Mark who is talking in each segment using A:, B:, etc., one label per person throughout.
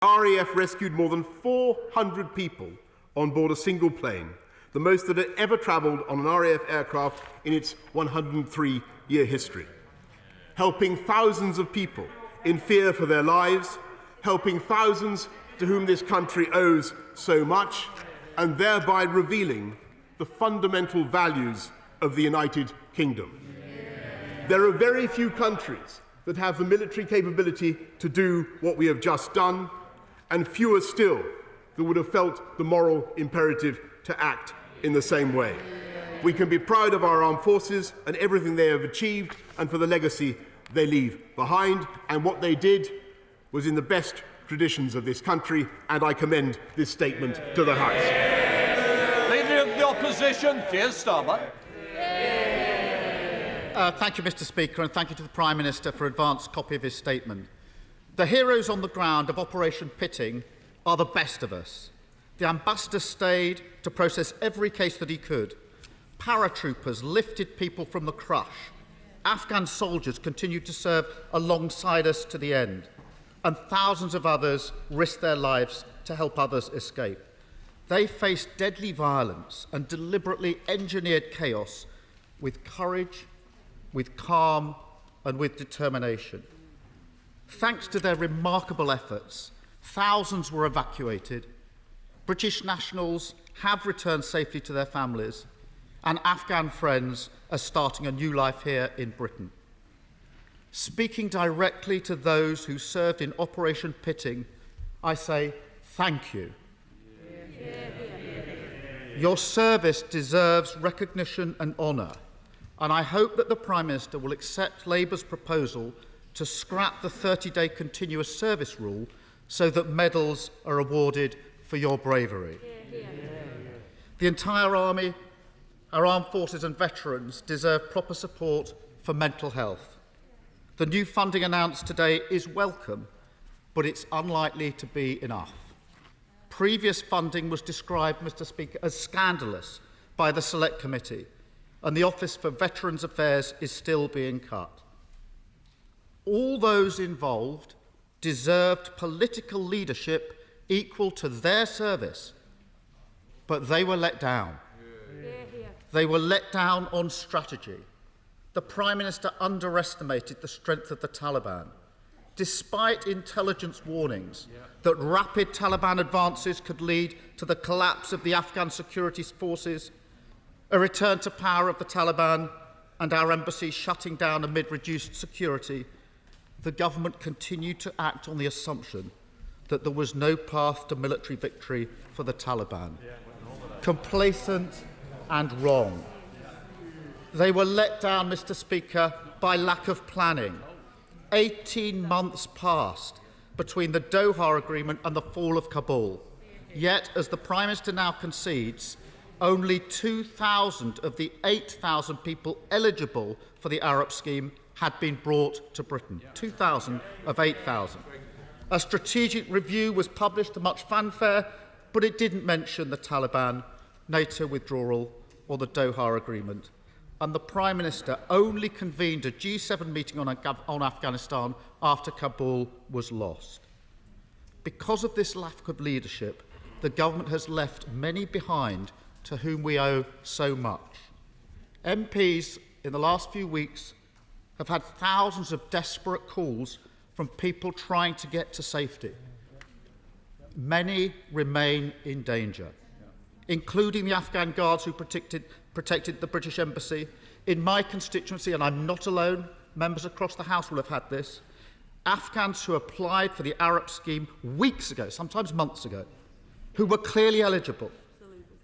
A: RAF rescued more than 400 people on board a single plane, the most that had ever travelled on an RAF aircraft in its 103-year history, helping thousands of people in fear for their lives, helping thousands to whom this country owes so much, and thereby revealing the fundamental values of the United Kingdom. There are very few countries that have the military capability to do what we have just done, and fewer still that would have felt the moral imperative to act in the same way. We can be proud of our armed forces and everything they have achieved and for the legacy they leave behind, and what they did was in the best traditions of this country, and I commend this statement to the House.
B: Leader of the Opposition, Keir Starmer.
C: Thank you, Mr. Speaker, and thank you to the Prime Minister for an advance copy of his statement. The heroes on the ground of Operation Pitting are the best of us. The Ambassador stayed to process every case that he could. Paratroopers lifted people from the crush. Afghan soldiers continued to serve alongside us to the end. And thousands of others risked their lives to help others escape. They faced deadly violence and deliberately engineered chaos with courage, with calm, and with determination. Thanks to their remarkable efforts, thousands were evacuated, British nationals have returned safely to their families, and Afghan friends are starting a new life here in Britain. Speaking directly to those who served in Operation Pitting, I say thank you. Your service deserves recognition and honour, and I hope that the Prime Minister will accept Labour's proposal to scrap the 30-day continuous service rule so that medals are awarded for your bravery. The entire Army, our armed forces and veterans deserve proper support for mental health. The new funding announced today is welcome, but it's unlikely to be enough. Previous funding was described, Mr. Speaker, as scandalous by the Select Committee, and the Office for Veterans Affairs is still being cut. All those involved deserved political leadership equal to their service, but they were let down. They were let down on strategy. The Prime Minister underestimated the strength of the Taliban. Despite intelligence warnings that rapid Taliban advances could lead to the collapse of the Afghan security forces, a return to power of the Taliban, and our embassy shutting down amid reduced security, the government continued to act on the assumption that there was no path to military victory for the Taliban. Complacent and wrong. They were let down, Mr. Speaker, by lack of planning. 18 months passed between the Doha Agreement and the fall of Kabul. Yet, as the Prime Minister now concedes, only 2,000 of the 8,000 people eligible for the Arab scheme had been brought to Britain. 2,000 of 8,000. A strategic review was published to much fanfare, but it didn't mention the Taliban, NATO withdrawal or the Doha Agreement. And the Prime Minister only convened a G7 meeting on Afghanistan after Kabul was lost. Because of this lack of leadership, the government has left many behind to whom we owe so much. MPs in the last few weeks have had thousands of desperate calls from people trying to get to safety. Many remain in danger, including the Afghan guards who protected the British Embassy. In my constituency, and I'm not alone, members across the House will have had this, Afghans who applied for the Arab scheme weeks ago, sometimes months ago, who were clearly eligible,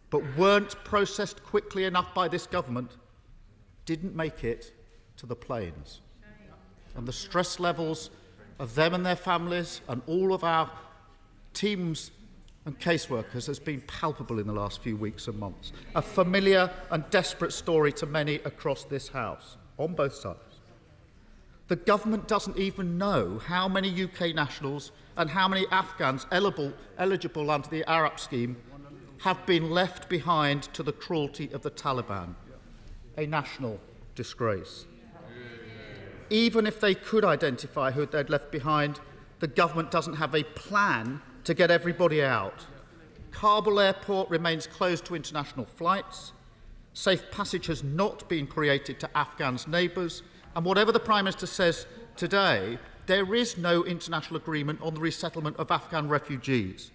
C: but weren't processed quickly enough by this government, didn't make it to the planes. And the stress levels of them and their families and all of our teams and caseworkers has been palpable in the last few weeks and months. A familiar and desperate story to many across this House, on both sides. The government doesn't even know how many UK nationals and how many Afghans eligible under the Arab scheme have been left behind to the cruelty of the Taliban. A national disgrace. Even if they could identify who they'd left behind, the government doesn't have a plan to get everybody out. Kabul airport remains closed to international flights. Safe passage has not been created to Afghans' neighbours. And whatever the Prime Minister says today, there is no international agreement on the resettlement of Afghan refugees.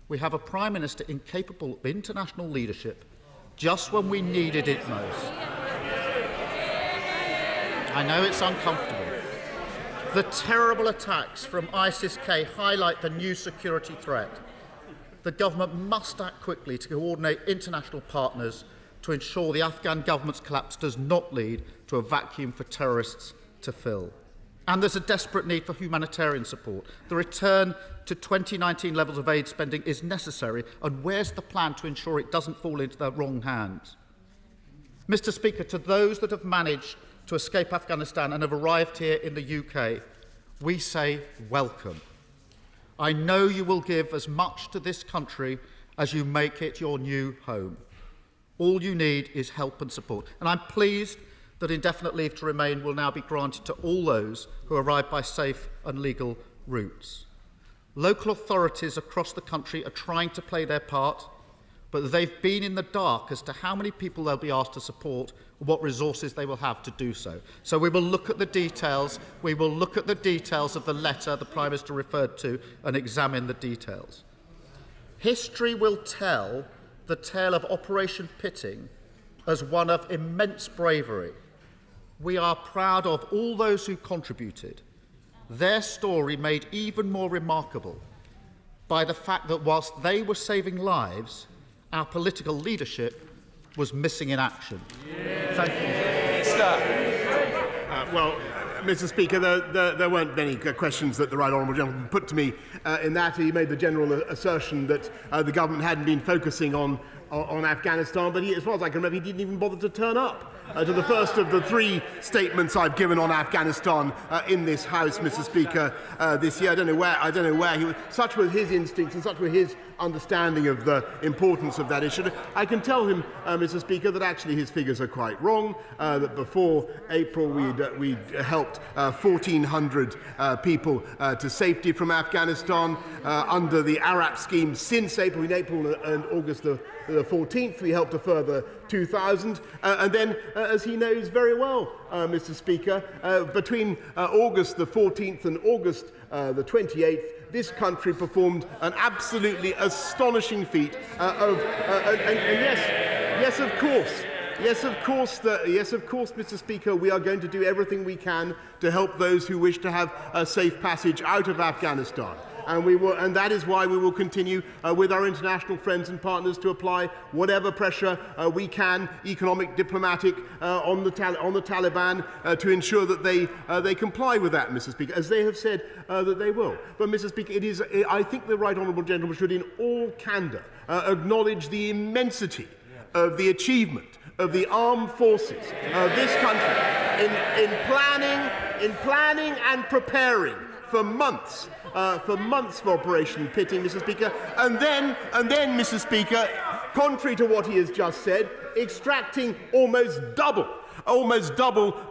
C: We have a Prime Minister incapable of international leadership just when we needed it most. I know it's uncomfortable. The terrible attacks from ISIS-K highlight the new security threat. The government must act quickly to coordinate international partners to ensure the Afghan government's collapse does not lead to a vacuum for terrorists to fill. And there's a desperate need for humanitarian support. The return to 2019 levels of aid spending is necessary, and where's the plan to ensure it doesn't fall into the wrong hands? Mr. Speaker, to those that have managed to escape Afghanistan and have arrived here in the UK, we say welcome. I know you will give as much to this country as you make it your new home. All you need is help and support. And I'm pleased that indefinite leave to remain will now be granted to all those who arrive by safe and legal routes. Local authorities across the country are trying to play their part, but they've been in the dark as to how many people they'll be asked to support and what resources they will have to do so. So we will look at the details. We will look at the details of the letter the Prime Minister referred to and examine the details. History will tell the tale of Operation Pitting as one of immense bravery. We are proud of all those who contributed. Their story made even more remarkable by the fact that whilst they were saving lives, our political leadership was missing in action. Thank you.
A: Well, Mr. Speaker, there weren't many questions that the Right Honourable Gentleman put to me. In that, he made the general assertion that the government hadn't been focusing on Afghanistan, but as far as I can remember, he didn't even bother to turn up to the first of the 3 statements I've given on Afghanistan in this House, Mr. Speaker, this year. I don't know where he was. Such were his instincts and such were his understanding of the importance of that issue. I can tell him, Mr. Speaker, that actually his figures are quite wrong. That before April we'd helped 1,400 people to safety from Afghanistan under the Arab scheme since April. In April and August the 14th, we helped a further 2,000. And then, as he knows very well, Mr. Speaker, between August the 14th and August the 28th, this country performed an absolutely astonishing feat yes, of course, Mr. Speaker, we are going to do everything we can to help those who wish to have a safe passage out of Afghanistan. And that is why we will continue with our international friends and partners to apply whatever pressure we can, economic, diplomatic, on the Taliban to ensure that they comply with that, Mr. Speaker, as they have said that they will. But, Mr. Speaker, I think the Right Honourable Gentleman should, in all candour, acknowledge the immensity of the achievement of the armed forces of this country in planning and preparing for months for Operation Pitting, Mr. Speaker, and then, Mr. Speaker, contrary to what he has just said, extracting almost double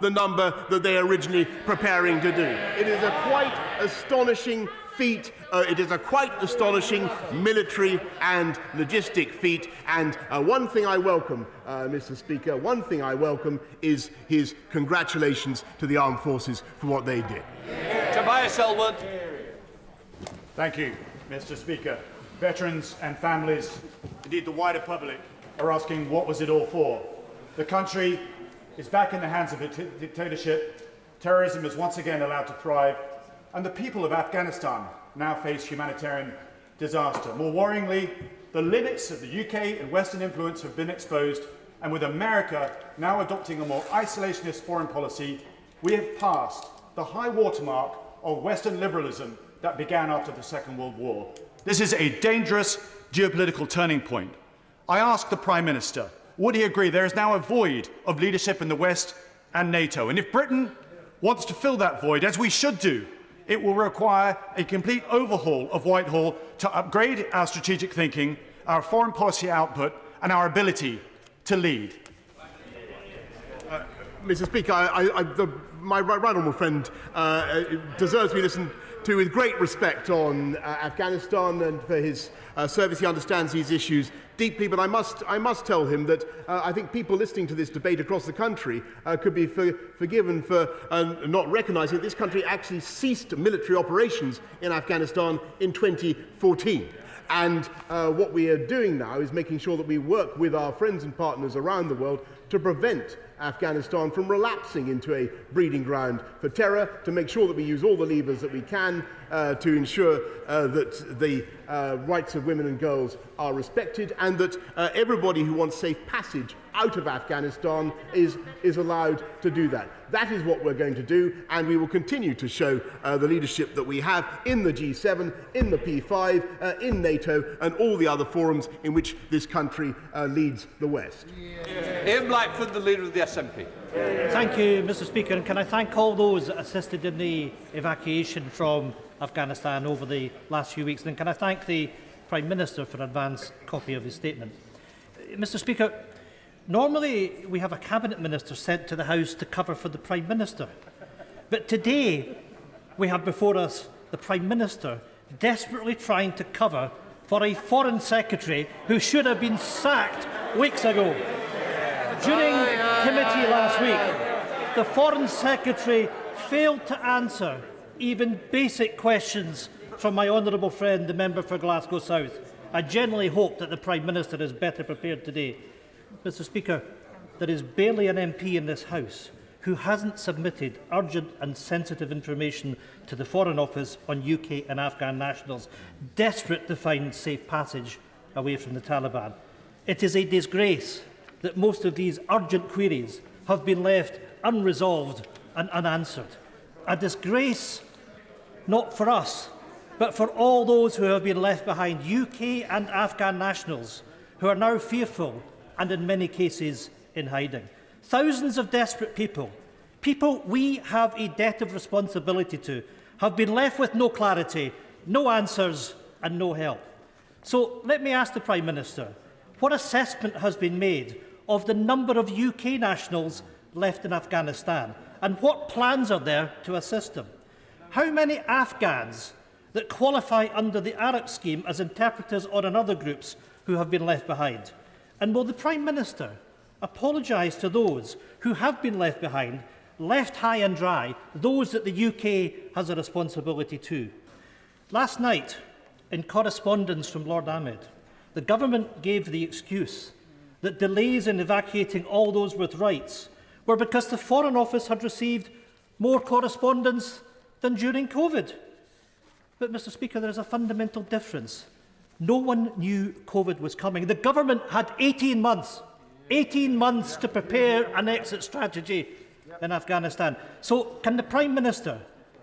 A: the number that they are originally preparing to do. It is a quite astonishing feat. It is a quite astonishing military and logistic feat. And one thing I welcome, Mr. Speaker, one thing I welcome is his congratulations to the armed forces for what they did.
B: Tobias Elwood.
D: Thank you, Mr. Speaker. Veterans and families, indeed the wider public, are asking what was it all for? The country is back in the hands of a dictatorship, terrorism is once again allowed to thrive, and the people of Afghanistan now face humanitarian disaster. More worryingly, the limits of the UK and Western influence have been exposed, and with America now adopting a more isolationist foreign policy, we have passed the high watermark of Western liberalism that began after the Second World War. This is a dangerous geopolitical turning point. I ask the Prime Minister, would he agree there is now a void of leadership in the West and NATO? And if Britain wants to fill that void, as we should do, it will require a complete overhaul of Whitehall to upgrade our strategic thinking, our foreign policy output, and our ability to lead.
A: Mr. Speaker, my right honourable friend deserves to be listened with great respect on Afghanistan and for his service. He understands these issues deeply, but I must tell him that I think people listening to this debate across the country could be forgiven for not recognising that this country actually ceased military operations in Afghanistan in 2014. And what we are doing now is making sure that we work with our friends and partners around the world to prevent Afghanistan from relapsing into a breeding ground for terror, to make sure that we use all the levers that we can to ensure that the rights of women and girls are respected, and that everybody who wants safe passage out of Afghanistan is allowed to do that. That is what we're going to do, and we will continue to show the leadership that we have in the G7, in the P5, in NATO, and all the other forums in which this country leads the West.
B: Ian Blackford, the Leader of the SNP.
E: Thank you, Mr. Speaker, and can I thank all those that assisted in the evacuation from Afghanistan over the last few weeks, and can I thank the Prime Minister for an advance copy of his statement. Mr. Speaker, normally we have a Cabinet Minister sent to the House to cover for the Prime Minister, but today we have before us the Prime Minister desperately trying to cover for a Foreign Secretary who should have been sacked weeks ago. During committee last week, the Foreign Secretary failed to answer even basic questions from my honourable friend, the member for Glasgow South. I genuinely hope that the Prime Minister is better prepared today. Mr. Speaker, there is barely an MP in this House who hasn't submitted urgent and sensitive information to the Foreign Office on UK and Afghan nationals desperate to find safe passage away from the Taliban. It is a disgrace that most of these urgent queries have been left unresolved and unanswered. A disgrace not for us, but for all those who have been left behind, UK and Afghan nationals, who are now fearful and in many cases in hiding. Thousands of desperate people, people we have a debt of responsibility to, have been left with no clarity, no answers and no help. So let me ask the Prime Minister, what assessment has been made of the number of UK nationals left in Afghanistan, and what plans are there to assist them? How many Afghans that qualify under the Arab scheme as interpreters or in other groups who have been left behind? And will the Prime Minister apologise to those who have been left behind, left high and dry, those that the UK has a responsibility to? Last night, in correspondence from Lord Ahmed, the government gave the excuse that delays in evacuating all those with rights were because the Foreign Office had received more correspondence than during COVID. But, Mr. Speaker, there is a fundamental difference. No one knew COVID was coming. The government had 18 months to prepare an exit strategy in Afghanistan. So can the Prime Minister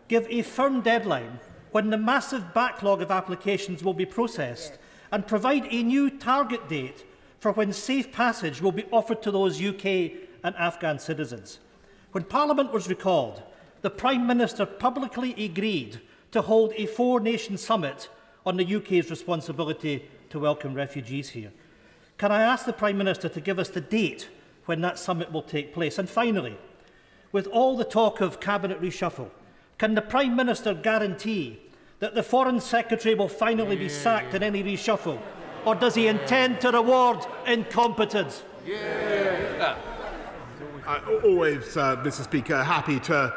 E: give a firm deadline when the massive backlog of applications will be processed, and provide a new target date for when safe passage will be offered to those UK and Afghan citizens? When Parliament was recalled, the Prime Minister publicly agreed to hold a four-nation summit on the UK's responsibility to welcome refugees here. Can I ask the Prime Minister to give us the date when that summit will take place? And finally, with all the talk of cabinet reshuffle, can the Prime Minister guarantee that the Foreign Secretary will finally be sacked in any reshuffle? Or does he intend to reward incompetence?
A: Always, Mr. Speaker, happy to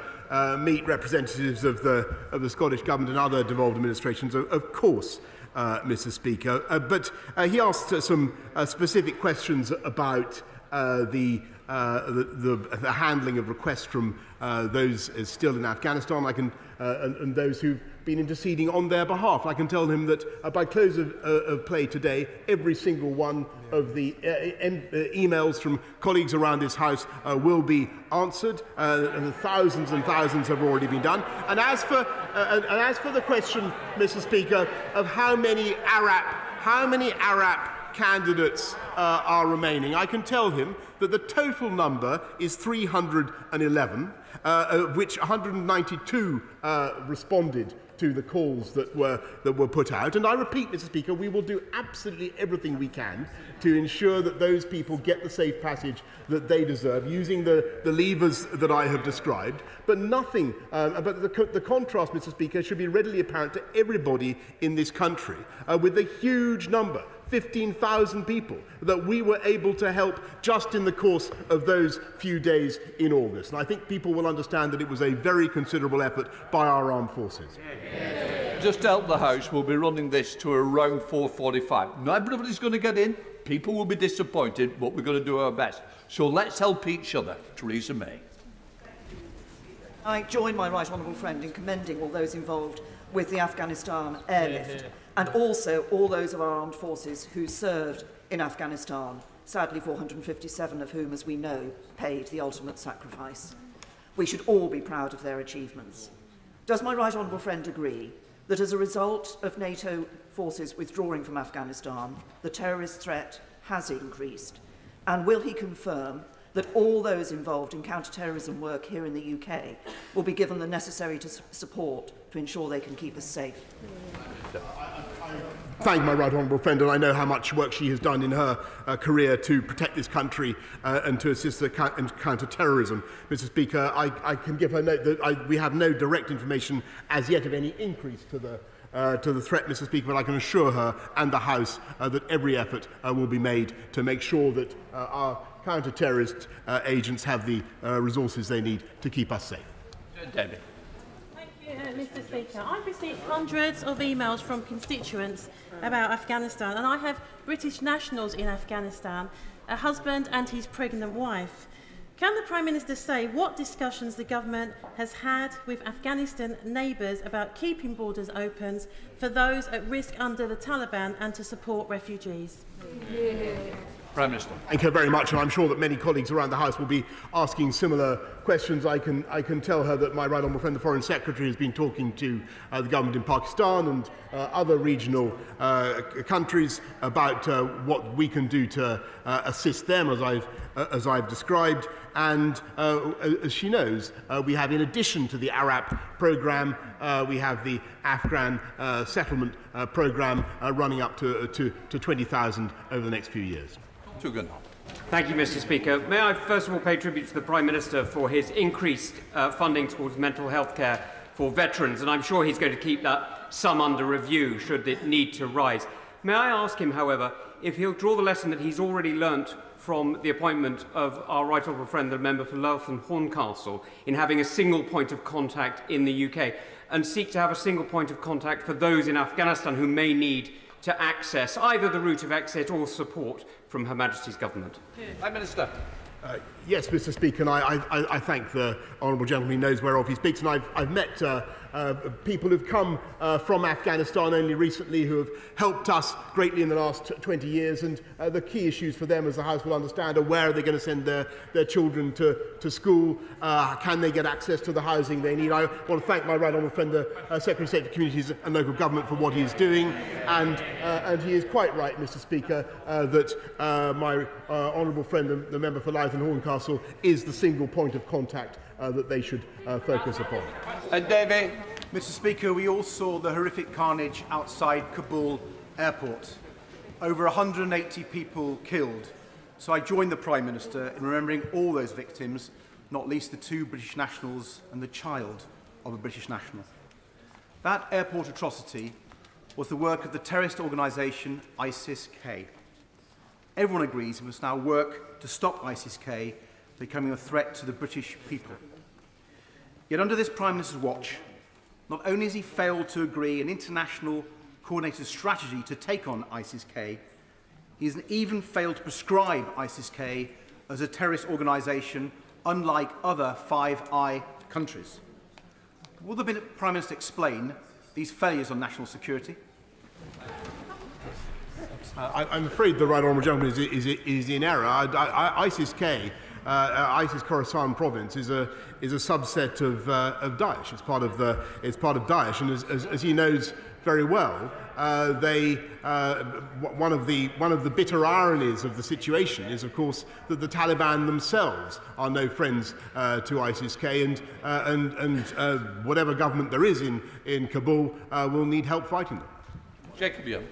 A: meet representatives of the Scottish Government and other devolved administrations, of course, Mr. Speaker. But he asked some specific questions about the handling of requests from those still in Afghanistan. And those who've been interceding on their behalf. I can tell him that by close of play today, every single one of the emails from colleagues around this House will be answered. And thousands and thousands have already been done. And as for the question, Mr. Speaker, of how many Arab candidates are remaining, I can tell him that the total number is 311, of which 192 responded to the calls that were put out. And I repeat, Mr. Speaker, we will do absolutely everything we can to ensure that those people get the safe passage that they deserve, using the levers that I have described. But nothing, but the contrast, Mr. Speaker, should be readily apparent to everybody in this country, with the huge number, 15,000 people, that we were able to help just in the course of those few days in August. And I think people will understand that it was a very considerable effort by our armed forces.
B: Just to help the House, we'll be running this to around 4:45. Not everybody's going to get in. People will be disappointed, but we're going to do our best. So let's help each other. Theresa May.
F: I join my right honourable friend in commending all those involved with the Afghanistan airlift, and also all those of our armed forces who served in Afghanistan, sadly 457 of whom, as we know, paid the ultimate sacrifice. We should all be proud of their achievements. Does my right honourable friend agree that as a result of NATO forces withdrawing from Afghanistan, the terrorist threat has increased? And will he confirm that all those involved in counter-terrorism work here in the UK will be given the necessary support to ensure they can keep us safe?
A: Thank my right honourable friend, and I know how much work she has done in her career to protect this country and to assist in counter-terrorism. Mr. Speaker, I can give her note that we have no direct information as yet of any increase to the threat, Mr. Speaker, but I can assure her and the House that every effort will be made to make sure that our counter-terrorist agents have the resources they need to keep us safe.
B: Debbie.
G: Mr. Speaker, I've received hundreds of emails from constituents about Afghanistan, and I have British nationals in Afghanistan, a husband and his pregnant wife. Can the Prime Minister say what discussions the government has had with Afghanistan neighbours about keeping borders open for those at risk under the Taliban and to support refugees?
B: Prime Minister.
A: Thank you very much, and I'm sure that many colleagues around the House will be asking similar questions. I can tell her that my right honourable friend, the Foreign Secretary, has been talking to the government in Pakistan and other regional countries about what we can do to assist them, as I've described. And as she knows, we have, in addition to the ARAP programme, we have the Afghan settlement programme running up to 20,000 over the next few years.
H: Thank you, Mr. Speaker. May I first of all pay tribute to the Prime Minister for his increased funding towards mental health care for veterans, and I'm sure he's going to keep that sum under review should it need to rise. May I ask him, however, if he'll draw the lesson that he's already learnt from the appointment of our right honourable friend, the member for Louth and Horncastle, in having a single point of contact in the UK, and seek to have a single point of contact for those in Afghanistan who may need to access either the route of exit or support from Her Majesty's government.
B: Prime Minister.
A: Yes, Mr. Speaker, and I thank the honourable gentleman. He knows whereof he speaks, and I've met people who've come from Afghanistan only recently who have helped us greatly in the last 20 years, and the key issues for them, as the House will understand, are where are they going to send their children to school, can they get access to the housing they need. I want to thank my right honourable friend, the Secretary of State for Communities and Local Government, for what he is doing, and he is quite right, Mr. Speaker, that my honourable friend, the member for Louth and Horncastle, is the single point of contact that they should focus upon.
B: David.
I: Mr. Speaker, we all saw the horrific carnage outside Kabul airport. Over 180 people killed. So I join the Prime Minister in remembering all those victims, not least the 2 British nationals and the child of a British national. That airport atrocity was the work of the terrorist organisation ISIS-K. Everyone agrees we must now work to stop ISIS-K becoming a threat to the British people. Yet under this Prime Minister's watch, not only has he failed to agree an international coordinated strategy to take on ISIS-K, he has even failed to prescribe ISIS-K as a terrorist organisation unlike other Five Eyes countries. Will the Prime Minister explain these failures on national security?
A: I'm afraid the right honourable gentleman is in error. ISIS-K, ISIS Khorasan province, is a subset of Daesh. It's part of Daesh, and as he knows very well, one of the bitter ironies of the situation is, of course, that the Taliban themselves are no friends to ISIS-K, and whatever government there is in Kabul will need help fighting them.
B: Jacobian.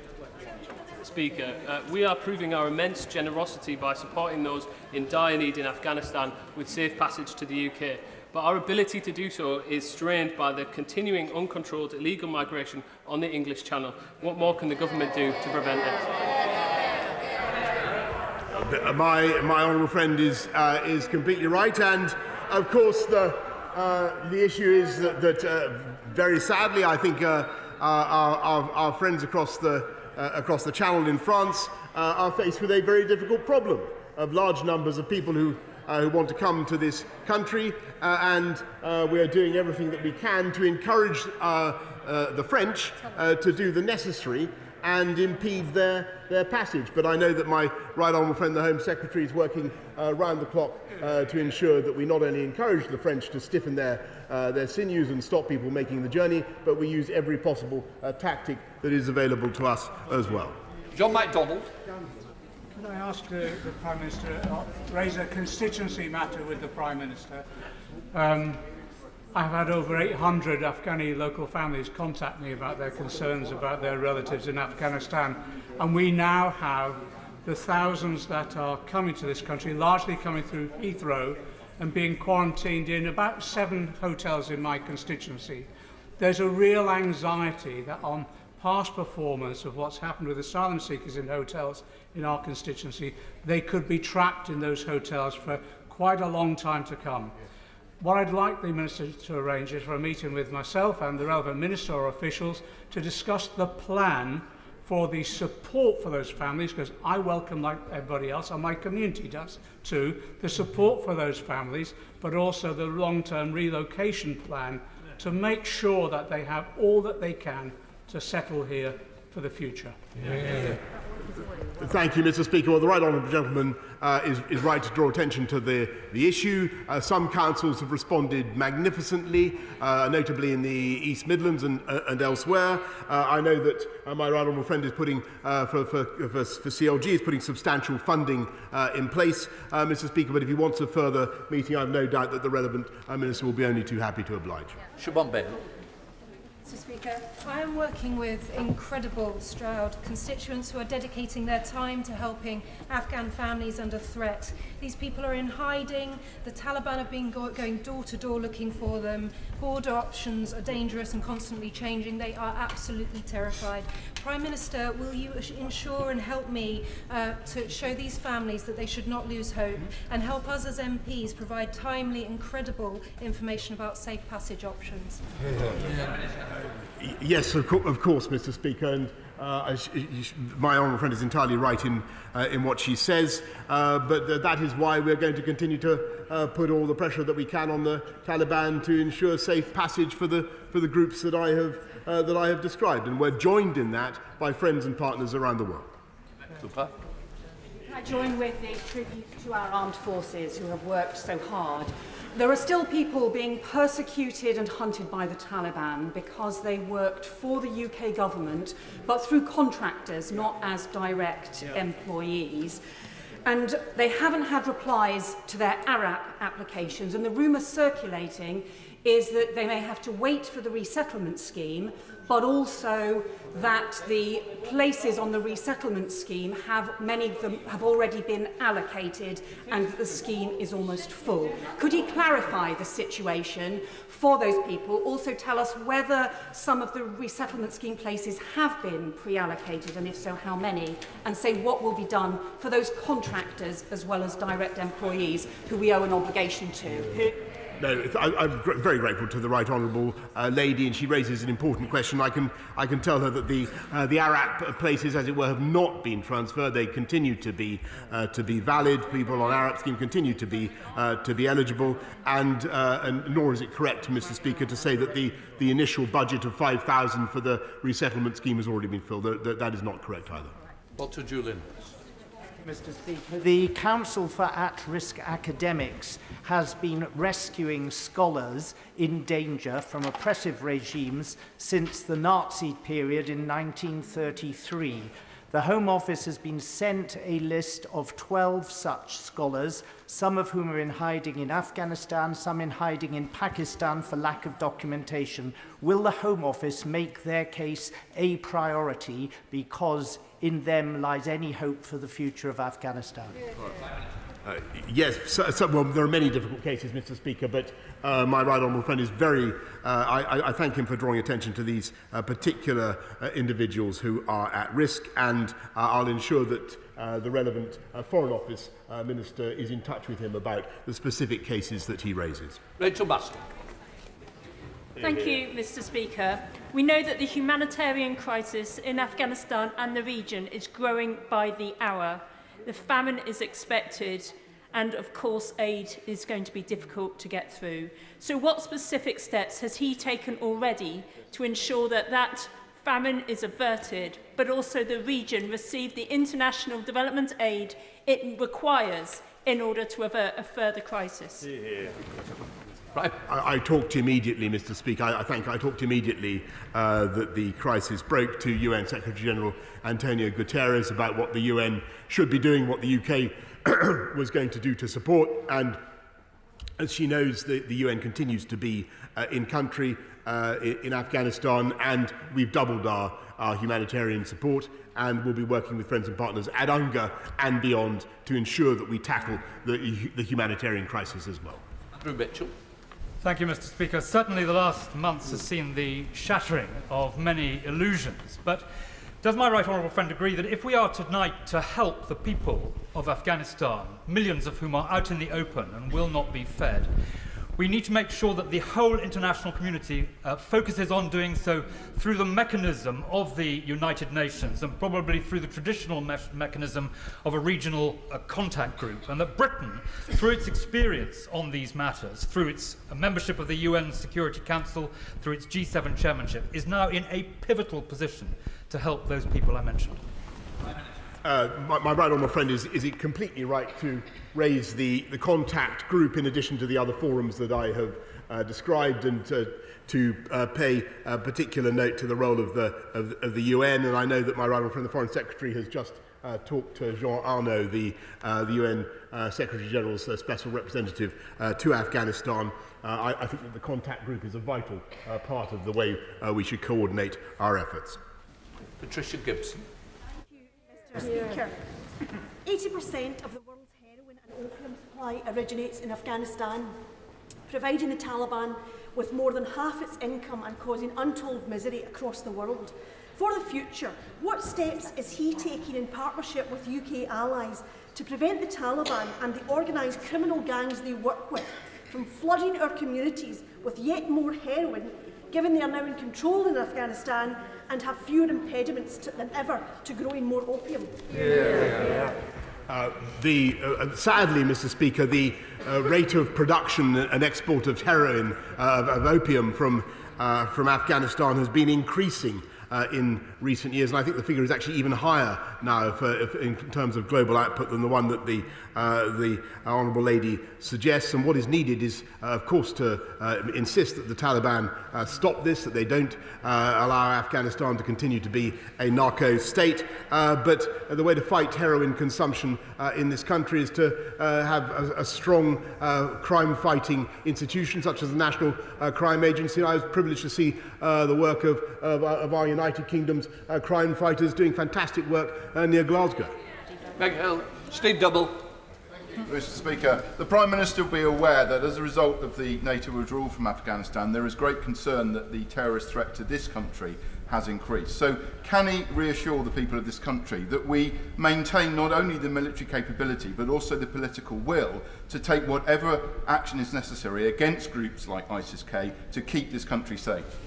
J: Speaker, we are proving our immense generosity by supporting those in dire need in Afghanistan with safe passage to the UK. But our ability to do so is strained by the continuing uncontrolled illegal migration on the English Channel. What more can the government do to prevent it?
A: My honourable friend is completely right, and of course the issue is that very sadly, I think our friends across the Channel in France are faced with a very difficult problem of large numbers of people who want to come to this country, and we are doing everything that we can to encourage the French to do the necessary and impede their passage. But I know that my right honourable friend, the Home Secretary, is working round the clock to ensure that we not only encourage the French to stiffen their sinews and stop people making the journey, but we use every possible tactic that is available to us as well.
B: John MacDonald.
K: Could I ask the Prime Minister, raise a constituency matter with the Prime Minister? I've had over 800 Afghani local families contact me about their concerns about their relatives in Afghanistan, and we now have the thousands that are coming to this country, largely coming through Heathrow, and being quarantined in about 7 hotels in my constituency. There's a real anxiety that on past performance of what's happened with asylum seekers in hotels in our constituency, they could be trapped in those hotels for quite a long time to come. What I'd like the Minister to arrange is for a meeting with myself and the relevant minister or officials to discuss the plan for the support for those families, because I welcome, like everybody else, and my community does too, the support for those families, but also the long-term relocation plan to make sure that they have all that they can to settle here for the future.
A: Thank you, Mr. Speaker. Well, the right honourable gentleman is right to draw attention to the issue. Some councils have responded magnificently, notably in the East Midlands and elsewhere. I know that my right honourable friend is putting, for CLG, is putting substantial funding in place, Mr. Speaker, but if he wants a further meeting, I have no doubt that the relevant minister will be only too happy to oblige.
B: Siobhan Bale.
L: Mr. Speaker, I am working with incredible Stroud constituents who are dedicating their time to helping Afghan families under threat. These people are in hiding, the Taliban have been going door to door looking for them, border options are dangerous and constantly changing, they are absolutely terrified. Prime Minister, will you ensure and help me to show these families that they should not lose hope, and help us as MPs provide timely and credible information about safe passage options?
A: Yes, of course, Mr. Speaker, and my honourable friend is entirely right in what she says, but that is why we're going to continue to put all the pressure that we can on the Taliban to ensure safe passage for the groups that I have described, and we're joined in that by friends and partners around the world.
B: Super.
M: I join with the tribute to our armed forces who have worked so hard. There are still people being persecuted and hunted by the Taliban because they worked for the UK government, but through contractors, not as direct employees. And they haven't had replies to their ARAP applications, and the rumour circulating is that they may have to wait for the resettlement scheme, but also that the places on the resettlement scheme many of them have already been allocated and the scheme is almost full. Could he clarify the situation for those people? Also tell us whether some of the resettlement scheme places have been pre-allocated, and if so, how many? And say what will be done for those contractors as well as direct employees who we owe an obligation to.
A: No, I'm very grateful to the right honourable lady, and she raises an important question. I can tell her that the ARAP places, as it were, have not been transferred. They continue to be valid. People on ARAP scheme continue to be eligible, and nor is it correct, Mr. Speaker, to say that the initial budget of 5,000 for the resettlement scheme has already been filled. That is not correct either.
B: Walter Julian.
N: Mr. Speaker. The Council for At-Risk Academics has been rescuing scholars in danger from oppressive regimes since the Nazi period in 1933. The Home Office has been sent a list of 12 such scholars, some of whom are in hiding in Afghanistan, some in hiding in Pakistan for lack of documentation. Will the Home Office make their case a priority because in them lies any hope for the future of Afghanistan?
A: Yes, well, there are many difficult cases, Mr. Speaker, but my right honourable friend is very... I thank him for drawing attention to these particular individuals who are at risk, and I'll ensure that the relevant Foreign Office Minister is in touch with him about the specific cases that he raises.
B: Rachel Baston.
O: Thank you, Mr. Speaker. We know that the humanitarian crisis in Afghanistan and the region is growing by the hour. The famine is expected, and of course aid is going to be difficult to get through. So what specific steps has he taken already to ensure that that famine is averted, but also the region receive the international development aid it requires in order to avert a further crisis?
A: Right. I talked immediately, Mr. Speaker. I talked immediately that the crisis broke to UN Secretary-General Antonio Guterres about what the UN should be doing, what the UK was going to do to support. And as she knows, the UN continues to be in country in Afghanistan, and we've doubled our humanitarian support, and we'll be working with friends and partners at UNGA and beyond to ensure that we tackle the humanitarian crisis as well.
B: Andrew Mitchell.
P: Thank you, Mr. Speaker. Certainly the last months has seen the shattering of many illusions, but does my right honourable friend agree that if we are tonight to help the people of Afghanistan, millions of whom are out in the open and will not be fed, we need to make sure that the whole international community focuses on doing so through the mechanism of the United Nations and probably through the traditional mechanism of a regional contact group, and that Britain, through its experience on these matters, through its membership of the UN Security Council, through its G7 chairmanship, is now in a pivotal position to help those people I mentioned.
A: My right honourable friend is it completely right to raise the contact group in addition to the other forums that I have described, and to pay particular note to the role of the UN. And I know that my right honourable friend, the Foreign Secretary, has just talked to Jean Arnaud, the UN Secretary General's special representative to Afghanistan. I think that the contact group is a vital part of the way we should coordinate our efforts.
B: Patricia Gibson.
Q: Mr. Speaker, 80% of the world's heroin and opium supply originates in Afghanistan, providing the Taliban with more than half its income and causing untold misery across the world. For the future, what steps is he taking in partnership with UK allies to prevent the Taliban and the organised criminal gangs they work with from flooding our communities with yet more heroin, given they are now in control in Afghanistan and have fewer impediments than ever to growing more opium?
A: Sadly, Mr. Speaker, the rate of production and export of heroin, of opium from Afghanistan has been increasing in recent years, and I think the figure is actually even higher now in terms of global output than the one that the Honourable Lady suggests. And what is needed is, of course, to insist that the Taliban stop this, that they don't allow Afghanistan to continue to be a narco state. But the way to fight heroin consumption in this country is to have a strong crime-fighting institution such as the National Crime Agency. And I was privileged to see the work of our United Kingdom's crime fighters doing fantastic work near Glasgow.
B: Meg Hill. Steve Double.
R: Mr. Speaker, the Prime Minister will be aware that as a result of the NATO withdrawal from Afghanistan, there is great concern that the terrorist threat to this country has increased. So can he reassure the people of this country that we maintain not only the military capability but also the political will to take whatever action is necessary against groups like ISIS-K to keep this country safe?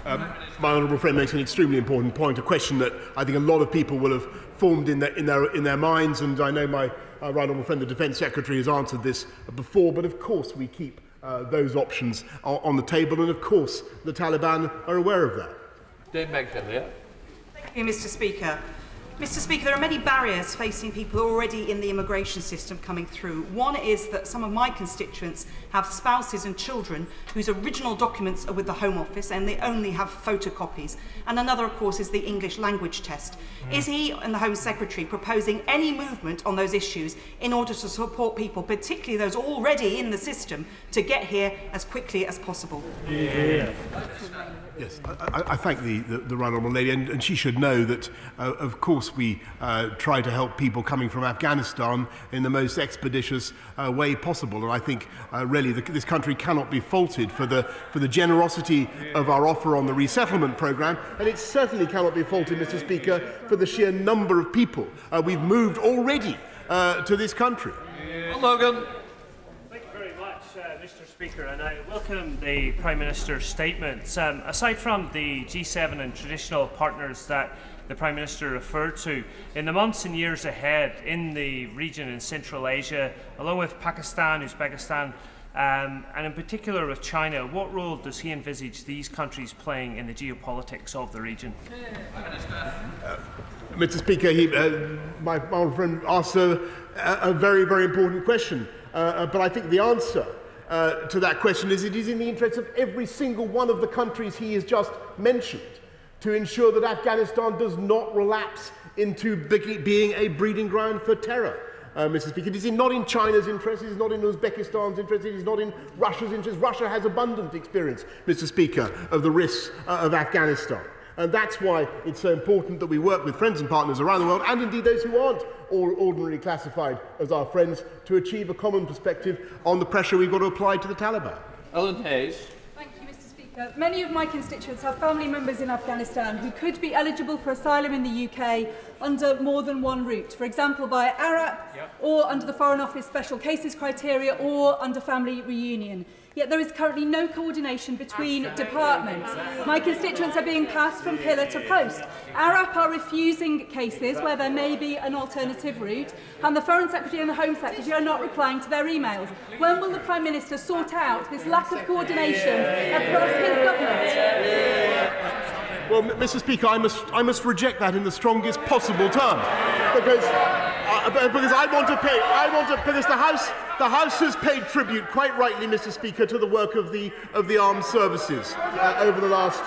A: My honourable friend makes an extremely important point, a question that I think a lot of people will have formed in their minds, and I know my right honourable friend, the Defence Secretary, has answered this before, but of course we keep those options on the table, and of course the Taliban are aware of that.
B: Dame Meg Hill, yeah.
S: Thank you, Mr. Speaker. Mr. Speaker, there are many barriers facing people already in the immigration system coming through. One is that some of my constituents have spouses and children whose original documents are with the Home Office and they only have photocopies. And another, of course, is the English language test. Is he and the Home Secretary proposing any movement on those issues in order to support people, particularly those already in the system, to get here as quickly as possible?
A: Yes, I thank the right honourable lady, and she should know that, of course, we try to help people coming from Afghanistan in the most expeditious way possible. And I think, really, this country cannot be faulted for the generosity of our offer on the resettlement programme, and it certainly cannot be faulted, Mr. Speaker, for the sheer number of people we've moved already to this country.
B: Logan.
T: Mr. Speaker, and I welcome the Prime Minister's statements. Aside from the G7 and traditional partners that the Prime Minister referred to, in the months and years ahead in the region in Central Asia, along with Pakistan, Uzbekistan, and in particular with China, what role does he envisage these countries playing in the geopolitics of the region?
A: Mr. Speaker, my friend asked a very, very important question, but I think the answer to that question is it is in the interest of every single one of the countries he has just mentioned to ensure that Afghanistan does not relapse into being a breeding ground for terror. Mr. Speaker, it is not in China's interest, it is not in Uzbekistan's interest, it is not in Russia's interest. Russia has abundant experience, Mr. Speaker, of the risks of Afghanistan. And that's why it's so important that we work with friends and partners around the world, and indeed those who aren't all ordinarily classified as our friends, to achieve a common perspective on the pressure we've got to apply to the Taliban.
B: Ellen Hayes.
U: Thank you, Mr. Speaker. Many of my constituents have family members in Afghanistan who could be eligible for asylum in the UK under more than one route, for example via ARAP, or under the Foreign Office Special Cases criteria, or under family reunion. Yet there is currently no coordination between departments. My constituents are being passed from pillar to post. ARAP are refusing cases where there may be an alternative route, and the Foreign Secretary and the Home Secretary are not replying to their emails. When will the Prime Minister sort out this lack of coordination across his government?
A: Well, Mr. Speaker, I must reject that in the strongest possible terms, because I want to pay. Because the House has paid tribute, quite rightly, Mr. Speaker, to the work of the armed services over the last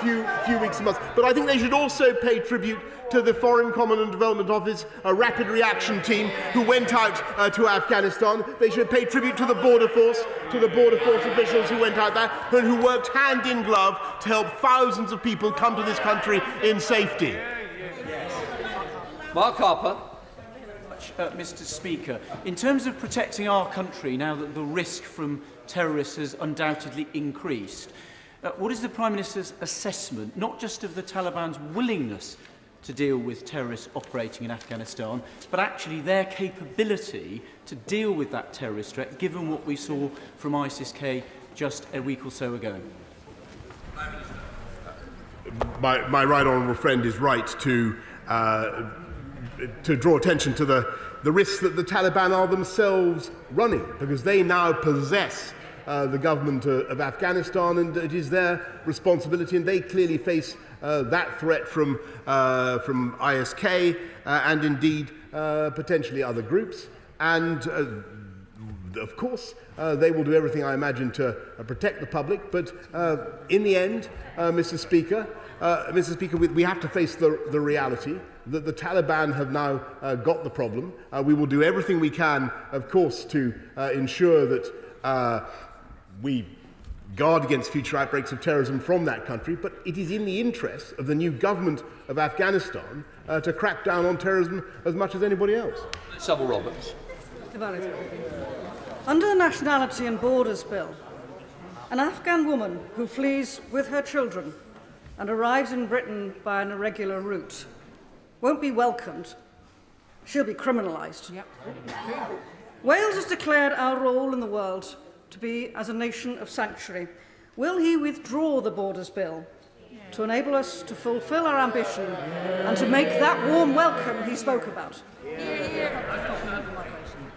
A: few weeks and months. But I think they should also pay tribute to the Foreign Common and Development Office, a rapid reaction team who went out to Afghanistan. They should pay tribute to the Border Force, officials who went out there and who worked hand in glove to help thousands of people come to this country in safety.
B: Mark Harper.
V: Mr. Speaker, in terms of protecting our country now that the risk from terrorists has undoubtedly increased, what is the Prime Minister's assessment, not just of the Taliban's willingness to deal with terrorists operating in Afghanistan, but actually their capability to deal with that terrorist threat, given what we saw from ISIS-K just a week or so ago?
A: My right honourable friend is right to draw attention to the risks that the Taliban are themselves running, because they now possess the government of Afghanistan, and it is their responsibility, and they clearly face that threat from ISK and indeed potentially other groups. And of course, they will do everything, I imagine, to protect the public. But in the end, Mr. Speaker, we have to face the reality that the Taliban have now got the problem. We will do everything we can, of course, to ensure that we guard against future outbreaks of terrorism from that country, but it is in the interest of the new government of Afghanistan to crack down on terrorism as much as anybody else.
B: Sybil Roberts.
W: Under the Nationality and Borders Bill, an Afghan woman who flees with her children and arrives in Britain by an irregular route won't be welcomed. She'll be criminalised. Wales has declared our role in the world to be as a nation of sanctuary. Will he withdraw the Borders Bill to enable us to fulfil our ambition and to make that warm welcome he spoke about?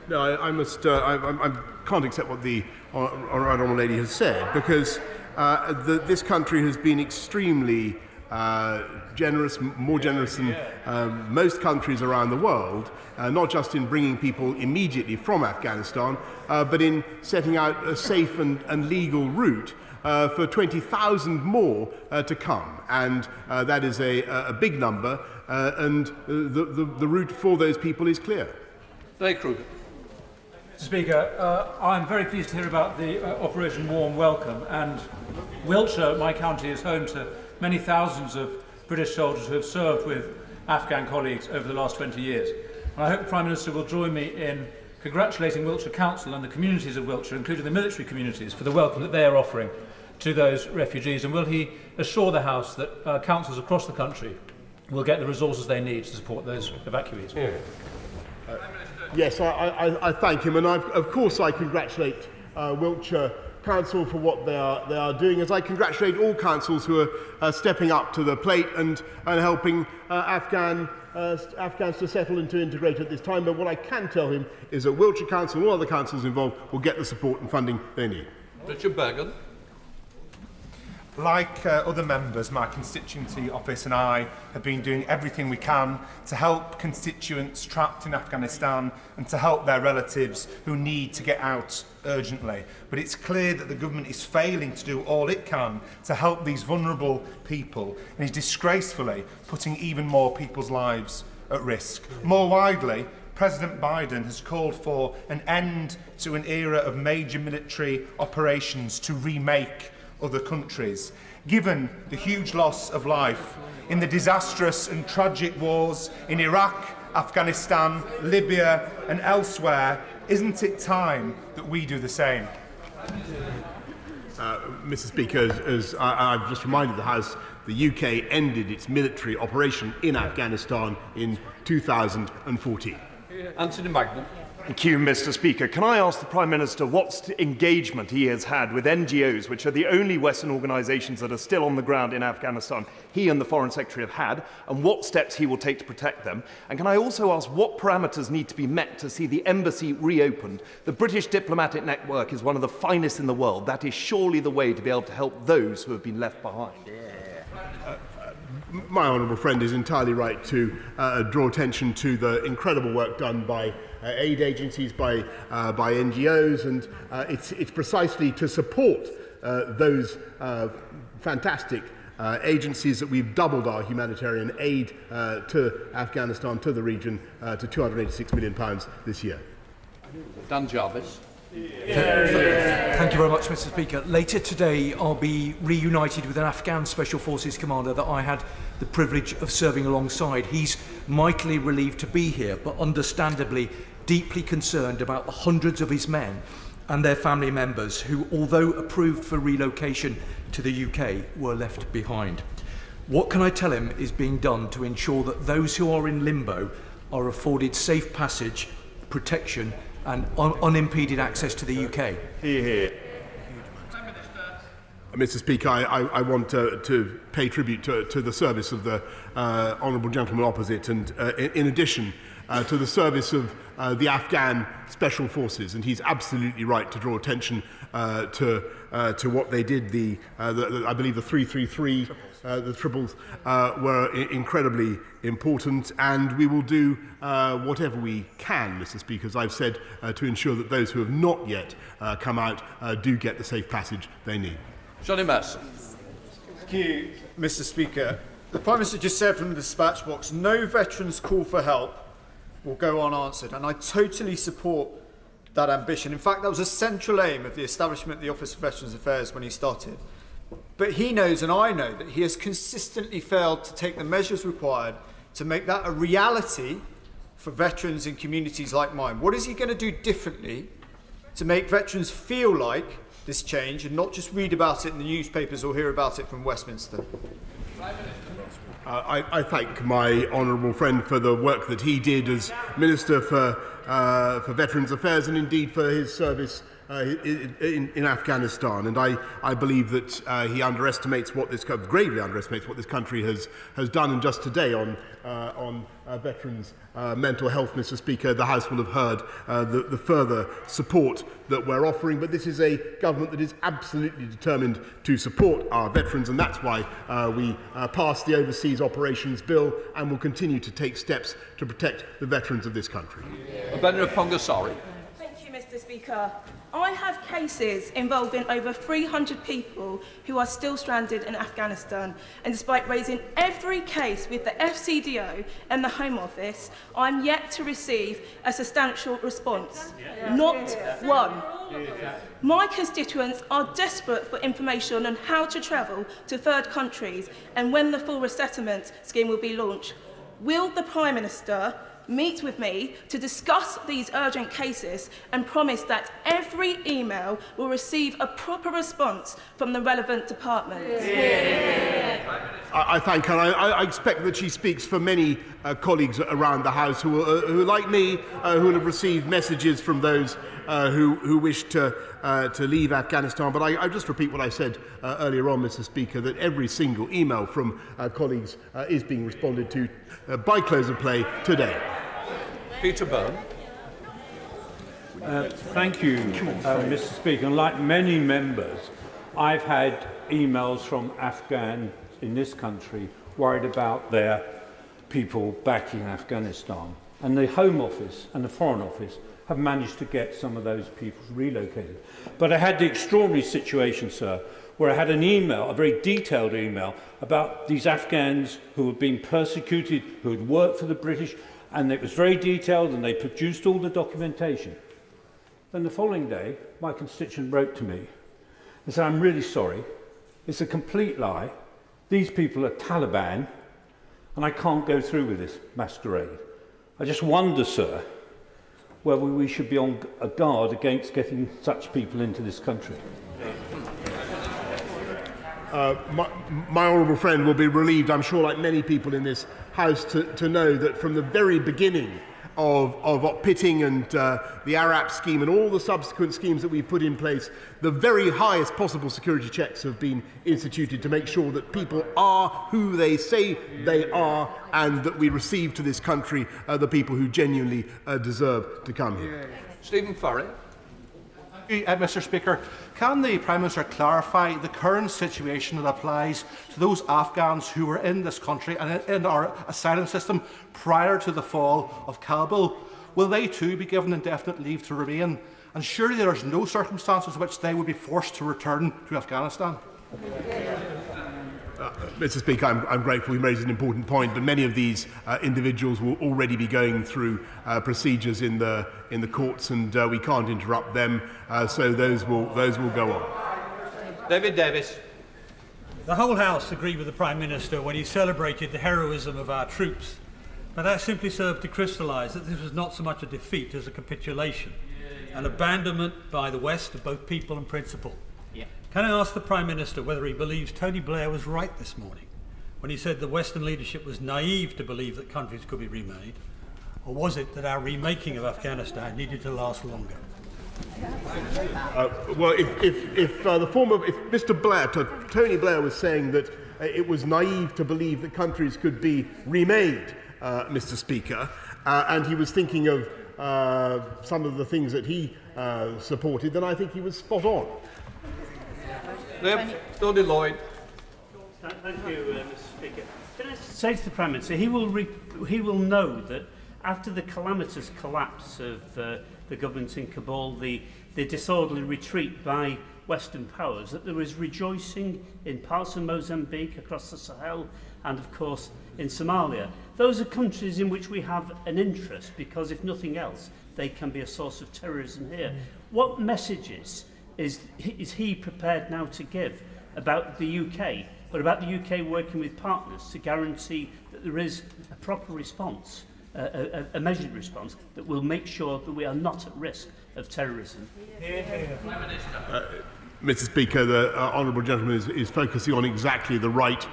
A: No, I can't accept what the honourable lady has said, because this country has been extremely more generous than most countries around the world, not just in bringing people immediately from Afghanistan, but in setting out a safe and legal route for 20,000 more to come. And that is a big number, and the route for those people is clear.
B: Mr.
K: Speaker, I'm very pleased to hear about the Operation Warm Welcome, and Wiltshire, my county, is home to many thousands of British soldiers who have served with Afghan colleagues over the last 20 years. And I hope the Prime Minister will join me in congratulating Wiltshire Council and the communities of Wiltshire, including the military communities, for the welcome that they are offering to those refugees. And will he assure the House that councils across the country will get the resources they need to support those evacuees?
A: Yeah. Yes, I thank him, and of course I congratulate Wiltshire Council for what they are doing, as I congratulate all councils who are stepping up to the plate and helping Afghans to settle and to integrate at this time. But what I can tell him is that Wiltshire Council and all other councils involved will get the support and funding they need.
B: Richard Bergen.
C: Like other members, my constituency office and I have been doing everything we can to help constituents trapped in Afghanistan and to help their relatives who need to get out urgently. But it's clear that the government is failing to do all it can to help these vulnerable people and is disgracefully putting even more people's lives at risk. More widely, President Biden has called for an end to an era of major military operations to remake other countries. Given the huge loss of life in the disastrous and tragic wars in Iraq, Afghanistan, Libya and elsewhere, isn't it time that we do the same?
A: Mr. Speaker, as I've just reminded the House, the UK ended its military operation in Afghanistan in 2014.
B: Anthony Magnum.
D: Thank you, Mr. Speaker. Can I ask the Prime Minister what engagement he has had with NGOs, which are the only Western organisations that are still on the ground in Afghanistan, he and the Foreign Secretary have had, and what steps he will take to protect them? And can I also ask what parameters need to be met to see the embassy reopened? The British diplomatic network is one of the finest in the world. That is surely the way to be able to help those who have been left behind.
A: My honourable friend is entirely right to draw attention to the incredible work done by aid agencies, by NGOs, and it's precisely to support those fantastic agencies that we've doubled our humanitarian aid to Afghanistan, to the region, to £286 million this year.
B: Dan Jarvis.
E: Thank you very much, Mr. Speaker. Later today, I'll be reunited with an Afghan Special Forces commander that I had the privilege of serving alongside. He's mightily relieved to be here, but understandably deeply concerned about the hundreds of his men and their family members who, although approved for relocation to the UK, were left behind. What can I tell him is being done to ensure that those who are in limbo are afforded safe passage, protection and unimpeded access to the UK?
D: Hear, hear.
A: Mr. Speaker, I want to pay tribute to the service of the honourable gentleman opposite, and in addition to the service of the Afghan Special Forces, and he's absolutely right to draw attention to what they did. I believe the 333, the triples, were incredibly important, and we will do whatever we can, Mr. Speaker, as I've said, to ensure that those who have not yet come out do get the safe passage they need.
B: Johnny Mason.
X: Thank you, Mr. Speaker. The Prime Minister just said from the dispatch box, no veterans' call for help will go unanswered, and I totally support that ambition. In fact, that was a central aim of the establishment of the Office of Veterans Affairs when he started. But he knows, and I know, that he has consistently failed to take the measures required to make that a reality for veterans in communities like mine. What is he going to do differently to make veterans feel like this change and not just read about it in the newspapers or hear about it from Westminster?
A: I thank my honourable friend for the work that he did as Minister for Veterans Affairs, and indeed for his service in Afghanistan, and I believe that he underestimates gravely underestimates what this country has done. And just today on veterans' mental health, Mr. Speaker, the House will have heard the further support that we're offering. But this is a government that is absolutely determined to support our veterans, and that's why we passed the Overseas Operations Bill and will continue to take steps to protect the veterans of this country.
B: Pongasari.
F: Mr. Speaker, I have cases involving over 300 people who are still stranded in Afghanistan, and despite raising every case with the FCDO and the Home Office, I'm yet to receive a substantial response. Not one. My constituents are desperate for information on how to travel to third countries and when the full resettlement scheme will be launched. Will the Prime Minister meet with me to discuss these urgent cases and promise that every email will receive a proper response from the relevant departments?
A: I thank her. I expect that she speaks for many colleagues around the House who like me, who will have received messages from those who wish to leave Afghanistan. But I just repeat what I said earlier on, Mr. Speaker, that every single email from colleagues is being responded to by close of play today.
B: Peter Byrne.
G: Thank you, Mr. Speaker. And like many members, I've had emails from Afghans in this country worried about their people back in Afghanistan. And the Home Office and the Foreign Office have managed to get some of those people relocated. But I had the extraordinary situation, sir, where I had an email, a very detailed email, about these Afghans who had been persecuted, who had worked for the British, and it was very detailed, and they produced all the documentation. Then the following day, my constituent wrote to me and said, "I'm really sorry. It's a complete lie. These people are Taliban, and I can't go through with this masquerade." I just wonder, sir, whether we should be on a guard against getting such people into this country.
A: My honourable friend will be relieved, I'm sure, like many people in this House, to know that from the very beginning of pitting and the Arab scheme and all the subsequent schemes that we've put in place, the very highest possible security checks have been instituted to make sure that people are who they say they are, and that we receive to this country the people who genuinely deserve to come here.
B: Stephen Furry.
H: Mr. Speaker, can the Prime Minister clarify the current situation that applies to those Afghans who were in this country and in our asylum system prior to the fall of Kabul? Will they too be given indefinite leave to remain? And surely there is no circumstances in which they would be forced to return to Afghanistan?
A: Mr. Speaker, I'm grateful you raised an important point, but many of these individuals will already be going through procedures in the courts, and we can't interrupt them, so those will go on.
B: David Davis.
I: The whole House agreed with the Prime Minister when he celebrated the heroism of our troops, but that simply served to crystallise that this was not so much a defeat as a capitulation, an abandonment by the West of both people and principle. Can I ask the Prime Minister whether he believes Tony Blair was right this morning when he said the Western leadership was naive to believe that countries could be remade, or was it that our remaking of Afghanistan needed to last longer?
A: Well, if Mr. Blair, Tony Blair, was saying that it was naive to believe that countries could be remade, Mr. Speaker, and he was thinking of some of the things that he supported, then I think he was spot on.
B: Tony Lloyd.
Y: Thank you, Mr. Speaker. Can I say to the Prime Minister, he will know that after the calamitous collapse of the government in Kabul, the disorderly retreat by Western powers, that there was rejoicing in parts of Mozambique, across the Sahel, and of course in Somalia. Those are countries in which we have an interest, because if nothing else, they can be a source of terrorism here. What messages is he prepared now to give about the UK, but about the UK working with partners to guarantee that there is a proper response, a measured response, that will make sure that we are not at risk of terrorism?
A: Mr. Speaker, the honourable gentleman is focusing on exactly the right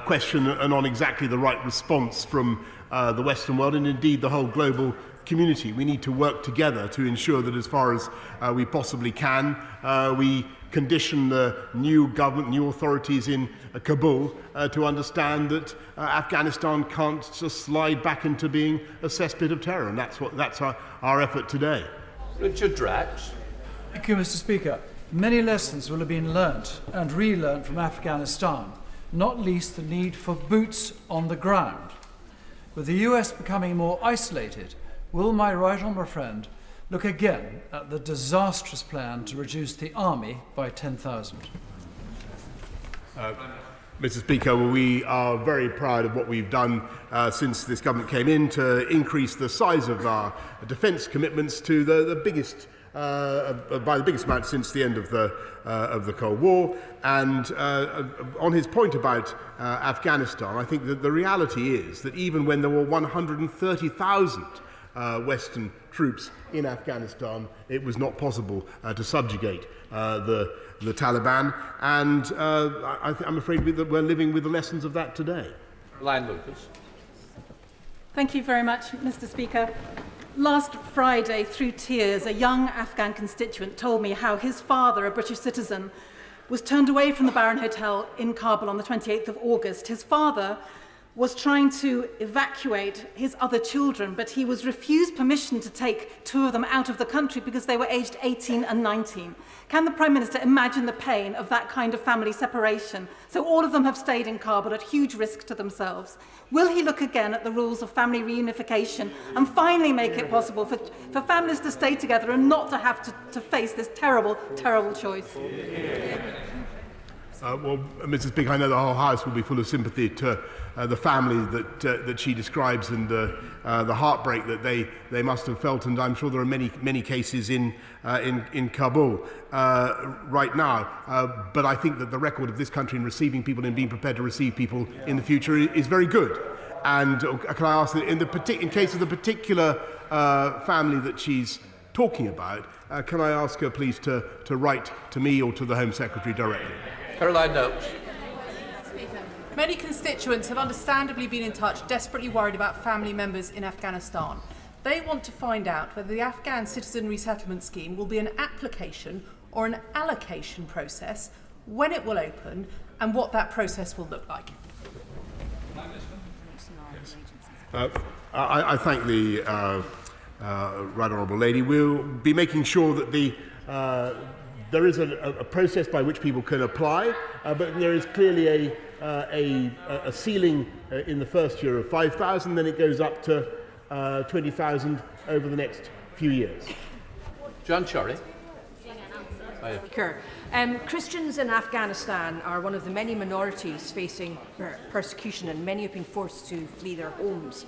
A: question and on exactly the right response from the Western world, and indeed the whole global community, we need to work together to ensure that as far as we possibly can, we condition the new government, new authorities in Kabul to understand that Afghanistan can't just slide back into being a cesspit of terror, and that's our effort today.
B: Richard Drax.
J: Thank you, Mr. Speaker. Many lessons will have been learnt and relearnt from Afghanistan, not least the need for boots on the ground. With the US becoming more isolated, will my right honourable friend look again at the disastrous plan to reduce the army by 10,000?
A: Mr. Speaker, we are very proud of what we've done since this government came in to increase the size of our defence commitments to the biggest, by the biggest amount since the end of the Cold War. And on his point about Afghanistan, I think that the reality is that even when there were 130,000 Western troops in Afghanistan, it was not possible to subjugate the Taliban, and I'm afraid that we're living with the lessons of that today.
B: Line Lucas.
L: Thank you very much, Mr. Speaker. Last Friday, through tears, a young Afghan constituent told me how his father, a British citizen, was turned away from the Baron Hotel in Kabul on the 28th of August. His father was trying to evacuate his other children, but he was refused permission to take two of them out of the country because they were aged 18 and 19. Can the Prime Minister imagine the pain of that kind of family separation? So all of them have stayed in Kabul at huge risk to themselves. Will he look again at the rules of family reunification and finally make it possible for families to stay together and not to have to face this terrible, terrible choice?
A: Well, Mr. Speaker, I know the whole House will be full of sympathy to the family that she describes and the heartbreak that they must have felt, and I'm sure there are many cases in Kabul right now. But I think that the record of this country in receiving people and being prepared to receive people in the future is very good. And can I ask that in case of the particular family that she's talking about, can I ask her please to write to me or to the Home Secretary directly?
B: Caroline Noakes.
M: Many constituents have understandably been in touch, desperately worried about family members in Afghanistan. They want to find out whether the Afghan Citizen Resettlement Scheme will be an application or an allocation process, when it will open, and what that process will look like.
A: I thank the Right Honourable Lady. We'll be making sure that there is a process by which people can apply, but there is clearly a ceiling in the first year of 5,000, then it goes up to 20,000 over the next few years.
B: John Chorley.
N: Speaker, Christians in Afghanistan are one of the many minorities facing persecution, and many have been forced to flee their homes.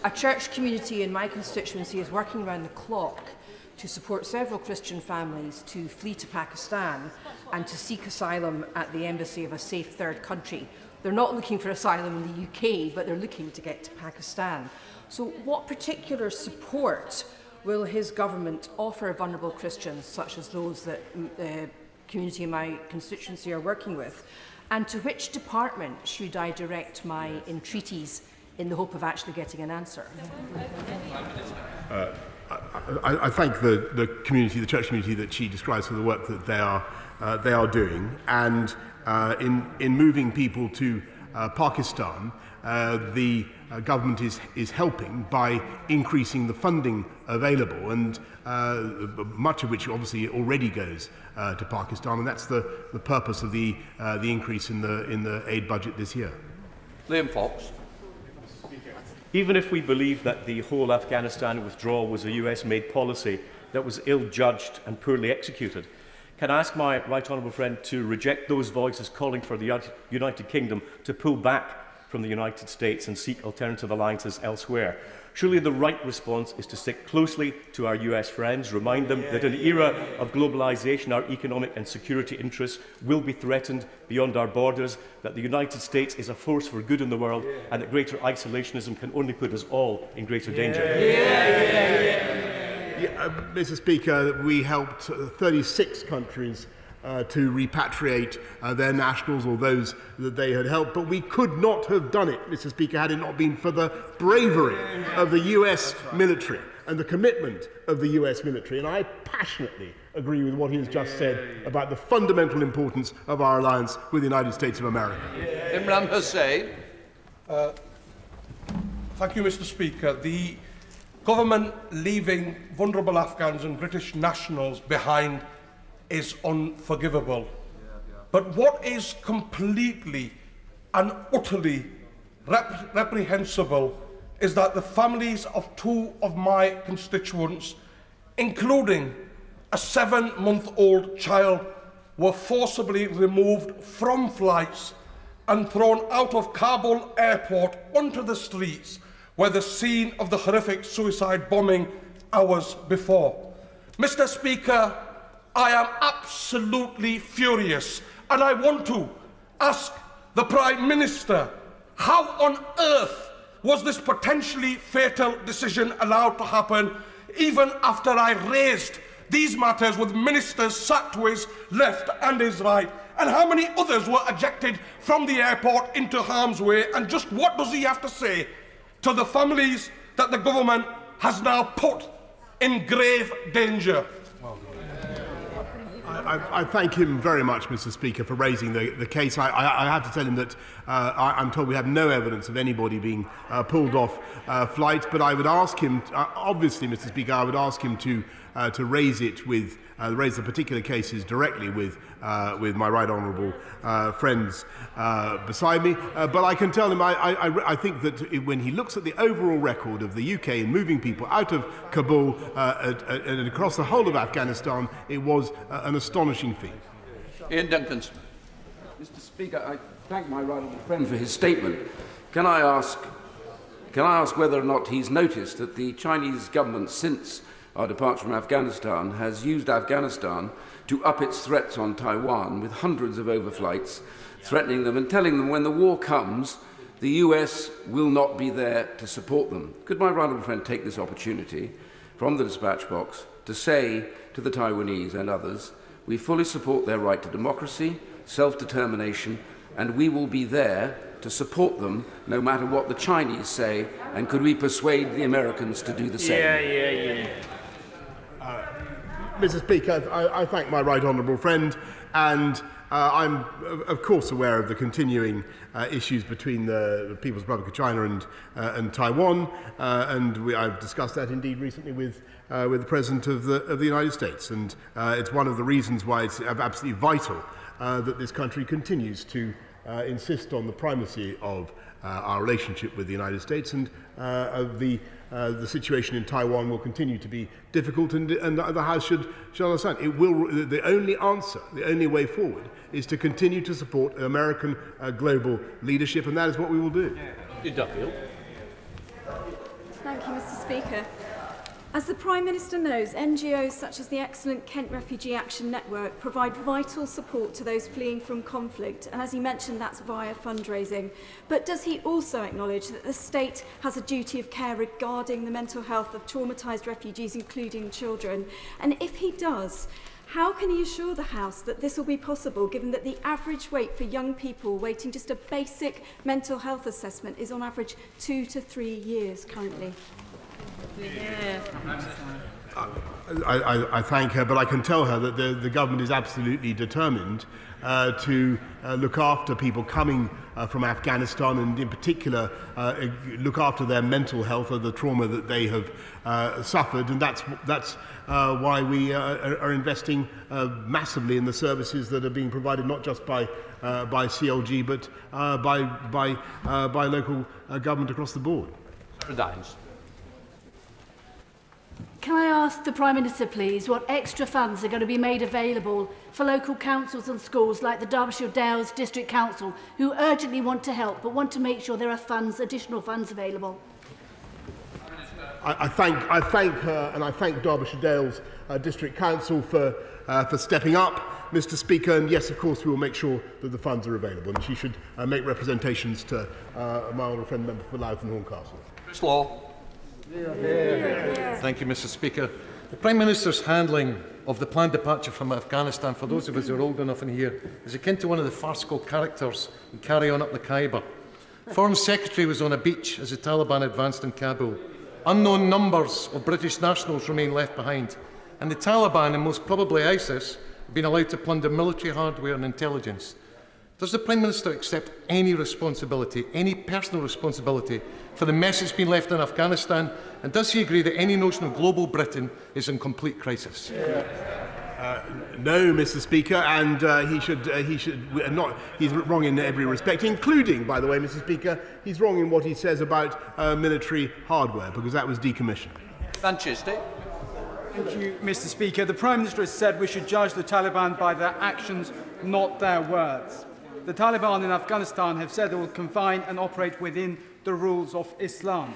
N: A church community in my constituency is working around the clock to support several Christian families to flee to Pakistan and to seek asylum at the embassy of a safe third country. They're not looking for asylum in the UK, but they're looking to get to Pakistan. So what particular support will his government offer vulnerable Christians, such as those that the community in my constituency are working with? And to which department should I direct my entreaties in the hope of actually getting an answer?
A: I thank the community, the church community that she describes for the work that they are doing, and in moving people to Pakistan, the government is helping by increasing the funding available, and much of which obviously already goes to Pakistan, and that's the purpose of the increase in the aid budget this year.
B: Liam Fox.
O: Even if we believe that the whole Afghanistan withdrawal was a US-made policy that was ill-judged and poorly executed, can I ask my right honourable friend to reject those voices calling for the United Kingdom to pull back from the United States and seek alternative alliances elsewhere? Surely the right response is to stick closely to our US friends, remind them that in the era of globalisation, our economic and security interests will be threatened beyond our borders, that the United States is a force for good in the world, and that greater isolationism can only put us all in greater danger.
A: Mr. Speaker, we helped 36 countries to repatriate their nationals or those that they had helped, but we could not have done it, Mr. Speaker, had it not been for the bravery of the US military. and the commitment of the US military. And I passionately agree with what he has just said about the fundamental importance of our alliance with the United States of America.
B: Imran Hussain.
P: Thank you, Mr. Speaker. The government leaving vulnerable Afghans and British nationals behind is unforgivable. But what is completely and utterly reprehensible is that the families of two of my constituents, including a 7-month-old child, were forcibly removed from flights and thrown out of Kabul airport onto the streets where the scene of the horrific suicide bombing hours before. Mr. Speaker, I am absolutely furious, and I want to ask the Prime Minister, how on earth was this potentially fatal decision allowed to happen even after I raised these matters with ministers sat to his left and his right? And how many others were ejected from the airport into harm's way? And just what does he have to say to the families that the government has now put in grave danger?
A: I thank him very much, Mr. Speaker, for raising the case. I have to tell him that I'm told we have no evidence of anybody being pulled off flights, but I would ask him, obviously, Mr. Speaker, I would ask him to raise it with raise the particular cases directly with my right honourable friends beside me. But I can tell him I think that when he looks at the overall record of the UK in moving people out of Kabul and across the whole of Afghanistan, it was an astonishing feat.
B: Ian Duncan.
Q: Mr. Speaker, I thank my right honourable friend for his statement. Can I ask whether or not he's noticed that the Chinese government, since our departure from Afghanistan, has used Afghanistan to up its threats on Taiwan with hundreds of overflights, threatening them and telling them when the war comes, the US will not be there to support them. Could my right honourable friend take this opportunity from the dispatch box to say to the Taiwanese and others, we fully support their right to democracy, self-determination, and we will be there to support them no matter what the Chinese say, and could we persuade the Americans to do the same?
A: Mr. Speaker, I thank my right honourable friend, and I'm of course aware of the continuing issues between the People's Republic of China and Taiwan, and I've discussed that indeed recently with the President of the United States, and it's one of the reasons why it's absolutely vital that this country continues to insist on the primacy of our relationship with the United States, and the situation in Taiwan will continue to be difficult, and the House should understand it will. The only answer, the only way forward, is to continue to support American global leadership, and that is what we will do.
B: Duffield.
U: Thank you, Mr. Speaker. As the Prime Minister knows, NGOs such as the excellent Kent Refugee Action Network provide vital support to those fleeing from conflict, and as he mentioned, that's via fundraising. But does he also acknowledge that the state has a duty of care regarding the mental health of traumatised refugees, including children? And if he does, how can he assure the House that this will be possible, given that the average wait for young people waiting just a basic mental health assessment is on average 2 to 3 years currently?
A: I thank her, but I can tell her that the government is absolutely determined to look after people coming from Afghanistan, and in particular look after their mental health or the trauma that they have suffered, and that's why we are investing massively in the services that are being provided not just by CLG but by local government across the board.
R: Can I ask the Prime Minister, please, what extra funds are going to be made available for local councils and schools like the Derbyshire Dales District Council, who urgently want to help but want to make sure there are funds, additional funds available?
A: I thank her, and I thank Derbyshire Dales District Council for stepping up, Mr. Speaker. And yes, of course, we will make sure that the funds are available. And she should make representations to my honourable friend, member for Louth and Horncastle.
B: Chris Law.
S: Thank you, Mr. Speaker. The Prime Minister's handling of the planned departure from Afghanistan, for those of us who are old enough in here, is akin to one of the farcical characters in Carry On Up the Khyber. Foreign Secretary was on a beach as the Taliban advanced in Kabul. Unknown numbers of British nationals remain left behind, and the Taliban, and most probably ISIS, have been allowed to plunder military hardware and intelligence. Does the Prime Minister accept any responsibility, any personal responsibility, for the mess that's been left in Afghanistan, and does he agree that any notion of global Britain is in complete crisis?
A: No, Mr. Speaker, and he's wrong in every respect, including, by the way, Mr. Speaker, he's wrong in what he says about military hardware, because that was decommissioned.
B: Manchester.
C: Thank you, Mr. Speaker. The Prime Minister has said we should judge the Taliban by their actions, not their words. The Taliban in Afghanistan have said they will confine and operate within the rules of Islam.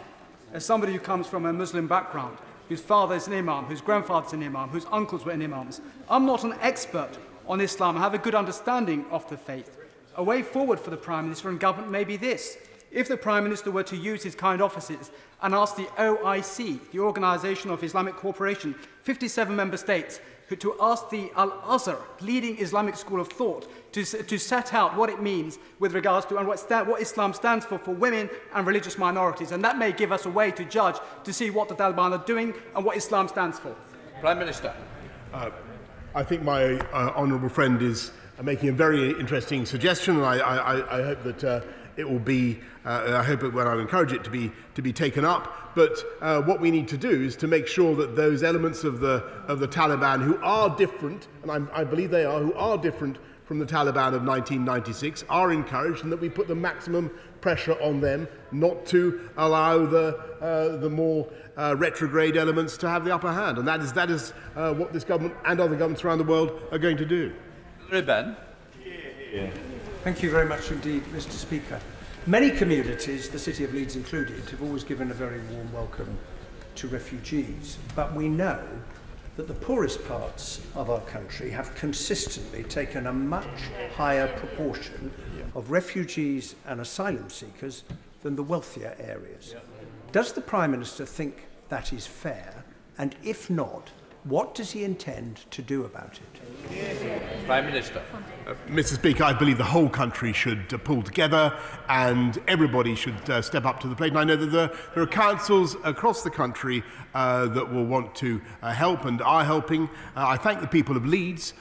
C: As somebody who comes from a Muslim background, whose father is an imam, whose grandfather is an imam, whose uncles were imams, I'm not an expert on Islam. I have a good understanding of the faith. A way forward for the Prime Minister and government may be this. If the Prime Minister were to use his kind offices and ask the OIC, the Organisation of Islamic Cooperation, 57 member states, to ask the Al-Azhar, leading Islamic school of thought, to set out what it means with regards to and what Islam stands for women and religious minorities. And that may give us a way to judge, to see what the Taliban are doing and what Islam stands for.
B: Prime Minister.
A: I think my honourable friend is making a very interesting suggestion, and I hope that it will be. I hope it, well, I encourage it to be taken up. But what we need to do is to make sure that those elements of the Taliban who are different, and I believe they are, who are different from the Taliban of 1996, are encouraged, and that we put the maximum pressure on them not to allow the more retrograde elements to have the upper hand. And that is what this government and other governments around the world are going to do.
B: Ben.
E: Thank you very much indeed, Mr. Speaker. Many communities, the City of Leeds included, have always given a very warm welcome to refugees. But we know that the poorest parts of our country have consistently taken a much higher proportion of refugees and asylum seekers than the wealthier areas. Does the Prime Minister think that is fair? And if not, what does he intend to do about it?
B: Prime Minister.
A: Mr. Speaker, I believe the whole country should pull together and everybody should step up to the plate. And I know that there are councils across the country that will want to help and are helping. I thank the people of Leeds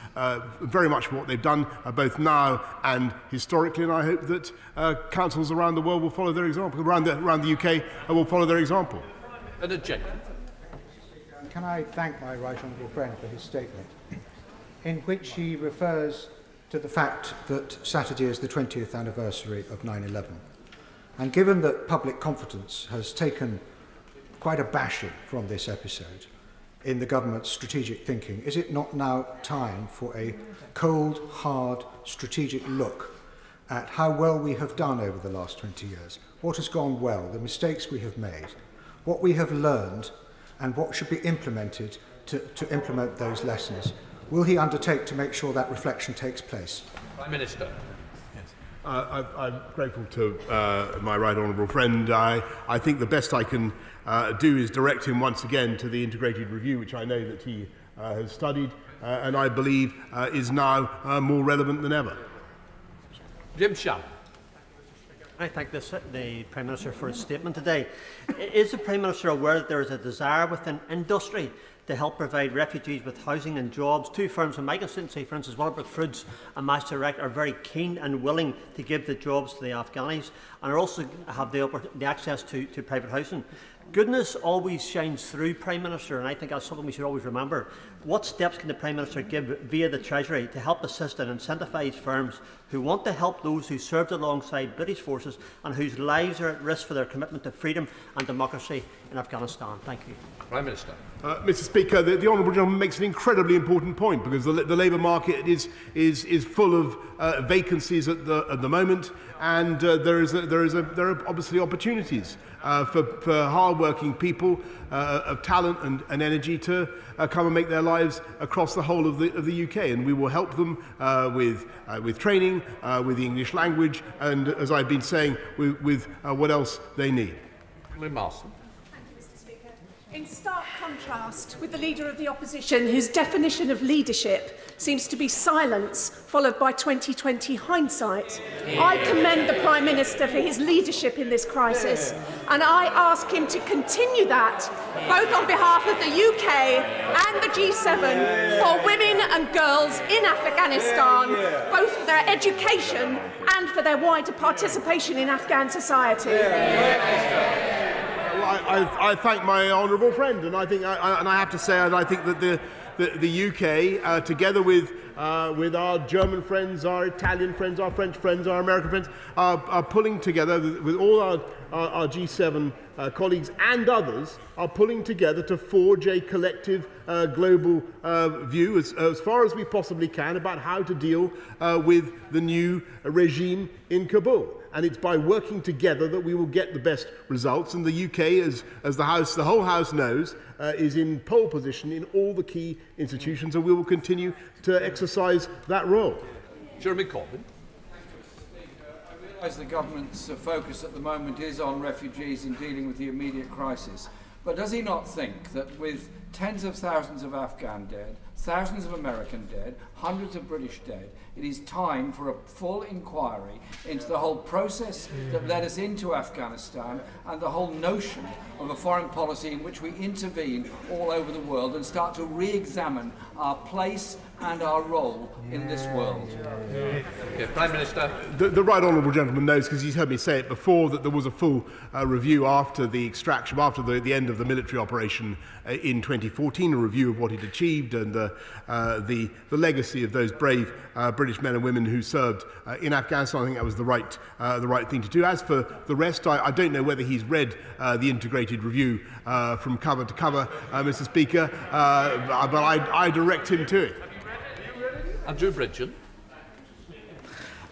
A: very much for what they've done, both now and historically, and I hope that councils around the world will follow their example, around the UK will follow their example.
B: And a check.
K: Can I thank my right honourable friend for his statement, in which he refers to the fact that Saturday is the 20th anniversary of 9/11. And given that public confidence has taken quite a bashing from this episode in the government's strategic thinking, is it not now time for a cold, hard, strategic look at how well we have done over the last 20 years? What has gone well, the mistakes we have made, what we have learned, and what should be implemented to implement those lessons? Will he undertake to make sure that reflection takes place?
B: Prime Minister.
A: Yes. I'm grateful to my right honourable friend. I think the best I can do is direct him once again to the integrated review, which I know that he has studied and I believe is now more relevant than ever.
B: Jim Sharp.
T: I thank the Prime Minister for his statement today. Is the Prime Minister aware that there is a desire within industry to help provide refugees with housing and jobs? Two firms in my constituency, for instance, Walbrook Foods and Mass Direct, are very keen and willing to give the jobs to the Afghanis and are also have the access to private housing. Goodness always shines through, Prime Minister, and I think that's something we should always remember. What steps can the Prime Minister give via the Treasury to help assist and incentivise firms who want to help those who served alongside British forces and whose lives are at risk for their commitment to freedom and democracy in Afghanistan? Thank you.
B: Prime Minister.
A: Mr. Speaker, the honourable gentleman makes an incredibly important point, because the labour market is full of vacancies at the moment, and there are obviously opportunities for hard-working people of talent and energy to come and make their lives across the whole of the UK, and we will help them with training, with the English language, and, as I've been saying, with what else they need.
B: Marston.
D: In stark contrast with the Leader of the Opposition, whose definition of leadership seems to be silence followed by 2020 hindsight, I commend the Prime Minister for his leadership in this crisis, and I ask him to continue that, both on behalf of the UK and the G7, for women and girls in Afghanistan, both for their education and for their wider participation in Afghan society.
A: I thank my honourable friend, and I have to say, I think that the UK, together with our German friends, our Italian friends, our French friends, our American friends, are pulling together with all our G7 colleagues and others, are pulling together to forge a collective global view as far as we possibly can about how to deal with the new regime in Kabul. And it's by working together that we will get the best results. And the UK, as the whole House knows, is in pole position in all the key institutions, and we will continue to exercise that role.
B: Jeremy Corbyn.
F: I realise the government's focus at the moment is on refugees and dealing with the immediate crisis. But does he not think that with tens of thousands of Afghan dead, thousands of American dead, hundreds of British dead, it is time for a full inquiry into the whole process that led us into Afghanistan and the whole notion of a foreign policy in which we intervene all over the world and start to re-examine our place and our role in this world?
B: Okay, Prime Minister.
A: The right honourable gentleman knows, because he's heard me say it before, that there was a full review after the extraction, after the end of the military operation in 2014, a review of what it achieved and the legacy of those brave British men and women who served in Afghanistan. I think that was the right thing to do. As for the rest, I don't know whether he's read the integrated review from cover to cover, Mr. Speaker, but I direct him to it.
B: Andrew Bridgen.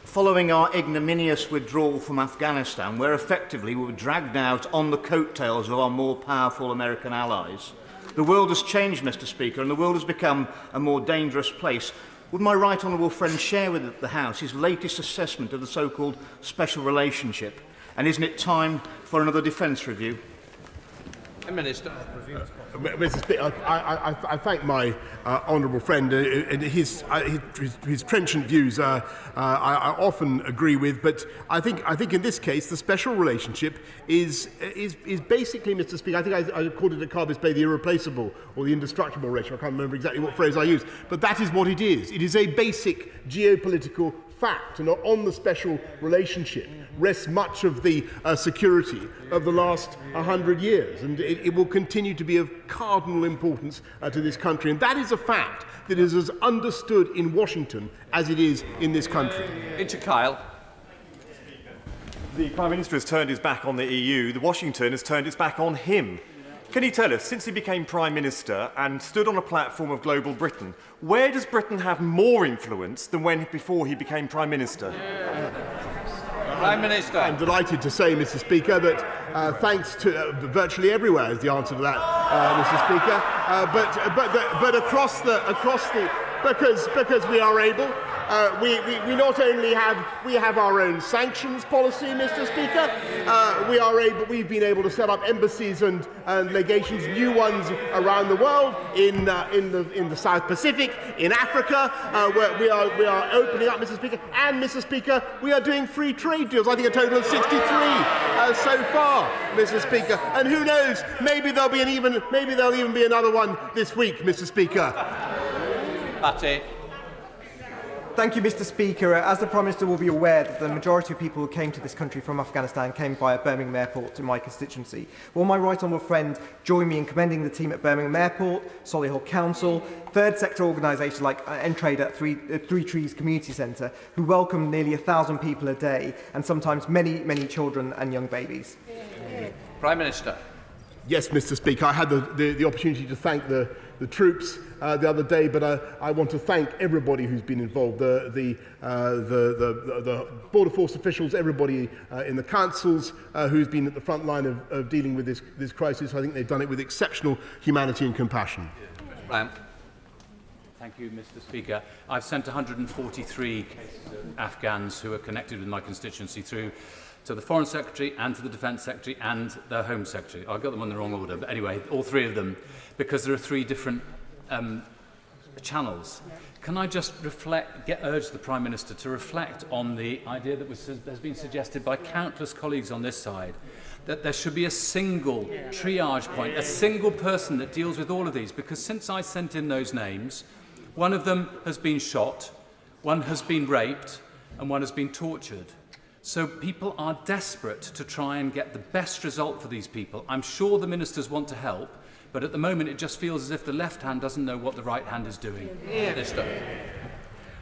V: Following our ignominious withdrawal from Afghanistan, where effectively we were dragged out on the coattails of our more powerful American allies, the world has changed, Mr. Speaker, and the world has become a more dangerous place. Would my right honourable friend share with the House his latest assessment of the so-called special relationship? And isn't it time for another defence review?
B: Minister.
A: Mr. Speaker, I thank my honourable friend, and his trenchant views I often agree with, but I think in this case the special relationship is basically, Mr. Speaker, I think I called it at Carbis Bay the irreplaceable or the indestructible relationship. I can't remember exactly what phrase I used, but that is what it is. It is a basic geopolitical fact, and on the special relationship rests much of the security of the last 100 years, and it will continue to be of cardinal importance to this country, and that is a fact that is as understood in Washington as it is in this country.
B: Into Kyle.
W: The Prime Minister has turned his back on the EU. Washington has turned its back on him. Can you tell us, since he became Prime Minister and stood on a platform of global Britain, where does Britain have more influence than before he became Prime Minister?
B: Prime Minister.
A: I'm delighted to say, Mr. Speaker, that thanks to virtually everywhere is the answer to that, Mr. Speaker. But across the because we are able. We not only have our own sanctions policy, Mr. Speaker. We've been able to set up embassies and legations, new ones around the world, in the South Pacific, in Africa, where we are opening up, Mr. Speaker. And Mr. Speaker, we are doing free trade deals. I think a total of 63 so far, Mr. Speaker. And who knows? Maybe there'll even be another one this week, Mr. Speaker.
B: Patty.
X: Thank you, Mr. Speaker. As the Prime Minister will be aware, that the majority of people who came to this country from Afghanistan came via Birmingham Airport to my constituency. Will my right honourable friend join me in commending the team at Birmingham Airport, Solihull Council, third sector organisations like Entrade at Three Trees Community Centre, who welcome nearly 1,000 people a day, and sometimes many, many children and young babies?
B: Prime Minister.
A: Yes, Mr. Speaker. I had the opportunity to thank the troops the other day, but I want to thank everybody who's been involved, the Border Force officials, everybody in the councils who's been at the front line of dealing with this crisis. I think they've done it with exceptional humanity and compassion.
B: Ryan.
Z: Thank you, Mr. Speaker. I've sent 143 Afghans who are connected with my constituency through to the Foreign Secretary and to the Defence Secretary and the Home Secretary. I got them in the wrong order, but anyway, all three of them, because there are three different channels. Can I just urge the Prime Minister to reflect on the idea that has been suggested by countless colleagues on this side, that there should be a single triage point, a single person that deals with all of these, because since I sent in those names, one of them has been shot, one has been raped, and one has been tortured. So people are desperate to try and get the best result for these people. I'm sure the ministers want to help, but at the moment it just feels as if the left hand doesn't know what the right hand is doing.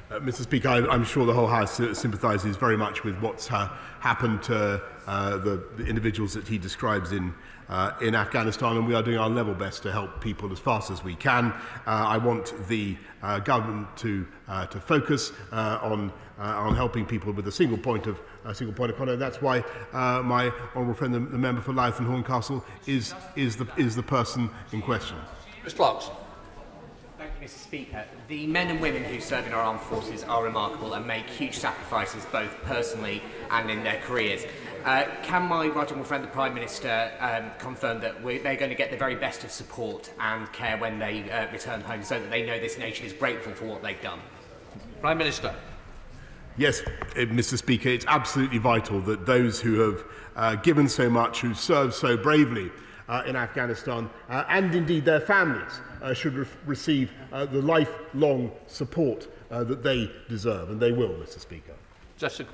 A: Mr. Speaker, I'm sure the whole House sympathises very much with what's happened to the individuals that he describes in Afghanistan, and we are doing our level best to help people as fast as we can. I want the government to focus on helping people with a single point of contact. That's why my honourable friend, the member for Louth and Horncastle, is the person in question.
B: Mr. Clarkson.
G: Thank you, Mr. Speaker. The men and women who serve in our armed forces are remarkable and make huge sacrifices both personally and in their careers. Can my right honourable friend, the Prime Minister, confirm that they're going to get the very best of support and care when they return home, so that they know this nation is grateful for what they've done?
B: Prime Minister.
A: Yes, Mr. Speaker, it's absolutely vital that those who have given so much, who served so bravely in Afghanistan, and indeed their families, should receive the lifelong support that they deserve, and they will, Mr. Speaker.
B: Jessica.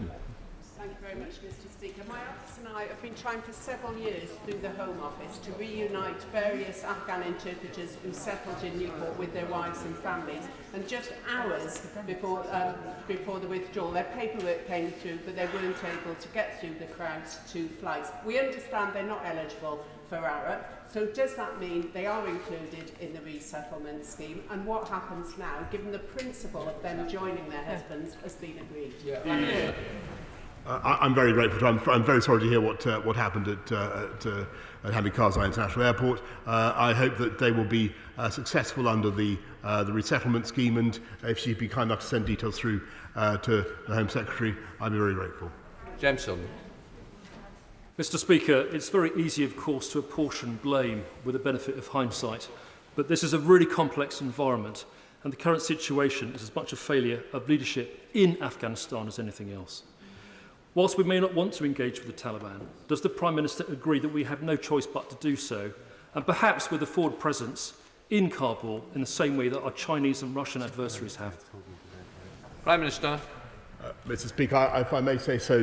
H: Thank you very much, Mr. Speaker. My office and I have been trying for several years through the Home Office to reunite various Afghan interpreters who settled in Newport with their wives and families. And just hours before the withdrawal, their paperwork came through, but they weren't able to get through the crowds to flights. We understand they're not eligible for ARA, so does that mean they are included in the resettlement scheme? And what happens now, given the principle of them joining their husbands has been agreed?
A: I'm very grateful. I'm very sorry to hear what happened at Hamid Karzai International Airport. I hope that they will be successful under the resettlement scheme, and if she'd be kind enough to send details through to the Home Secretary, I'd be very grateful.
B: James Sullivan.
I: Mr. Speaker, it's very easy, of course, to apportion blame with the benefit of hindsight, but this is a really complex environment, and the current situation is as much a failure of leadership in Afghanistan as anything else. Whilst we may not want to engage with the Taliban, does the Prime Minister agree that we have no choice but to do so, and perhaps with a forward presence in Kabul in the same way that our Chinese and Russian adversaries have?
B: Prime Minister.
A: Mr. Speaker, if I may say so,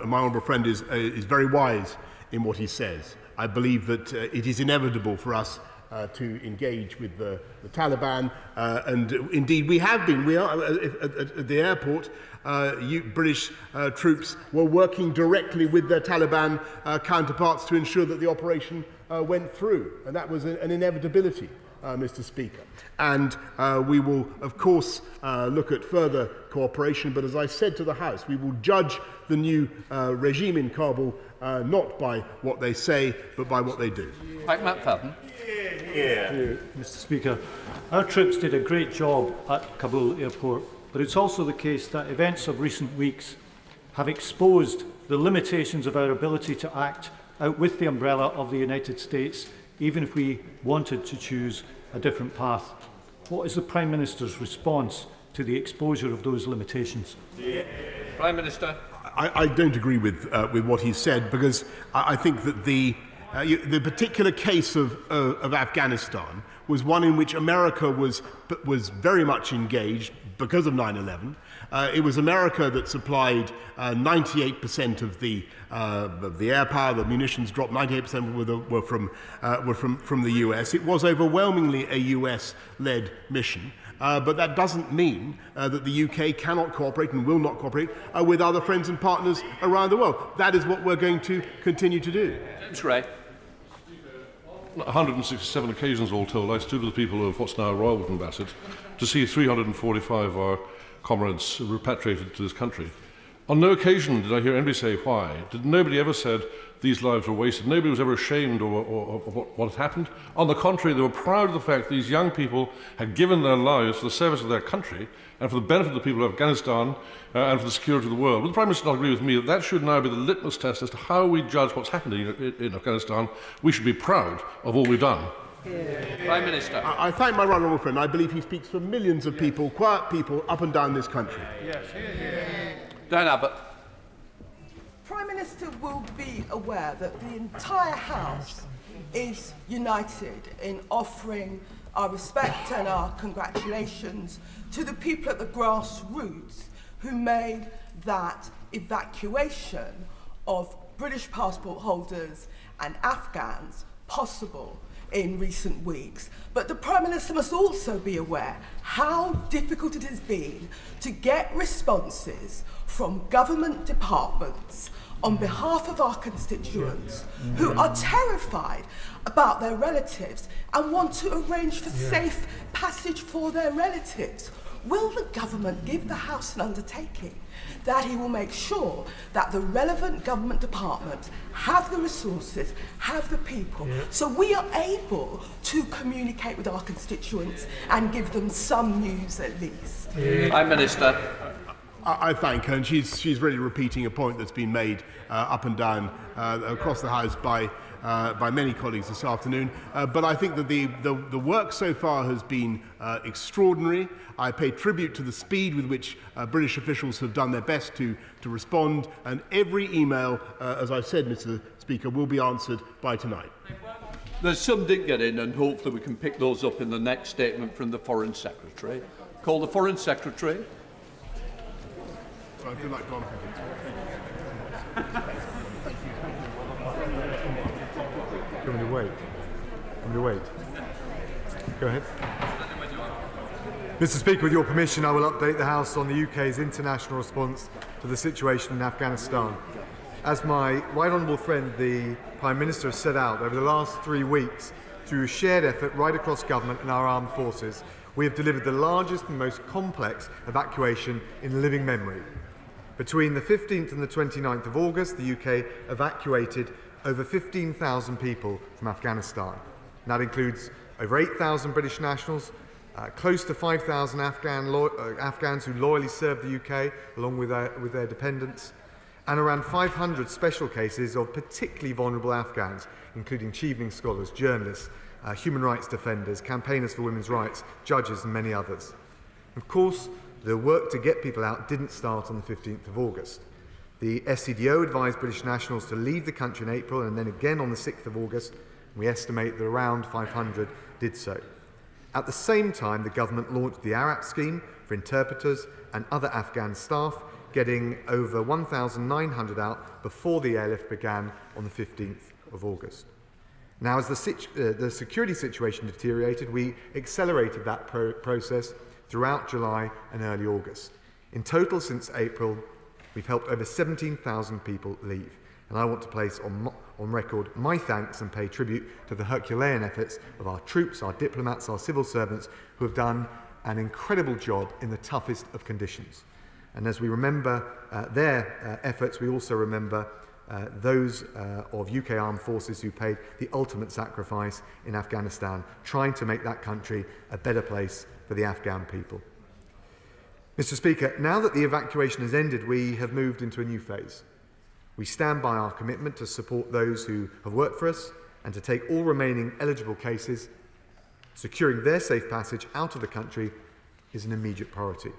A: my honourable friend is very wise in what he says. I believe that it is inevitable for us to engage with the Taliban, and indeed we have been. We are at the airport. British troops were working directly with their Taliban counterparts to ensure that the operation went through, and that was an inevitability, Mr. Speaker. And we will, of course, look at further cooperation, but as I said to the House, we will judge the new regime in Kabul not by what they say, but by what they do.
B: Matt Fadden.
J: Mr. Speaker, our troops did a great job at Kabul airport, but it's also the case that events of recent weeks have exposed the limitations of our ability to act out with the umbrella of the United States, even if we wanted to choose a different path. What is the Prime Minister's response to the exposure of those limitations?
B: Prime Minister.
A: I don't agree with what he said, because I think that the particular case of Afghanistan was one in which America was very much engaged because of 9/11. It was America that supplied 98% of the air power. The munitions dropped. 98% were from the US. It was overwhelmingly a US-led mission. But that doesn't mean that the UK cannot cooperate and will not cooperate with other friends and partners around the world. That is what we're going to continue to do.
B: James Ray.
P: 167 occasions all told, I stood with the people of what's now Royal Britain Bassett to see 345 of our comrades repatriated to this country. On no occasion did I hear anybody say why. Nobody ever said
L: these lives were wasted. Nobody was ever ashamed of what had happened. On the contrary, they were proud of the fact that these young people had given their lives for the service of their country and for the benefit of the people of Afghanistan and for the security of the world. Would the Prime Minister not agree with me that that should now be the litmus test as to how we judge what's happening in Afghanistan? We should be proud of all we've done.
B: Prime Minister.
A: I thank my right honourable friend. I believe he speaks for millions of people, quiet people, up and down this country.
B: Yes. Dan Abbott.
M: Prime Minister will be aware that the entire House is united in offering our respect and our congratulations to the people at the grassroots who made that evacuation of British passport holders and Afghans possible in recent weeks. But the Prime Minister must also be aware how difficult it has been to get responses from government departments on behalf of our constituents who are terrified about their relatives and want to arrange for safe passage for their relatives. Will the government give the House an undertaking that he will make sure that the relevant government departments have the resources, have the people, so we are able to communicate with our constituents and give them some news at least?
B: Prime Minister.
A: I thank her, and she's really repeating a point that's been made up and down across the House by many colleagues this afternoon. But I think that the work so far has been extraordinary. I pay tribute to the speed with which British officials have done their best to respond, and every email, as I've said, Mr. Speaker, will be answered by tonight.
B: There's some didn't get in, and hopefully we can pick those up in the next statement from the Foreign Secretary. Call the Foreign Secretary.
A: Well, good luck, Don.
N: Do you want me to wait? Want me to wait? Go ahead. Mr. Speaker, with your permission, I will update the House on the UK's international response to the situation in Afghanistan. As my right honourable friend, the Prime Minister, has set out, over the last 3 weeks, through a shared effort right across government and our armed forces, we have delivered the largest and most complex evacuation in living memory. Between the 15th and the 29th of August, the UK evacuated over 15,000 people from Afghanistan. And that includes over 8,000 British nationals, close to 5,000 Afghans who loyally served the UK, along with their dependents, and around 500 special cases of particularly vulnerable Afghans, including achieving scholars, journalists, human rights defenders, campaigners for women's rights, judges, and many others. Of course, the work to get people out didn't start on the 15th of August. The SCDO advised British nationals to leave the country in April and then again on the 6th of August. We estimate that around 500 did so. At the same time, the government launched the ARAP scheme for interpreters and other Afghan staff, getting over 1,900 out before the airlift began on the 15th of August. Now, as the security situation deteriorated, we accelerated that process throughout July and early August. In total, since April, we've helped over 17,000 people leave. And I want to place on record my thanks and pay tribute to the Herculean efforts of our troops, our diplomats, our civil servants, who have done an incredible job in the toughest of conditions. And as we remember their efforts, we also remember those of UK armed forces who paid the ultimate sacrifice in Afghanistan, trying to make that country a better place for the Afghan people. Mr. Speaker, now that the evacuation has ended, we have moved into a new phase. We stand by our commitment to support those who have worked for us and to take all remaining eligible cases. Securing their safe passage out of the country is an immediate priority.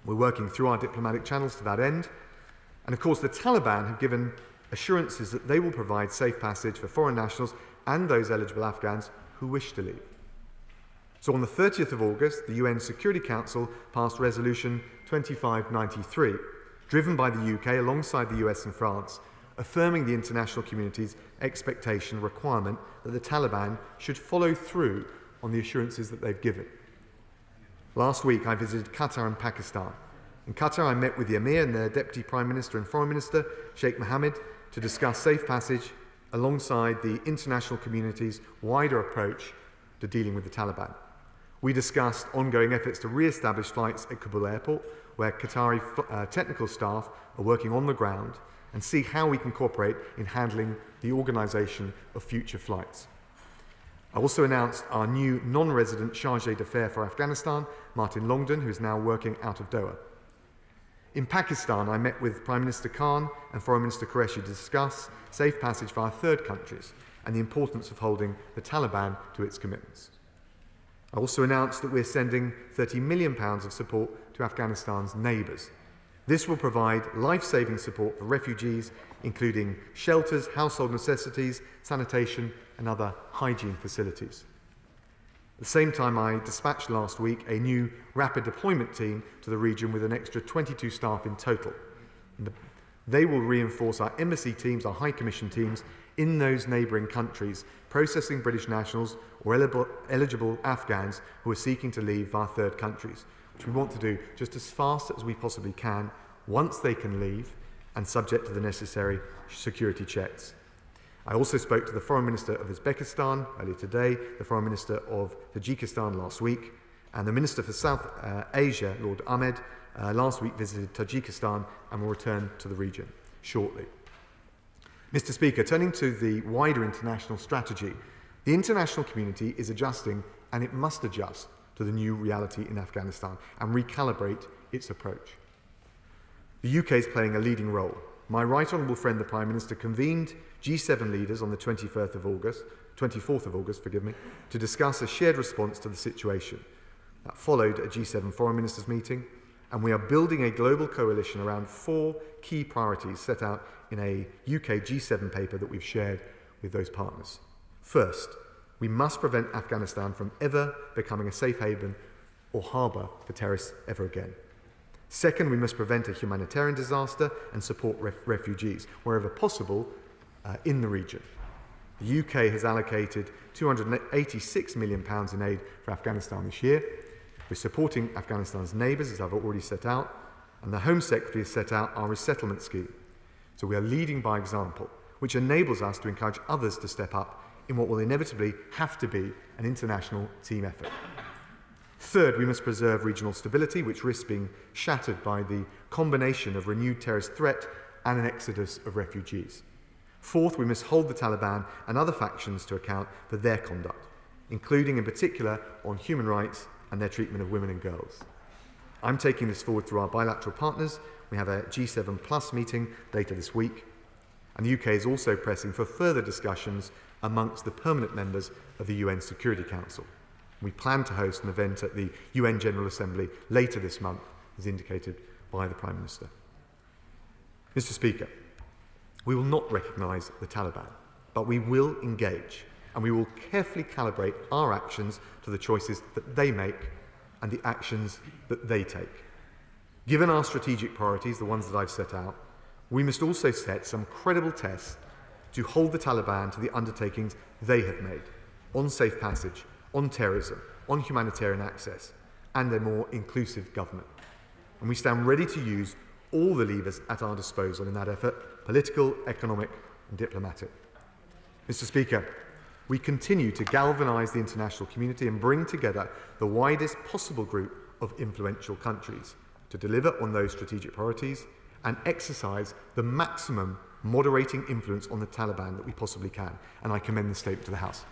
N: We're working through our diplomatic channels to that end. And of course, the Taliban have given assurances that they will provide safe passage for foreign nationals and those eligible Afghans who wish to leave. So on the 30th of August, the UN Security Council passed Resolution 2593, driven by the UK alongside the US and France, affirming the international community's expectation requirement that the Taliban should follow through on the assurances that they've given. Last week, I visited Qatar and Pakistan. In Qatar, I met with the Emir and their Deputy Prime Minister and Foreign Minister, Sheikh Mohammed, to discuss safe passage alongside the international community's wider approach to dealing with the Taliban. We discussed ongoing efforts to re-establish flights at Kabul airport, where Qatari technical staff are working on the ground, and see how we can cooperate in handling the organisation of future flights. I also announced our new non-resident Chargé d'Affaires for Afghanistan, Martin Longdon, who is now working out of Doha. In Pakistan, I met with Prime Minister Khan and Foreign Minister Qureshi to discuss safe passage via third countries and the importance of holding the Taliban to its commitments. I also announced that we're sending £30 million of support to Afghanistan's neighbours. This will provide life-saving support for refugees, including shelters, household necessities, sanitation and other hygiene facilities. At the same time, I dispatched last week a new rapid deployment team to the region with an extra 22 staff in total. They will reinforce our embassy teams, our High Commission teams, in those neighbouring countries, processing British nationals or eligible Afghans who are seeking to leave via third countries, which we want to do just as fast as we possibly can, once they can leave, and subject to the necessary security checks. I also spoke to the Foreign Minister of Uzbekistan earlier today, the Foreign Minister of Tajikistan last week, and the Minister for South Asia, Lord Ahmed, last week visited Tajikistan and will return to the region shortly. Mr. Speaker, turning to the wider international strategy, the international community is adjusting, and it must adjust to the new reality in Afghanistan and recalibrate its approach. The UK is playing a leading role. My right honourable friend, the Prime Minister, convened G7 leaders on the 24th of August, to discuss a shared response to the situation. That followed a G7 Foreign Ministers meeting, and we are building a global coalition around 4 key priorities set out in a UK G7 paper that we've shared with those partners. First, we must prevent Afghanistan from ever becoming a safe haven or harbour for terrorists ever again. Second, we must prevent a humanitarian disaster and support refugees wherever possible in the region. The UK has allocated £286 million in aid for Afghanistan this year. We're supporting Afghanistan's neighbours, as I've already set out, and the Home Secretary has set out our resettlement scheme. So we are leading by example, which enables us to encourage others to step up in what will inevitably have to be an international team effort. Third, we must preserve regional stability, which risks being shattered by the combination of renewed terrorist threat and an exodus of refugees. Fourth, we must hold the Taliban and other factions to account for their conduct, including in particular on human rights and their treatment of women and girls. I'm taking this forward through our bilateral partners. We have a G7 Plus meeting later this week, and the UK is also pressing for further discussions amongst the permanent members of the UN Security Council. We plan to host an event at the UN General Assembly later this month, as indicated by the Prime Minister. Mr. Speaker, we will not recognise the Taliban, but we will engage, and we will carefully calibrate our actions to the choices that they make and the actions that they take. Given our strategic priorities, the ones that I've set out, we must also set some credible tests to hold the Taliban to the undertakings they have made on safe passage, on terrorism, on humanitarian access, and a more inclusive government. And we stand ready to use all the levers at our disposal in that effort, political, economic and diplomatic. Mr. Speaker, we continue to galvanise the international community and bring together the widest possible group of influential countries to deliver on those strategic priorities and exercise the maximum moderating influence on the Taliban that we possibly can. And I commend the statement to the House.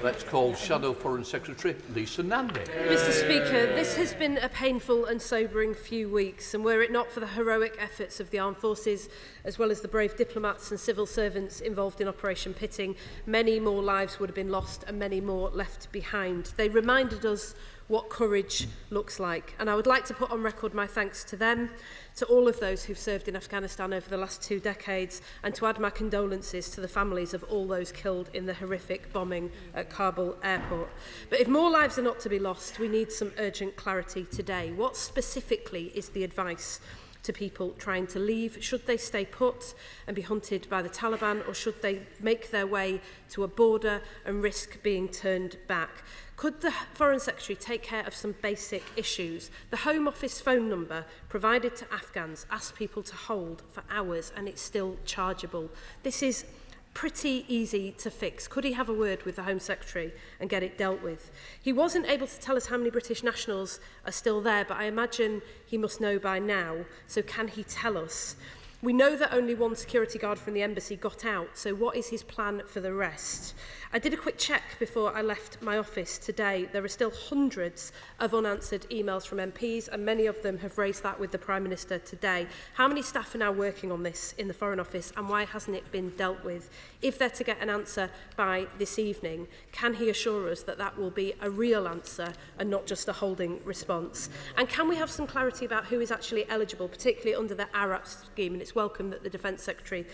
B: Let's call Shadow Foreign Secretary Lisa Nandy.
O: Mr. Speaker, this has been a painful and sobering few weeks, and were it not for the heroic efforts of the armed forces, as well as the brave diplomats and civil servants involved in Operation Pitting, many more lives would have been lost and many more left behind. They reminded us what courage looks like, and I would like to put on record my thanks to them, to all of those who've served in Afghanistan over the last 2 decades, and to add my condolences to the families of all those killed in the horrific bombing at Kabul airport. But if more lives are not to be lost, we need some urgent clarity today. What specifically is the advice to people trying to leave? Should they stay put and be hunted by the Taliban, or should they make their way to a border and risk being turned back? Could the Foreign Secretary take care of some basic issues? The Home Office phone number provided to Afghans asks people to hold for hours, and it's still chargeable. This is pretty easy to fix. Could he have a word with the Home Secretary and get it dealt with? He wasn't able to tell us how many British nationals are still there, but I imagine he must know by now. So can he tell us? We know that only one security guard from the embassy got out, so what is his plan for the rest? I did a quick check before I left my office today. There are still hundreds of unanswered emails from MPs, and many of them have raised that with the Prime Minister today. How many staff are now working on this in the Foreign Office, and why hasn't it been dealt with? If they're to get an answer by this evening, can he assure us that that will be a real answer and not just a holding response? And can we have some clarity about who is actually eligible, particularly under the ARAP scheme? And it's welcome that the Defence Secretary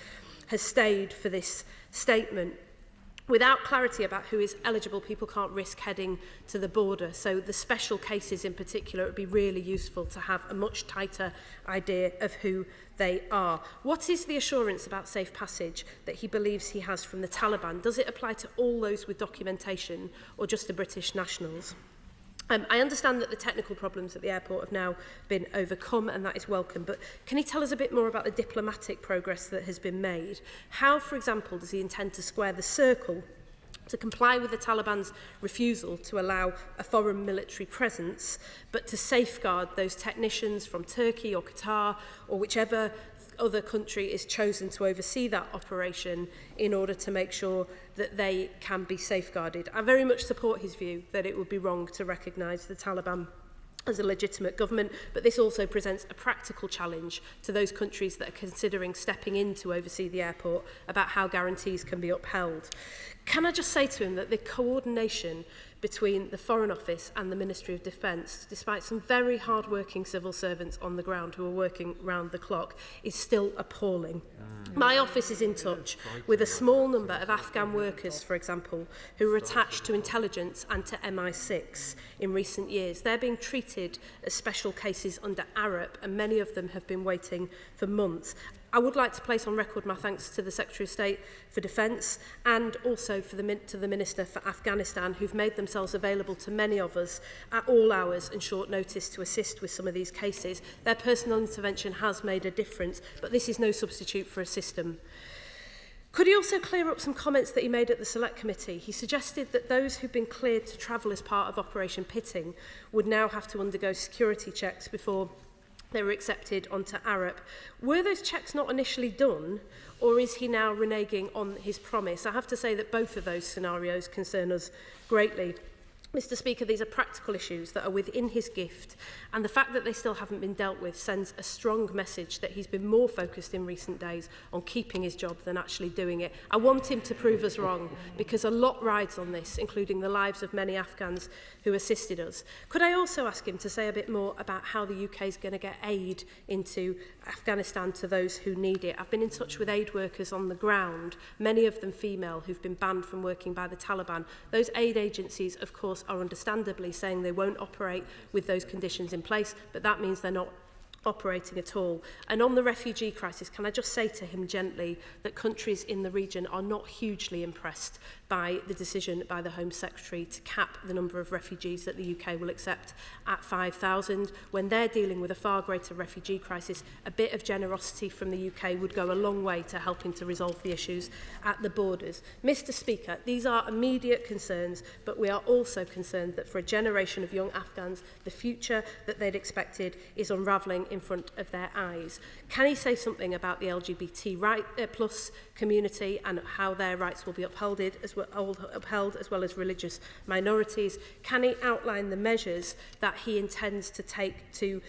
O: has stayed for this statement. Without clarity about who is eligible, people can't risk heading to the border. So the special cases in particular, it would be really useful to have a much tighter idea of who they are. What is the assurance about safe passage that he believes he has from the Taliban? Does it apply to all those with documentation or just the British nationals? I understand that the technical problems at the airport have now been overcome, and that is welcome, but can he tell us a bit more about the diplomatic progress that has been made? How, for example, does he intend to square the circle to comply with the Taliban's refusal to allow a foreign military presence, but to safeguard those technicians from Turkey or Qatar or whichever other country is chosen to oversee that operation in order to make sure that they can be safeguarded? I very much support his view that it would be wrong to recognise the Taliban as a legitimate government, but this also presents a practical challenge to those countries that are considering stepping in to oversee the airport about how guarantees can be upheld. Can I just say to him that the coordination between the Foreign Office and the Ministry of Defence, despite some very hard-working civil servants on the ground who are working round the clock, is still appalling. My office is in touch with a small number of Afghan workers, for example, who were attached to intelligence and to MI6 in recent years. They're being treated as special cases under ARAP, and many of them have been waiting for months. I would like to place on record my thanks to the Secretary of State for Defence and also to the Minister for Afghanistan, who've made themselves available to many of us at all hours and short notice to assist with some of these cases. Their personal intervention has made a difference, but this is no substitute for a system. Could he also clear up some comments that he made at the Select Committee? He suggested that those who've been cleared to travel as part of Operation Pitting would now have to undergo security checks before they were accepted onto ARAP. Were those checks not initially done, or is he now reneging on his promise? I have to say that both of those scenarios concern us greatly. Mr. Speaker, these are practical issues that are within his gift, and the fact that they still haven't been dealt with sends a strong message that he's been more focused in recent days on keeping his job than actually doing it. I want him to prove us wrong, because a lot rides on this, including the lives of many Afghans who assisted us. Could I also ask him to say a bit more about how the UK is going to get aid into Afghanistan to those who need it? I've been in touch with aid workers on the ground, many of them female, who've been banned from working by the Taliban. Those aid agencies, of course, are understandably saying they won't operate with those conditions in place, but that means they're not operating at all. And on the refugee crisis, can I just say to him gently that countries in the region are not hugely impressed by the decision by the Home Secretary to cap the number of refugees that the UK will accept at 5,000. When they're dealing with a far greater refugee crisis, a bit of generosity from the UK would go a long way to helping to resolve the issues at the borders. Mr. Speaker, these are immediate concerns, but we are also concerned that for a generation of young Afghans, the future that they'd expected is unravelling in front of their eyes. Can he say something about the LGBT plus community and how their rights will be upheld as well as religious minorities? Can he outline the measures that he intends to take to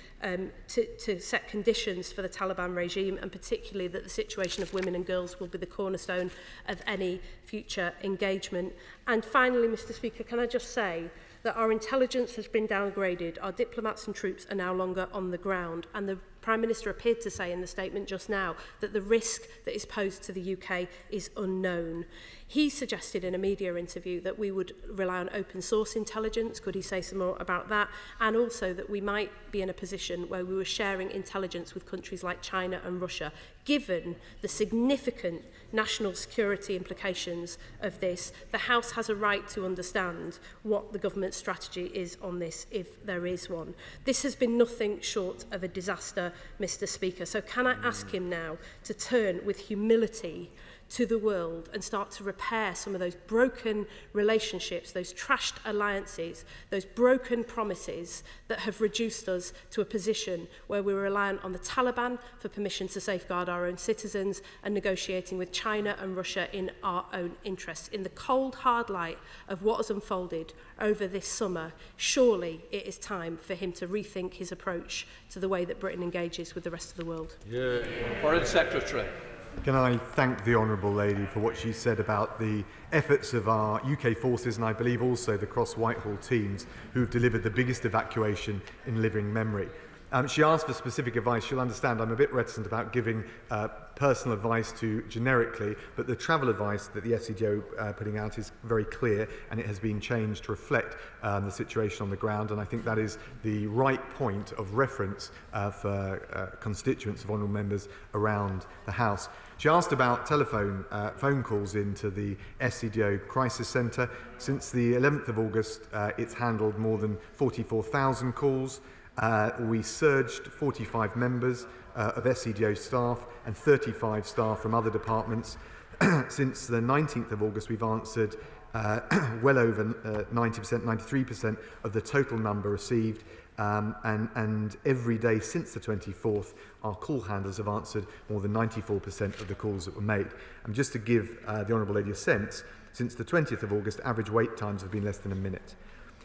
O: set conditions for the Taliban regime, and particularly that the situation of women and girls will be the cornerstone of any future engagement? And finally, Mr. Speaker, can I just say that our intelligence has been downgraded, our diplomats and troops are now longer on the ground, and the Prime Minister appeared to say in the statement just now that the risk that is posed to the UK is unknown. He suggested in a media interview that we would rely on open source intelligence. Could he say some more about that? And also that we might be in a position where we were sharing intelligence with countries like China and Russia. Given the significant national security implications of this, the House has a right to understand what the government's strategy is on this, if there is one. This has been nothing short of a disaster, Mr. Speaker. So can I ask him now to turn with humility to the world and start to repair some of those broken relationships, those trashed alliances, those broken promises that have reduced us to a position where we're reliant on the Taliban for permission to safeguard our own citizens and negotiating with China and Russia in our own interests. In the cold, hard light of what has unfolded over this summer, surely it is time for him to rethink his approach to the way that Britain engages with the rest of the world.
B: Yeah. Foreign Secretary.
N: Can I thank the Honourable Lady for what she said about the efforts of our UK forces, and I believe also the cross-Whitehall teams who have delivered the biggest evacuation in living memory. She asked for specific advice. She'll understand I'm a bit reticent about giving personal advice to generically, but the travel advice that the FCDO putting out is very clear, and it has been changed to reflect the situation on the ground, and I think that is the right point of reference for constituents of honourable members around the House. She asked about phone calls into the FCDO Crisis Centre. Since the 11th of August, it's handled more than 44,000 calls. We surged 45 members of SCDO staff and 35 staff from other departments. Since the 19th of August, we've answered well over 90%, 93% of the total number received. And every day since the 24th, our call handlers have answered more than 94% of the calls that were made. And just to give the Honourable Lady a sense, since the 20th of August, average wait times have been less than a minute.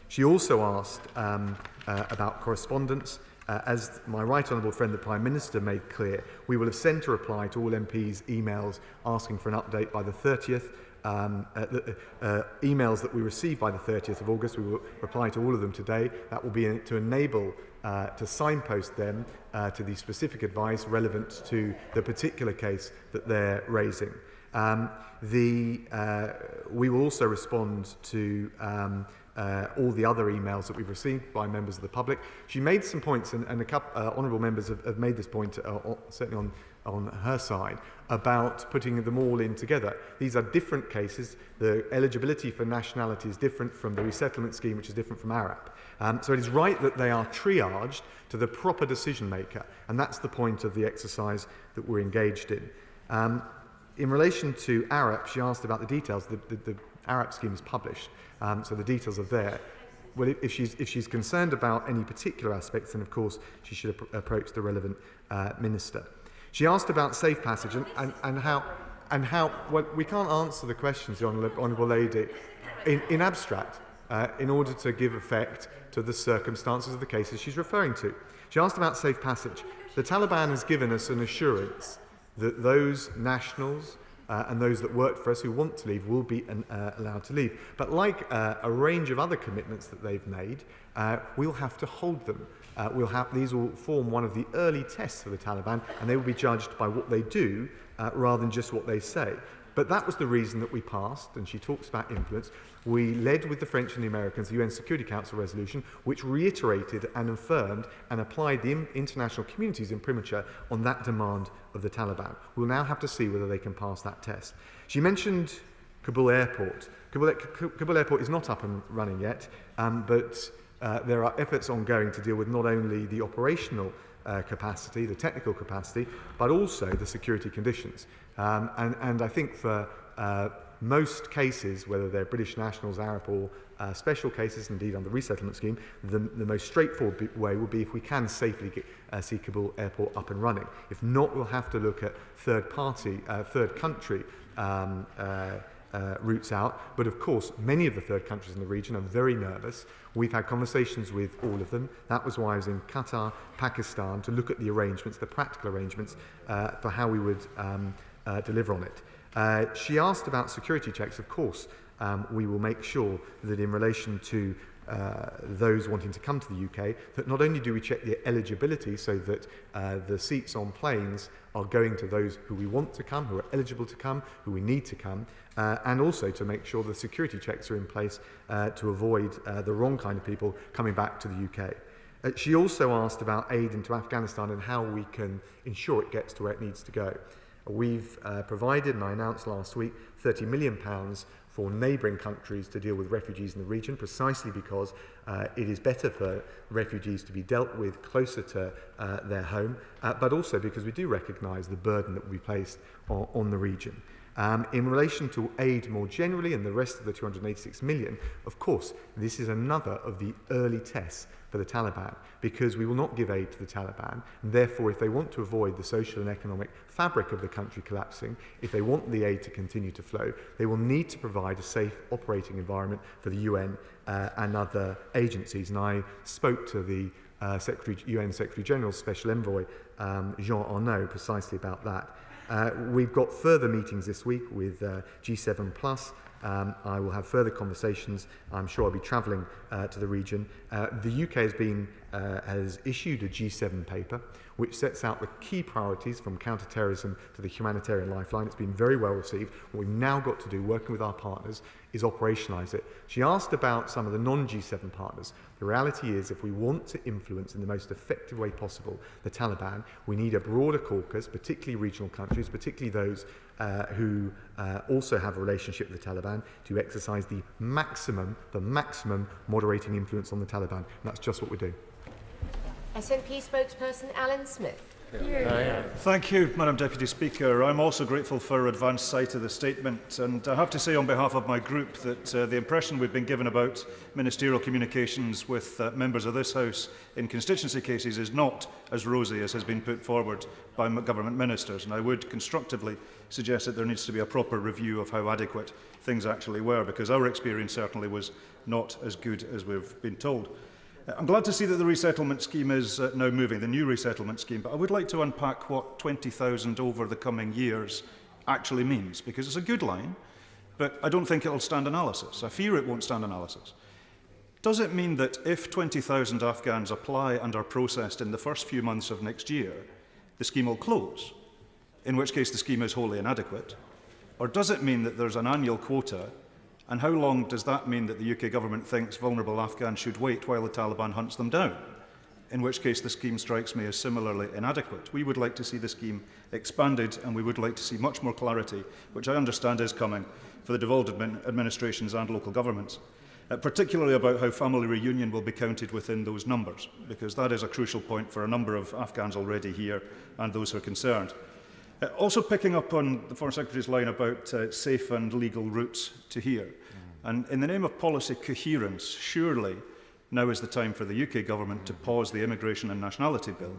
N: She also asked about correspondence. As my right honourable friend, the Prime Minister, made clear, we will have sent a reply to all MPs' emails asking for an update by the 30th. Emails that we received by the 30th of August, we will reply to all of them today. That will be to enable to signpost them to the specific advice relevant to the particular case that they're raising. We will also respond to all the other emails that we've received by members of the public. She made some points, and a couple honourable members have made this point, certainly on her side, about putting them all in together. These are different cases. The eligibility for nationality is different from the resettlement scheme, which is different from ARAP. So it is right that they are triaged to the proper decision maker, and that's the point of the exercise that we're engaged in. In relation to ARAP, she asked about the details. The ARAP scheme is published, so the details are there. Well, if she's concerned about any particular aspects, then of course she should approach the relevant minister. She asked about safe passage and how well, we can't answer the questions, the Honourable Lady, in abstract, in order to give effect to the circumstances of the cases she's referring to. She asked about safe passage. The Taliban has given us an assurance that those nationals and those that work for us who want to leave will be allowed to leave. But like a range of other commitments that they've made, we'll have to hold them. These will form one of the early tests for the Taliban, and they will be judged by what they do rather than just what they say. But that was the reason that we passed, and she talks about influence. We led with the French and the Americans the UN Security Council resolution, which reiterated and affirmed and applied the international community's imprimatur on that demand of the Taliban. We'll now have to see whether they can pass that test. She mentioned Kabul Airport. Kabul Airport is not up and running yet, but there are efforts ongoing to deal with not only the operational capacity, the technical capacity, but also the security conditions. And I think for most cases, whether they're British nationals, Arab or special cases, indeed under the resettlement scheme, the most straightforward way would be if we can safely see Kabul Airport up and running. If not, we'll have to look at third country routes out. But of course, many of the third countries in the region are very nervous. We've had conversations with all of them. That was why I was in Qatar, Pakistan, to look at the arrangements, the practical arrangements for how we would deliver on it. She asked about security checks. Of course, we will make sure that in relation to those wanting to come to the UK, that not only do we check the eligibility so that the seats on planes are going to those who we want to come, who are eligible to come, who we need to come, and also to make sure the security checks are in place to avoid the wrong kind of people coming back to the UK. She also asked about aid into Afghanistan and how we can ensure it gets to where it needs to go. We've provided, and I announced last week, £30 million for neighbouring countries to deal with refugees in the region, precisely because it is better for refugees to be dealt with closer to their home, but also because we do recognise the burden that will be placed on the region. In relation to aid more generally and the rest of the 286 million, of course, this is another of the early tests for the Taliban, because we will not give aid to the Taliban. And therefore, if they want to avoid the social and economic fabric of the country collapsing, if they want the aid to continue to flow, they will need to provide a safe operating environment for the UN and other agencies. And I spoke to the UN Secretary General's Special Envoy, Jean Arnaud, precisely about that. We've got further meetings this week with G7+. I will have further conversations. I'm sure I'll be travelling to the region. The UK has issued a G7 paper which sets out the key priorities from counter-terrorism to the humanitarian lifeline. It's been very well received. What we've now got to do, working with our partners, is operationalise it. She asked about some of the non-G7 partners. The reality is, if we want to influence in the most effective way possible the Taliban, we need a broader caucus, particularly regional countries, particularly those who also have a relationship with the Taliban, to exercise the maximum moderating influence on the Taliban. And that's just what we're doing.
C: SNP spokesperson Alan Smith.
Q: Thank you, Madam Deputy Speaker. I'm also grateful for advance sight of the statement, and I have to say on behalf of my group that the impression we've been given about ministerial communications with members of this House in constituency cases is not as rosy as has been put forward by government ministers, and I would constructively suggest that there needs to be a proper review of how adequate things actually were, because our experience certainly was not as good as we've been told. I'm glad to see that the resettlement scheme is now moving, the new resettlement scheme, but I would like to unpack what 20,000 over the coming years actually means, because it's a good line, but I don't think it will stand analysis. I fear it won't stand analysis. Does it mean that if 20,000 Afghans apply and are processed in the first few months of next year, the scheme will close, in which case the scheme is wholly inadequate? Or does it mean that there's an annual quota? And how long does that mean that the UK government thinks vulnerable Afghans should wait while the Taliban hunts them down? In which case the scheme strikes me as similarly inadequate. We would like to see the scheme expanded, and we would like to see much more clarity, which I understand is coming, for the devolved administrations and local governments, particularly about how family reunion will be counted within those numbers, because that is a crucial point for a number of Afghans already here and those who are concerned. Also picking up on the Foreign Secretary's line about safe and legal routes to here. And in the name of policy coherence, surely now is the time for the UK government to pause the Immigration and Nationality Bill,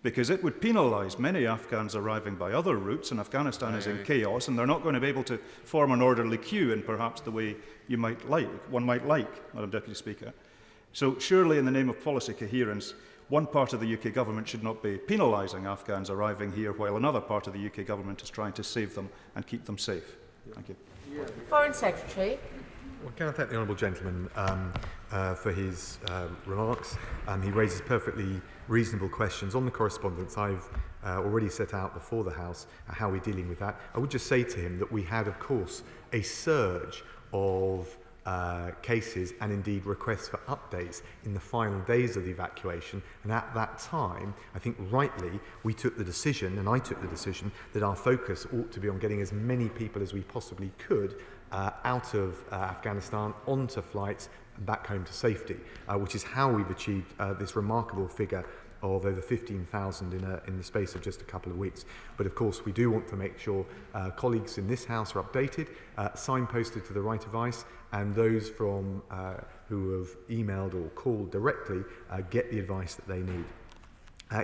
Q: because it would penalise many Afghans arriving by other routes, and Afghanistan is in chaos, and they're not going to be able to form an orderly queue in perhaps the way one might like, Madam Deputy Speaker. So surely in the name of policy coherence, one part of the UK government should not be penalising Afghans arriving here while another part of the UK government is trying to save them and keep them safe. Thank you.
C: Foreign Secretary.
N: Well, can I thank the honourable gentleman for his remarks? He raises perfectly reasonable questions. On the correspondence, I've already set out before the House how we're dealing with that. I would just say to him that we had, of course, a surge of cases and indeed requests for updates in the final days of the evacuation, and at that time I think rightly we took the decision, and I took the decision, that our focus ought to be on getting as many people as we possibly could out of Afghanistan onto flights and back home to safety, which is how we've achieved this remarkable figure of over 15,000 in the space of just a couple of weeks. But of course we do want to make sure colleagues in this House are updated, signposted to the right advice, and those from who have emailed or called directly get the advice that they need.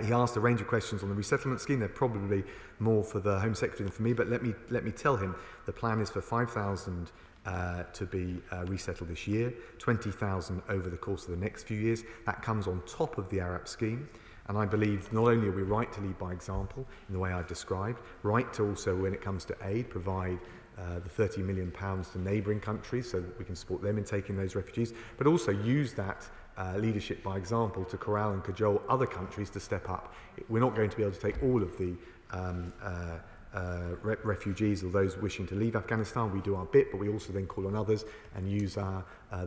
N: He asked a range of questions on the resettlement scheme. They're probably more for the Home Secretary than for me, but let me tell him the plan is for 5,000 to be resettled this year, 20,000 over the course of the next few years. That comes on top of the Arab scheme. And I believe not only are we right to lead by example in the way I've described, right to also, when it comes to aid, provide the £30 million to neighbouring countries so that we can support them in taking those refugees, but also use that leadership by example to corral and cajole other countries to step up. We're not going to be able to take all of the refugees or those wishing to leave Afghanistan. We do our bit, but we also then call on others and use the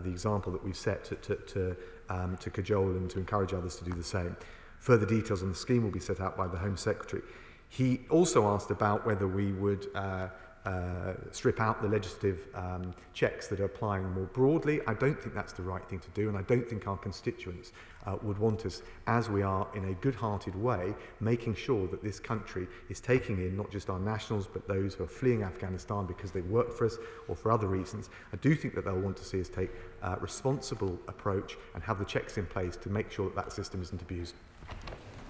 N: example that we've set to cajole and to encourage others to do the same. Further details on the scheme will be set out by the Home Secretary. He also asked about whether we would strip out the legislative checks that are applying more broadly. I don't think that's the right thing to do, and I don't think our constituents would want us, as we are in a good-hearted way, making sure that this country is taking in not just our nationals, but those who are fleeing Afghanistan because they work for us or for other reasons. I do think that they'll want to see us take a responsible approach and have the checks in place to make sure that that system isn't abused.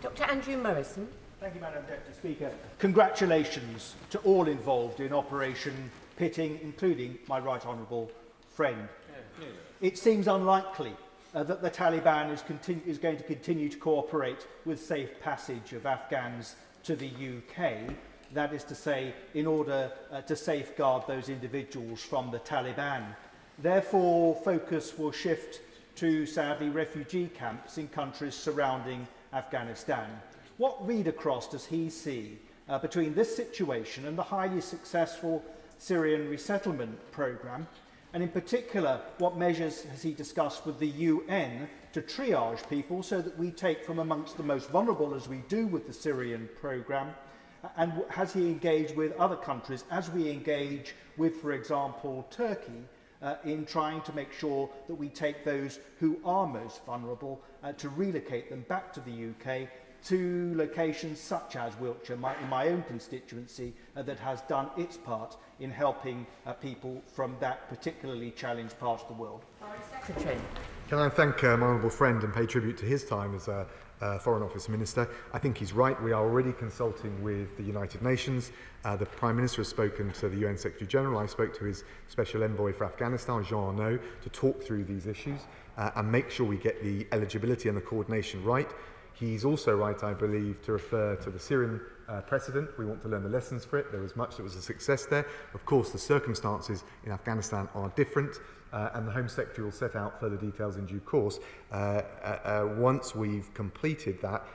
C: Dr. Andrew Morrison.
E: Thank you, Madam Deputy Speaker. Congratulations to all involved in Operation Pitting, including my right honourable friend. It seems unlikely that the Taliban is going to continue to cooperate with safe passage of Afghans to the UK, that is to say, in order to safeguard those individuals from the Taliban. Therefore, focus will shift to, sadly, refugee camps in countries surrounding Afghanistan. What read across does he see between this situation and the highly successful Syrian resettlement programme? And in particular, what measures has he discussed with the UN to triage people so that we take from amongst the most vulnerable, as we do with the Syrian programme? And has he engaged with other countries, as we engage with, for example, Turkey, in trying to make sure that we take those who are most vulnerable to relocate them back to the UK, to locations such as Wiltshire, in my own constituency, that has done its part in helping people from that particularly challenged part of the world.
C: Secretary.
N: Can I thank my honourable friend and pay tribute to his time as a Foreign Office Minister? I think he's right. We are already consulting with the United Nations. The Prime Minister has spoken to the UN Secretary General. I spoke to his Special Envoy for Afghanistan, Jean Arnaud, to talk through these issues and make sure we get the eligibility and the coordination right. He's also right, I believe, to refer to the Syrian precedent. We want to learn the lessons for it. There was much that was a success there. Of course, the circumstances in Afghanistan are different, and the Home Secretary will set out further details in due course once we've completed that,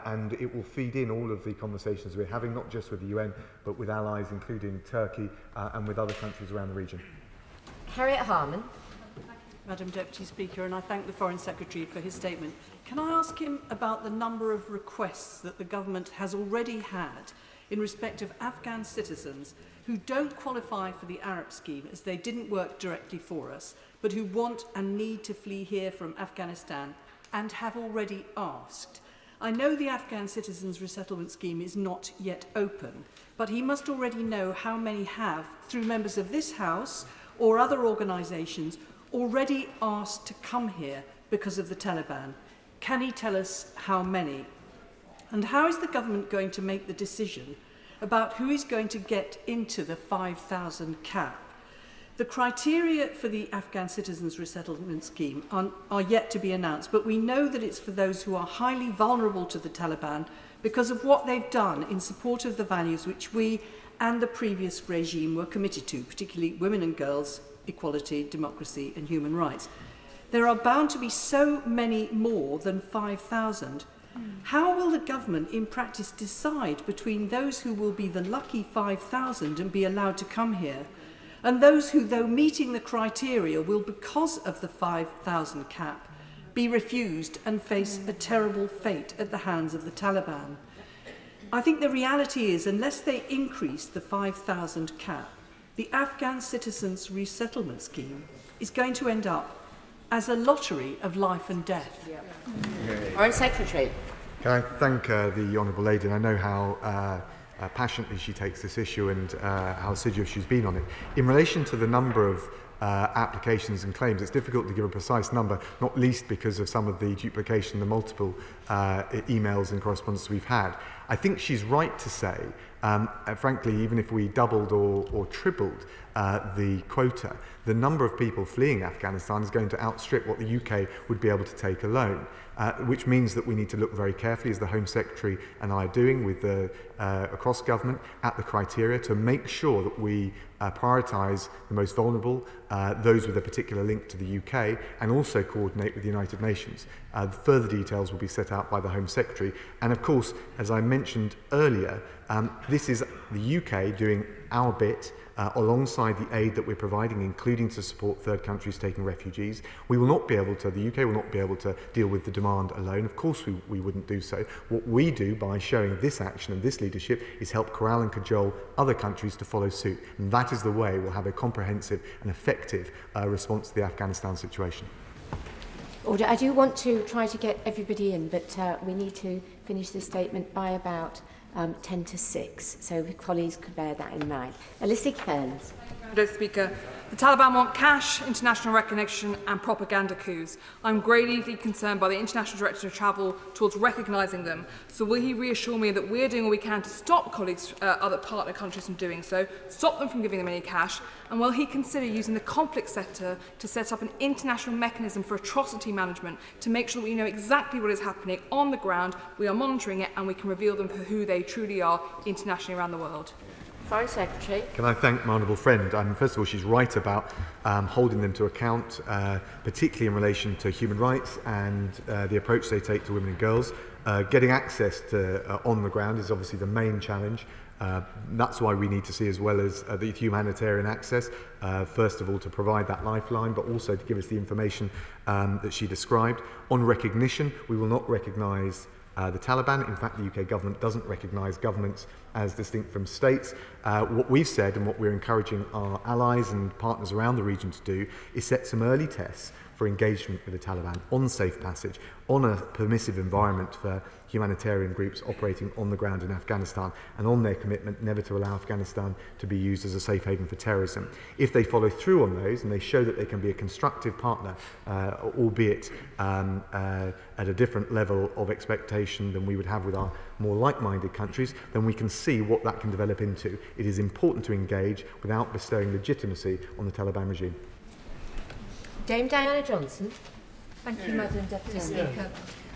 N: and it will feed in all of the conversations we're having, not just with the UN, but with allies, including Turkey, and with other countries around the region.
C: Harriet Harman.
K: Madam Deputy Speaker, and I thank the Foreign Secretary for his statement. Can I ask him about the number of requests that the government has already had in respect of Afghan citizens who don't qualify for the Arab scheme as they didn't work directly for us, but who want and need to flee here from Afghanistan and have already asked? I know the Afghan Citizens Resettlement Scheme is not yet open, but he must already know how many have, through members of this House or other organisations, already asked to come here because of the Taliban. Can he tell us how many? And how is the government going to make the decision about who is going to get into the 5,000 cap? The criteria for the Afghan Citizens Resettlement Scheme are yet to be announced, but we know that it's for those who are highly vulnerable to the Taliban because of what they've done in support of the values which we and the previous regime were committed to, particularly women and girls, equality, democracy and human rights. There are bound to be so many more than 5,000. How will the government in practice decide between those who will be the lucky 5,000 and be allowed to come here and those who, though meeting the criteria, will, because of the 5,000 cap, be refused and face a terrible fate at the hands of the Taliban? I think the reality is, unless they increase the 5,000 cap, the Afghan Citizens Resettlement Scheme is going to end up as a lottery of life and death.
C: Foreign Secretary.
N: Can I thank the Honourable Lady, and I know how passionately she takes this issue and how assiduous she's been on it. In relation to the number of applications and claims, it's difficult to give a precise number, not least because of some of the duplication, the multiple emails and correspondence we've had. I think she's right to say, frankly, even if we doubled or tripled the quota, the number of people fleeing Afghanistan is going to outstrip what the UK would be able to take alone, which means that we need to look very carefully, as the Home Secretary and I are doing with the, across government, at the criteria to make sure that we prioritise the most vulnerable, those with a particular link to the UK, and also coordinate with the United Nations. Further details will be set out by the Home Secretary. And of course, as I mentioned earlier, this is the UK doing our bit alongside the aid that we're providing, including to support third countries taking refugees. We will not be able to, the UK will not be able to deal with the demand alone. Of course we wouldn't do so. What we do by showing this action and this leadership is help corral and cajole other countries to follow suit. And that is the way we'll have a comprehensive and effective response to the Afghanistan situation.
C: Order. I do want to try to get everybody in, but we need to finish this statement by about 10 to 6, so if colleagues could bear that in mind. Alyssa Kearns.
D: Mr. Speaker, the Taliban want cash, international recognition and propaganda coups. I'm greatly concerned by the International Director of Travel towards recognising them. So will he reassure me that we're doing all we can to stop colleagues, other partner countries from doing so, stop them from giving them any cash, and will he consider using the conflict sector to set up an international mechanism for atrocity management to make sure that we know exactly what is happening on the ground, we are monitoring it and we can reveal them for who they truly are internationally around the world?
C: Foreign Secretary.
N: Can I thank my honourable friend? First of all, she's right about holding them to account, particularly in relation to human rights and the approach they take to women and girls. Getting access to on the ground is obviously the main challenge. That's why we need to see, as well as the humanitarian access, first of all to provide that lifeline, but also to give us the information that she described. On recognition, we will not recognise the Taliban. In fact, the UK government doesn't recognise governments as distinct from states. What we've said and what we're encouraging our allies and partners around the region to do is set some early tests for engagement with the Taliban on safe passage, on a permissive environment for humanitarian groups operating on the ground in Afghanistan, and on their commitment never to allow Afghanistan to be used as a safe haven for terrorism. If they follow through on those and they show that they can be a constructive partner, albeit at a different level of expectation than we would have with our more like-minded countries, then we can see what that can develop into. It is important to engage without bestowing legitimacy on the Taliban regime.
C: Dame Diana Johnson.
K: Thank you, Madam Deputy Speaker.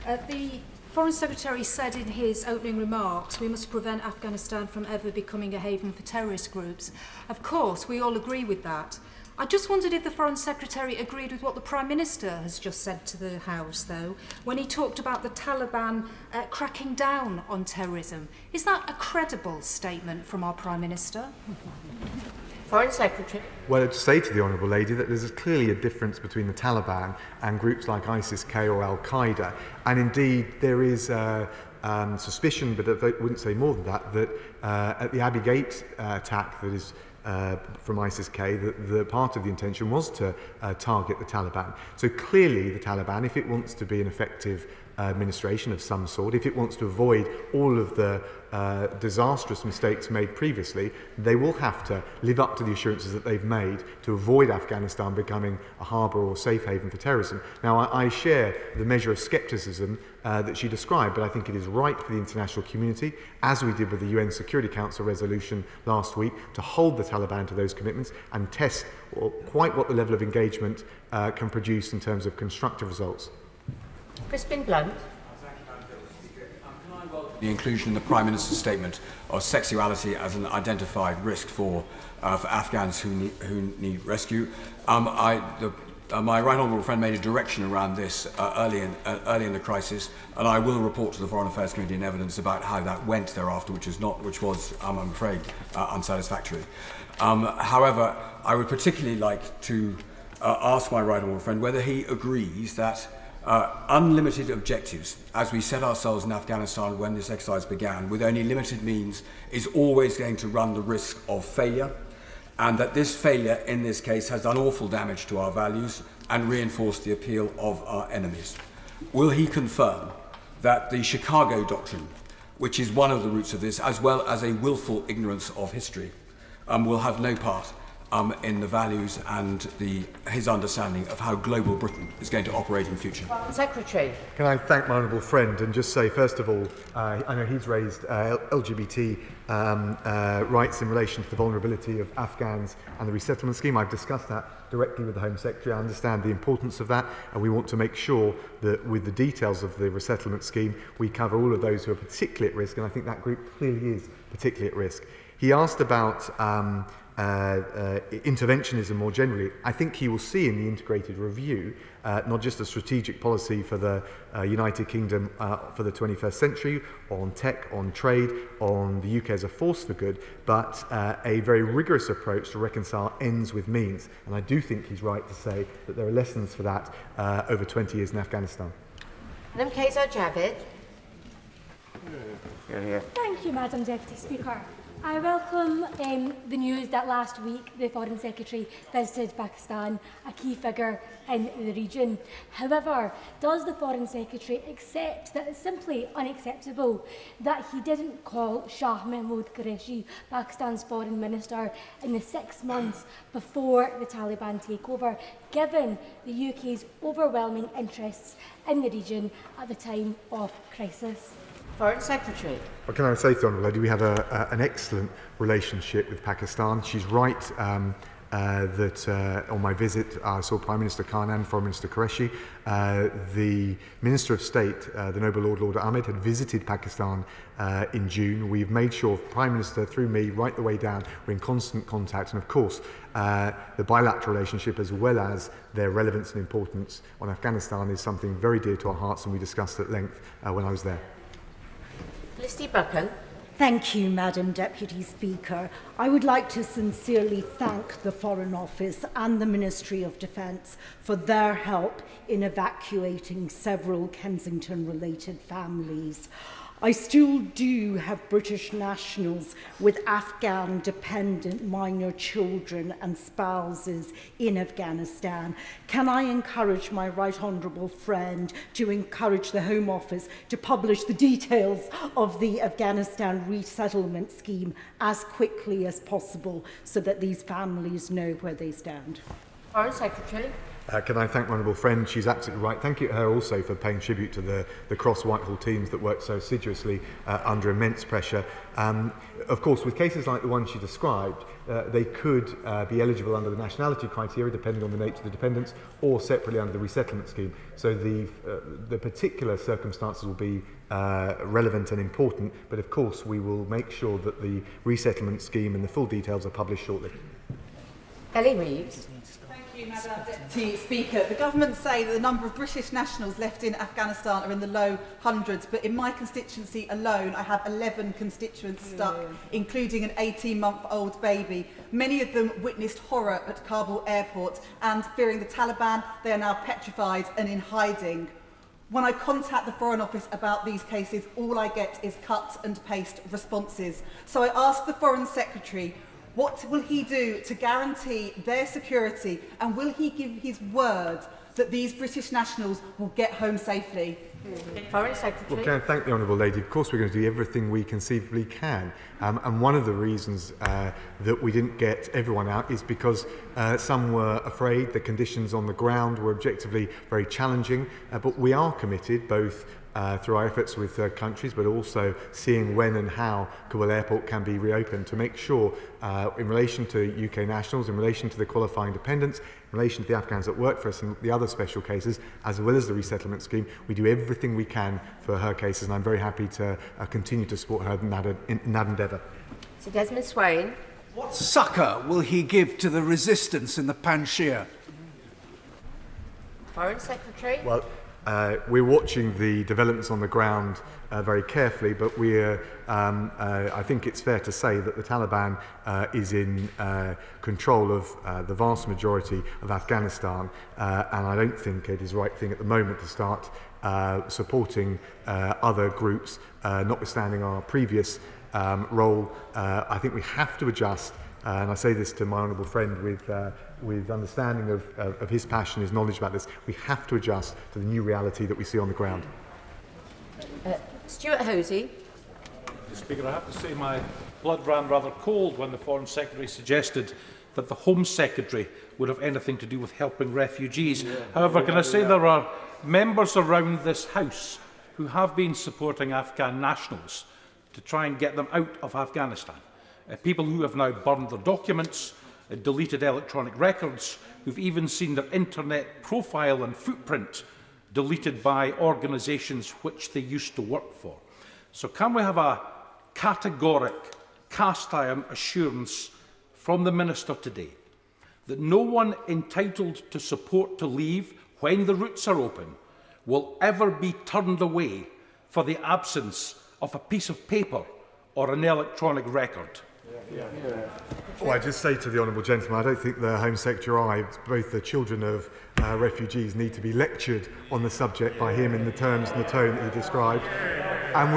K: The Foreign Secretary said in his opening remarks, we must prevent Afghanistan from ever becoming a haven for terrorist groups. Of course, we all agree with that. I just wondered if the Foreign Secretary agreed with what the Prime Minister has just said to the House, though, when he talked about the Taliban cracking down on terrorism. Is that a credible statement from our Prime Minister?
C: Foreign Secretary.
N: Well, to say to the Honourable Lady that there's clearly a difference between the Taliban and groups like ISIS-K or Al-Qaeda, and indeed there is suspicion, but I wouldn't say more than that, that at the Abbey Gate attack that is from ISIS-K, the part of the intention was to target the Taliban. So clearly the Taliban, if it wants to be an effective administration of some sort, if it wants to avoid all of the disastrous mistakes made previously, they will have to live up to the assurances that they've made to avoid Afghanistan becoming a harbour or safe haven for terrorism. Now, I share the measure of scepticism that she described, but I think it is right for the international community, as we did with the UN Security Council resolution last week, to hold the Taliban to those commitments and test quite what the level of engagement can produce in terms of constructive results.
C: Crispin Blunt.
R: The inclusion in the Prime Minister's statement of sexuality as an identified risk for Afghans who need rescue. My right honourable friend made a direction around this early in the crisis, and I will report to the Foreign Affairs Committee in evidence about how that went thereafter, which was, I'm afraid, unsatisfactory. However, I would particularly like to ask my right honourable friend whether he agrees that unlimited objectives, as we set ourselves in Afghanistan when this exercise began, with only limited means, is always going to run the risk of failure, and that this failure in this case has done awful damage to our values and reinforced the appeal of our enemies. Will he confirm that the Chicago Doctrine, which is one of the roots of this, as well as a willful ignorance of history, will have no part in the values and his understanding of how global Britain is going to operate in future?
C: Secretary.
N: Can I thank my honourable friend and just say, first of all, I know he's raised LGBT rights in relation to the vulnerability of Afghans and the resettlement scheme. I've discussed that directly with the Home Secretary. I understand the importance of that, and we want to make sure that with the details of the resettlement scheme, we cover all of those who are particularly at risk, and I think that group clearly is particularly at risk. He asked about interventionism more generally, I think he will see in the integrated review not just a strategic policy for the United Kingdom for the 21st century, on tech, on trade, on the UK as a force for good, but a very rigorous approach to reconcile ends with means. And I do think he's right to say that there are lessons for that over 20 years in Afghanistan.
C: Madam Kaiser Javid.
F: Thank you, Madam Deputy Speaker. I welcome the news that last week the Foreign Secretary visited Pakistan, a key figure in the region. However, does the Foreign Secretary accept that it's simply unacceptable that he didn't call Shah Mahmood Qureshi, Pakistan's Foreign Minister, in the 6 months before the Taliban takeover, given the UK's overwhelming interests in the region at the time of crisis?
C: Foreign Secretary.
N: Well, can I say to the Honourable Lady, we have an excellent relationship with Pakistan. She's right that on my visit I saw Prime Minister Khan and Foreign Minister Qureshi. The Minister of State, the Noble Lord Ahmed, had visited Pakistan in June. We've made sure, Prime Minister through me, right the way down, we're in constant contact. And of course, the bilateral relationship as well as their relevance and importance on Afghanistan is something very dear to our hearts, and we discussed at length when I was there.
C: Felicity Buchan.
S: Thank you, Madam Deputy Speaker. I would like to sincerely thank the Foreign Office and the Ministry of Defence for their help in evacuating several Kensington-related families. I still do have British nationals with Afghan dependent minor children and spouses in Afghanistan. Can I encourage my right honourable friend to encourage the Home Office to publish the details of the Afghanistan resettlement scheme as quickly as possible so that these families know where they stand?
C: Foreign Secretary.
N: Can I thank my honourable friend? She's absolutely right. Thank you to her also for paying tribute to the cross-Whitehall teams that work so assiduously under immense pressure. Of course, with cases like the one she described, they could be eligible under the nationality criteria, depending on the nature of the dependents, or separately under the resettlement scheme. So the particular circumstances will be relevant and important, but of course we will make sure that the resettlement scheme and the full details are published shortly.
C: Ellie Reeves.
T: Thank you, Madam Deputy Speaker. The government say that the number of British nationals left in Afghanistan are in the low hundreds, but in my constituency alone, I have 11 constituents stuck, including an 18-month-old baby. Many of them witnessed horror at Kabul airport, and fearing the Taliban, they are now petrified and in hiding. When I contact the Foreign Office about these cases, all I get is cut and paste responses. So I ask the Foreign Secretary, what will he do to guarantee their security, and will he give his word that these British nationals will get home safely?
C: Foreign Secretary.
N: Well, can I thank the Honourable Lady? Of course we're going to do everything we conceivably can. And one of the reasons that we didn't get everyone out is because some were afraid. The conditions on the ground were objectively very challenging. But we are committed, both through our efforts with third countries, but also seeing when and how Kabul Airport can be reopened to make sure, in relation to UK nationals, in relation to the qualifying dependents, in relation to the Afghans that work for us and the other special cases, as well as the resettlement scheme, we do everything we can for her cases, and I'm very happy to continue to support her in that endeavour.
C: Sir Desmond Swain.
U: What succour will he give to the resistance in the Panjshir?
C: Foreign Secretary.
N: Well, we're watching the developments on the ground very carefully, but I think it's fair to say that the Taliban is in control of the vast majority of Afghanistan, and I don't think it is the right thing at the moment to start supporting other groups, notwithstanding our previous role. I think we have to adjust, and I say this to my honourable friend with understanding of his passion, his knowledge about this. We have to adjust to the new reality that we see on the ground.
C: Stuart Hosey.
V: Mr. Speaker, I have to say my blood ran rather cold when the Foreign Secretary suggested that the Home Secretary would have anything to do with helping refugees. However, can I say there are members around this House who have been supporting Afghan nationals to try and get them out of Afghanistan. People who have now burned their documents, deleted electronic records, who've even seen their internet profile and footprint deleted by organisations which they used to work for. So can we have a categoric, cast-iron assurance from the Minister today that no one entitled to support to leave when the routes are open will ever be turned away for the absence of a piece of paper or an electronic record.
N: Well, I just say to the honourable gentleman, I don't think the Home Secretary or I, both the children of refugees, need to be lectured on the subject by him in the terms and the tone that he described. And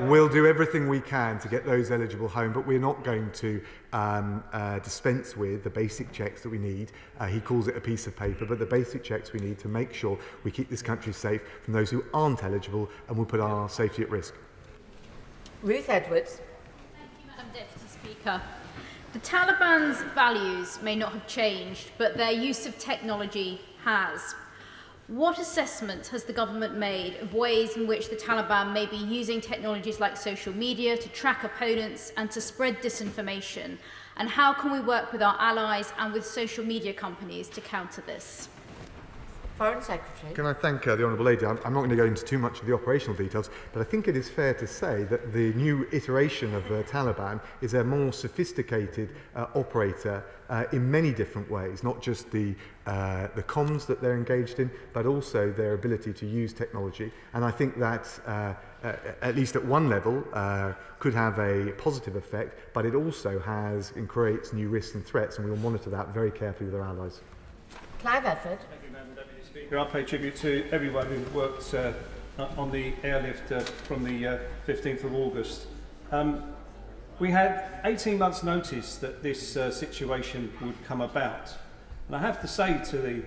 N: we'll do everything we can to get those eligible home, but we're not going to dispense with the basic checks that we need. He calls it a piece of paper, but the basic checks we need to make sure we keep this country safe from those who aren't eligible and will put our safety at risk.
C: Ruth Edwards.
G: Madam Deputy Speaker. The Taliban's values may not have changed, but their use of technology has. What assessment has the government made of ways in which the Taliban may be using technologies like social media to track opponents and to spread disinformation? And how can we work with our allies and with social media companies to counter this?
C: Foreign Secretary.
N: Can I thank the Honourable Lady? I'm not going to go into too much of the operational details, but I think it is fair to say that the new iteration of the Taliban is a more sophisticated operator in many different ways, not just the comms that they're engaged in, but also their ability to use technology. And I think that, at least at one level, could have a positive effect, but it also has and creates new risks and threats, and we will monitor that very carefully with our allies.
C: Clive Efford.
H: I pay tribute to everyone who worked on the airlift from the 15th of August. We had 18 months' notice that this situation would come about. And I have to say to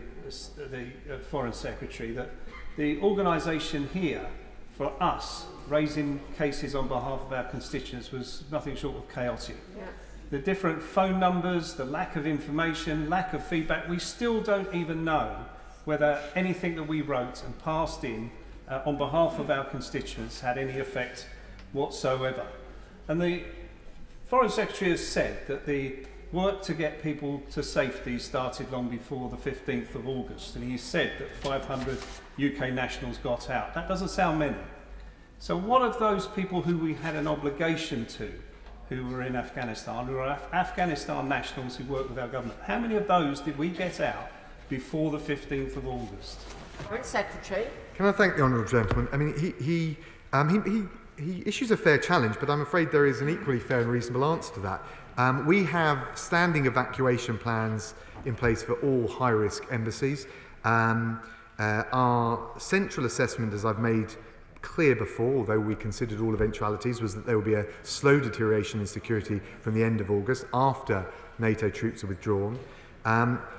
H: the Foreign Secretary that the organisation here, for us, raising cases on behalf of our constituents was nothing short of chaotic. Yes. The different phone numbers, the lack of information, lack of feedback, we still don't even know whether anything that we wrote and passed in on behalf of our constituents had any effect whatsoever. And the Foreign Secretary has said that the work to get people to safety started long before the 15th of August, and he said that 500 UK nationals got out. That doesn't sound many. So what of those people who we had an obligation to, who were in Afghanistan, who are Afghanistan nationals who work with our government? How many of those did we get out before the 15th of August?
C: Foreign Secretary.
N: Can I thank the honourable gentleman? I mean, he issues a fair challenge, but I'm afraid there is an equally fair and reasonable answer to that. We have standing evacuation plans in place for all high-risk embassies. Our central assessment, as I've made clear before, although we considered all eventualities, was that there would be a slow deterioration in security from the end of August after NATO troops are withdrawn.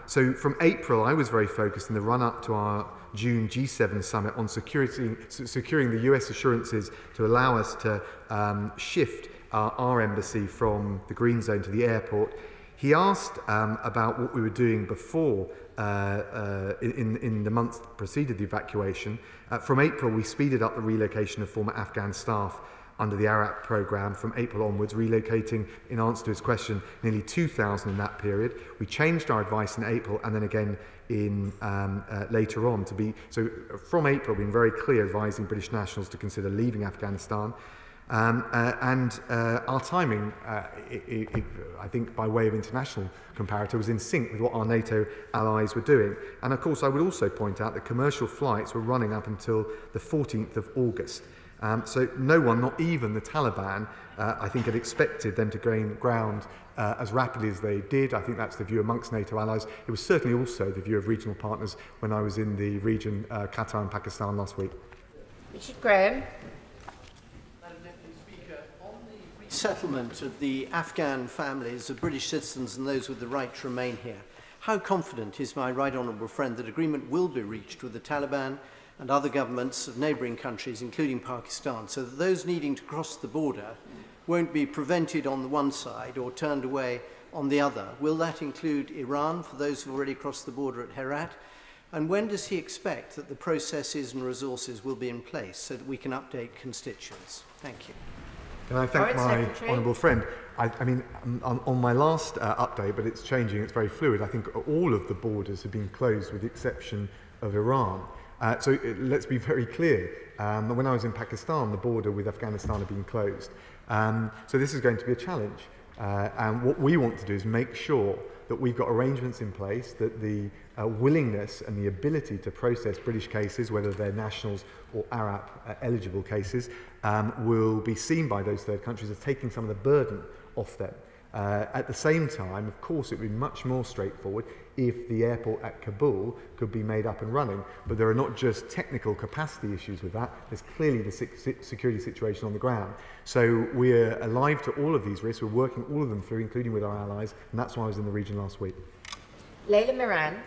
N: So from April, I was very focused in the run-up to our June G7 summit on securing the US assurances to allow us to shift our embassy from the green zone to the airport. He asked about what we were doing before in the months that preceded the evacuation. From April, we speeded up the relocation of former Afghan staff under the ARAP programme from April onwards, relocating, in answer to his question, nearly 2,000 in that period. We changed our advice in April and then again in later on. So from April, we've been very clear advising British nationals to consider leaving Afghanistan. Our timing, I think by way of international comparator, was in sync with what our NATO allies were doing. And of course, I would also point out that commercial flights were running up until the 14th of August. So no one, not even the Taliban, I think had expected them to gain ground as rapidly as they did. I think that's the view amongst NATO allies. It was certainly also the view of regional partners when I was in the region, Qatar and Pakistan last week.
C: Richard Graham.
W: Settlement of the Afghan families of British citizens and those with the right to remain here. How confident is my right honourable friend that agreement will be reached with the Taliban and other governments of neighbouring countries, including Pakistan, so that those needing to cross the border won't be prevented on the one side or turned away on the other? Will that include Iran for those who have already crossed the border at Herat? And when does he expect that the processes and resources will be in place so that we can update constituents? Thank you.
N: Can I thank my honourable friend? I mean, on my last update, but it's changing, it's very fluid, I think all of the borders have been closed with the exception of Iran. So let's be very clear. When I was in Pakistan, the border with Afghanistan had been closed. So this is going to be a challenge. And what we want to do is make sure that we've got arrangements in place, that the willingness and the ability to process British cases, whether they're nationals or Arab eligible cases, will be seen by those third countries as taking some of the burden off them. At the same time, of course, it would be much more straightforward if the airport at Kabul could be made up and running. But there are not just technical capacity issues with that, there's clearly the security situation on the ground. So we're alive to all of these risks, we're working all of them through, including with our allies, and that's why I was in the region last week.
C: Leila Moran.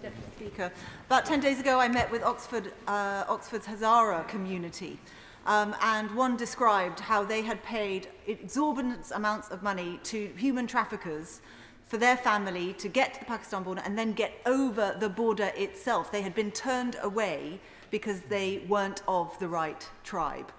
T: Deputy Speaker, about 10 days ago I met with Oxford's Hazara community. And one described how they had paid exorbitant amounts of money to human traffickers for their family to get to the Pakistan border and then get over the border itself. They had been turned away because they weren't of the right tribe.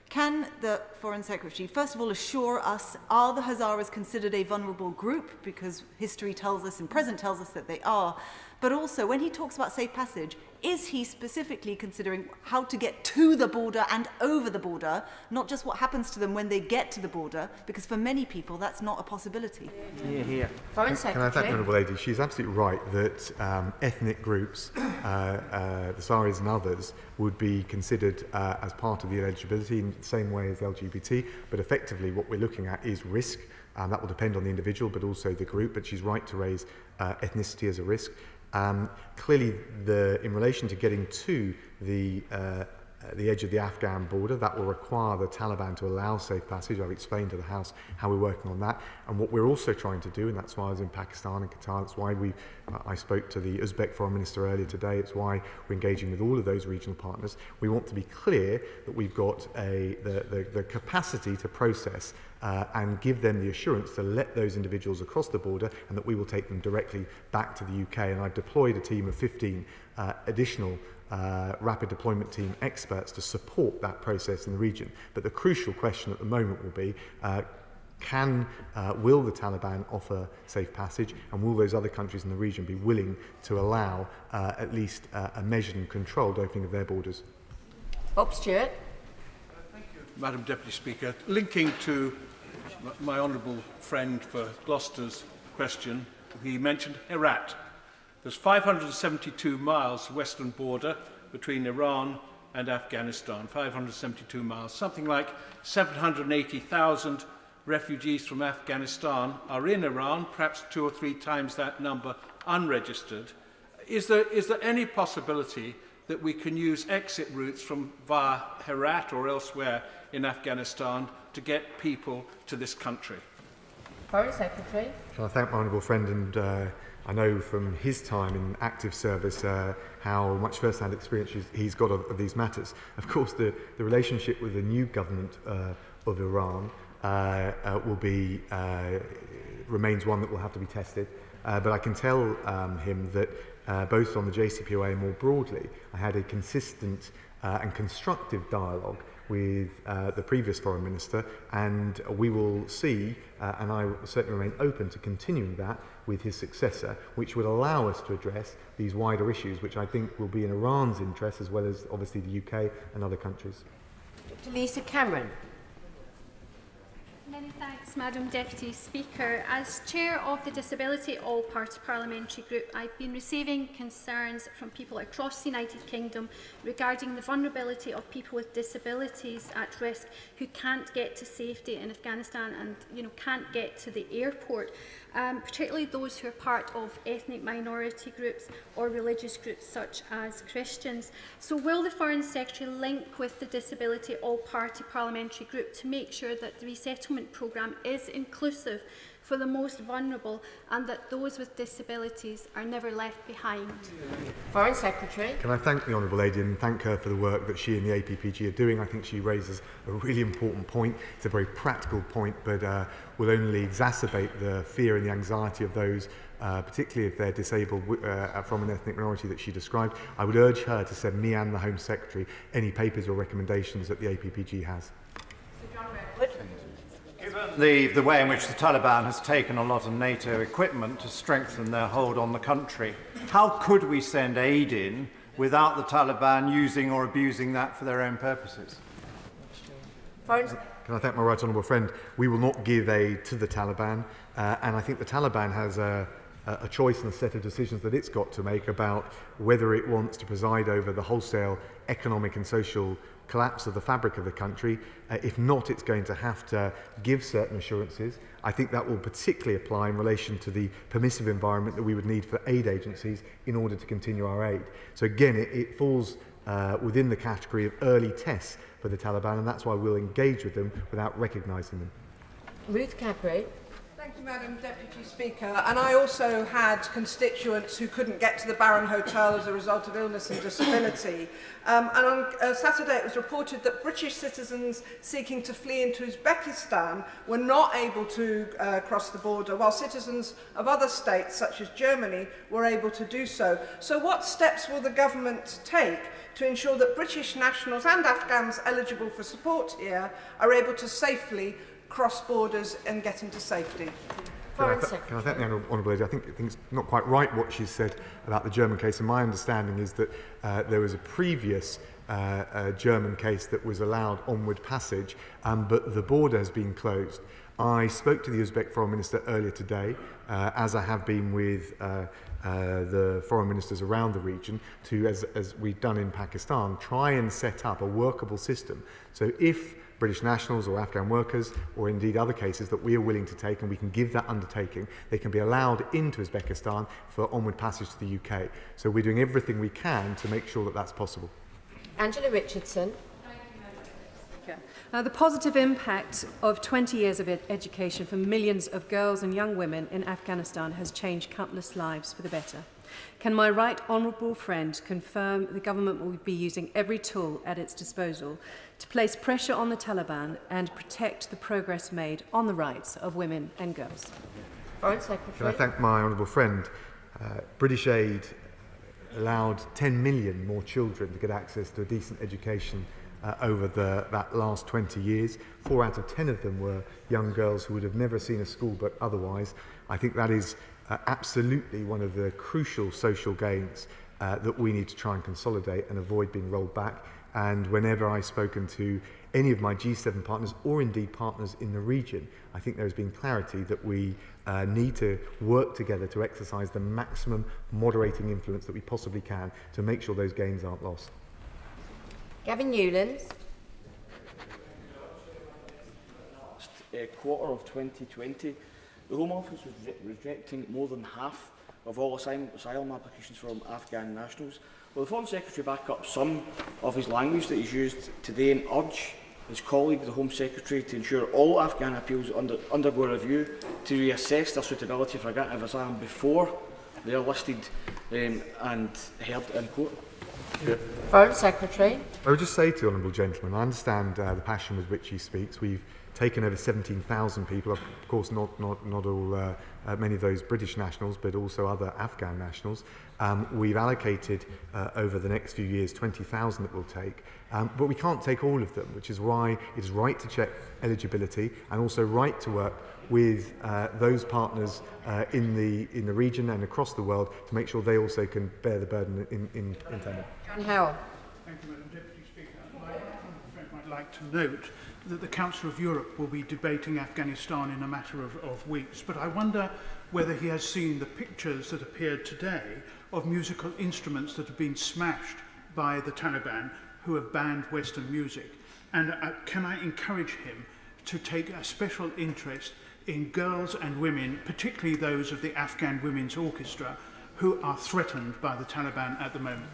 T: Can the Foreign Secretary, first of all, assure us, are the Hazaras considered a vulnerable group? Because history tells us and present tells us that they are. But also, when he talks about safe passage, is he specifically considering how to get to the border and over the border, not just what happens to them when they get to the border? Because for many people, that's not a possibility.
C: Foreign Secretary.
N: Can I thank the Honourable Lady? She's absolutely right that ethnic groups, the Saris and others, would be considered as part of the eligibility in the same way as LGBT. But effectively, what we're looking at is risk. That will depend on the individual, but also the group. But she's right to raise ethnicity as a risk. Clearly, in relation to getting to the edge of the Afghan border, that will require the Taliban to allow safe passage. I've explained to the House how we're working on that. And what we're also trying to do, and that's why I was in Pakistan and Qatar, that's why I spoke to the Uzbek Foreign Minister earlier today, it's why we're engaging with all of those regional partners. We want to be clear that we've got the capacity to process and give them the assurance to let those individuals across the border and that we will take them directly back to the UK. And I've deployed a team of 15 additional rapid deployment team experts to support that process in the region. But the crucial question at the moment will be, will the Taliban offer safe passage, and will those other countries in the region be willing to allow at least a measured and controlled opening of their borders?
C: Bob Stewart.
I: Thank you, Madam Deputy Speaker. Linking to my honourable friend for Gloucester's question, he mentioned Herat. There's 572 miles western border between Iran and Afghanistan, 572 miles. Something like 780,000 refugees from Afghanistan are in Iran, perhaps 2 or 3 times that number unregistered. Is there any possibility that we can use exit routes from via Herat or elsewhere in Afghanistan to get people to this country?
C: Foreign Secretary.
N: Can I thank my honourable friend, and I know from his time in active service how much first-hand experience he's got of these matters. Of course, the relationship with the new government of Iran remains one that will have to be tested. But I can tell him that both on the JCPOA and more broadly, I had a consistent and constructive dialogue with the previous Foreign Minister, and we will see, and I certainly remain open to continuing that with his successor, which would allow us to address these wider issues, which I think will be in Iran's interest as well as obviously the UK and other countries.
C: Dr. Lisa Cameron.
J: Many thanks, Madam Deputy Speaker. As Chair of the Disability All-Party Parliamentary Group, I've been receiving concerns from people across the United Kingdom regarding the vulnerability of people with disabilities at risk who can't get to safety in Afghanistan and can't get to the airport, particularly those who are part of ethnic minority groups or religious groups such as Christians. So will the Foreign Secretary link with the Disability All-Party Parliamentary Group to make sure that the resettlement programme is inclusive for the most vulnerable and that those with disabilities are never left behind?
C: Foreign Secretary.
N: Can I thank the Honourable Lady and thank her for the work that she and the APPG are doing? I think she raises a really important point. It's a very practical point, but will only exacerbate the fear and the anxiety of those, particularly if they're disabled from an ethnic minority that she described. I would urge her to send me and the Home Secretary any papers or recommendations that the APPG has.
P: Given the way in which the Taliban has taken a lot of NATO equipment to strengthen their hold on the country, how could we send aid in without the Taliban using or abusing that for their own purposes?
N: Can I thank my right honourable friend? We will not give aid to the Taliban, and I think the Taliban has a choice and a set of decisions that it's got to make about whether it wants to preside over the wholesale economic and social collapse of the fabric of the country. If not, it's going to have to give certain assurances. I think that will particularly apply in relation to the permissive environment that we would need for aid agencies in order to continue our aid. So again, it falls within the category of early tests for the Taliban, and that's why we'll engage with them without recognising them.
C: Ruth Cadbury.
A: Thank you, Madam Deputy Speaker. And I also had constituents who couldn't get to the Baron Hotel as a result of illness and disability. And on Saturday it was reported that British citizens seeking to flee into Uzbekistan were not able to cross the border, while citizens of other states, such as Germany, were able to do so. So what steps will the government take to ensure that British nationals and Afghans eligible for support here are able to safely cross borders and get into safety?
N: Can I thank the Honourable Lady? I think it's not quite right what she said about the German case, and my understanding is that there was a previous German case that was allowed onward passage, but the border has been closed. I spoke to the Uzbek Foreign Minister earlier today, as I have been with the foreign ministers around the region, to, as we've done in Pakistan, try and set up a workable system. So if British nationals or Afghan workers, or indeed other cases that we are willing to take and we can give that undertaking, they can be allowed into Uzbekistan for onward passage to the UK. So we're doing everything we can to make sure that that's possible.
C: Angela Richardson.
L: The positive impact of 20 years of education for millions of girls and young women in Afghanistan has changed countless lives for the better. Can my right honourable friend confirm the government will be using every tool at its disposal to place pressure on the Taliban and protect the progress made on the rights of women and girls?
C: Foreign Secretary.
N: Can I thank my honourable friend? British aid allowed 10 million more children to get access to a decent education over that last 20 years. 4 out of 10 of them were young girls who would have never seen a school but otherwise. I think that is absolutely one of the crucial social gains that we need to try and consolidate and avoid being rolled back. And whenever I've spoken to any of my G7 partners, or indeed partners in the region, I think there has been clarity that we need to work together to exercise the maximum moderating influence that we possibly can to make sure those gains aren't lost.
C: Gavin Newlands.
M: Quarter of 2020, the Home Office was rejecting more than half of all asylum applications from Afghan nationals. Will the Foreign Secretary back up some of his language that he's used today and urge his colleague, the Home Secretary, to ensure all Afghan appeals undergo a review to reassess their suitability for a grant of asylum before they are listed and heard in court?
N: Yeah.
C: Foreign Secretary.
N: I would just say to the Honourable Gentleman, I understand the passion with which he speaks. We've taken over 17,000 people, of course not all, many of those British nationals, but also other Afghan nationals. We've allocated over the next few years 20,000 that we'll take, but we can't take all of them, which is why it's right to check eligibility and also right to work with those partners in the region and across the world to make sure they also can bear the burden in tandem.
C: John Howell.
X: Thank you, Madam Deputy Speaker. My friend might like to note that the Council of Europe will be debating Afghanistan in a matter of weeks, but I wonder whether he has seen the pictures that appeared today of musical instruments that have been smashed by the Taliban, who have banned Western music. And can I encourage him to take a special interest in girls and women, particularly those of the Afghan Women's Orchestra, who are threatened by the Taliban at the moment?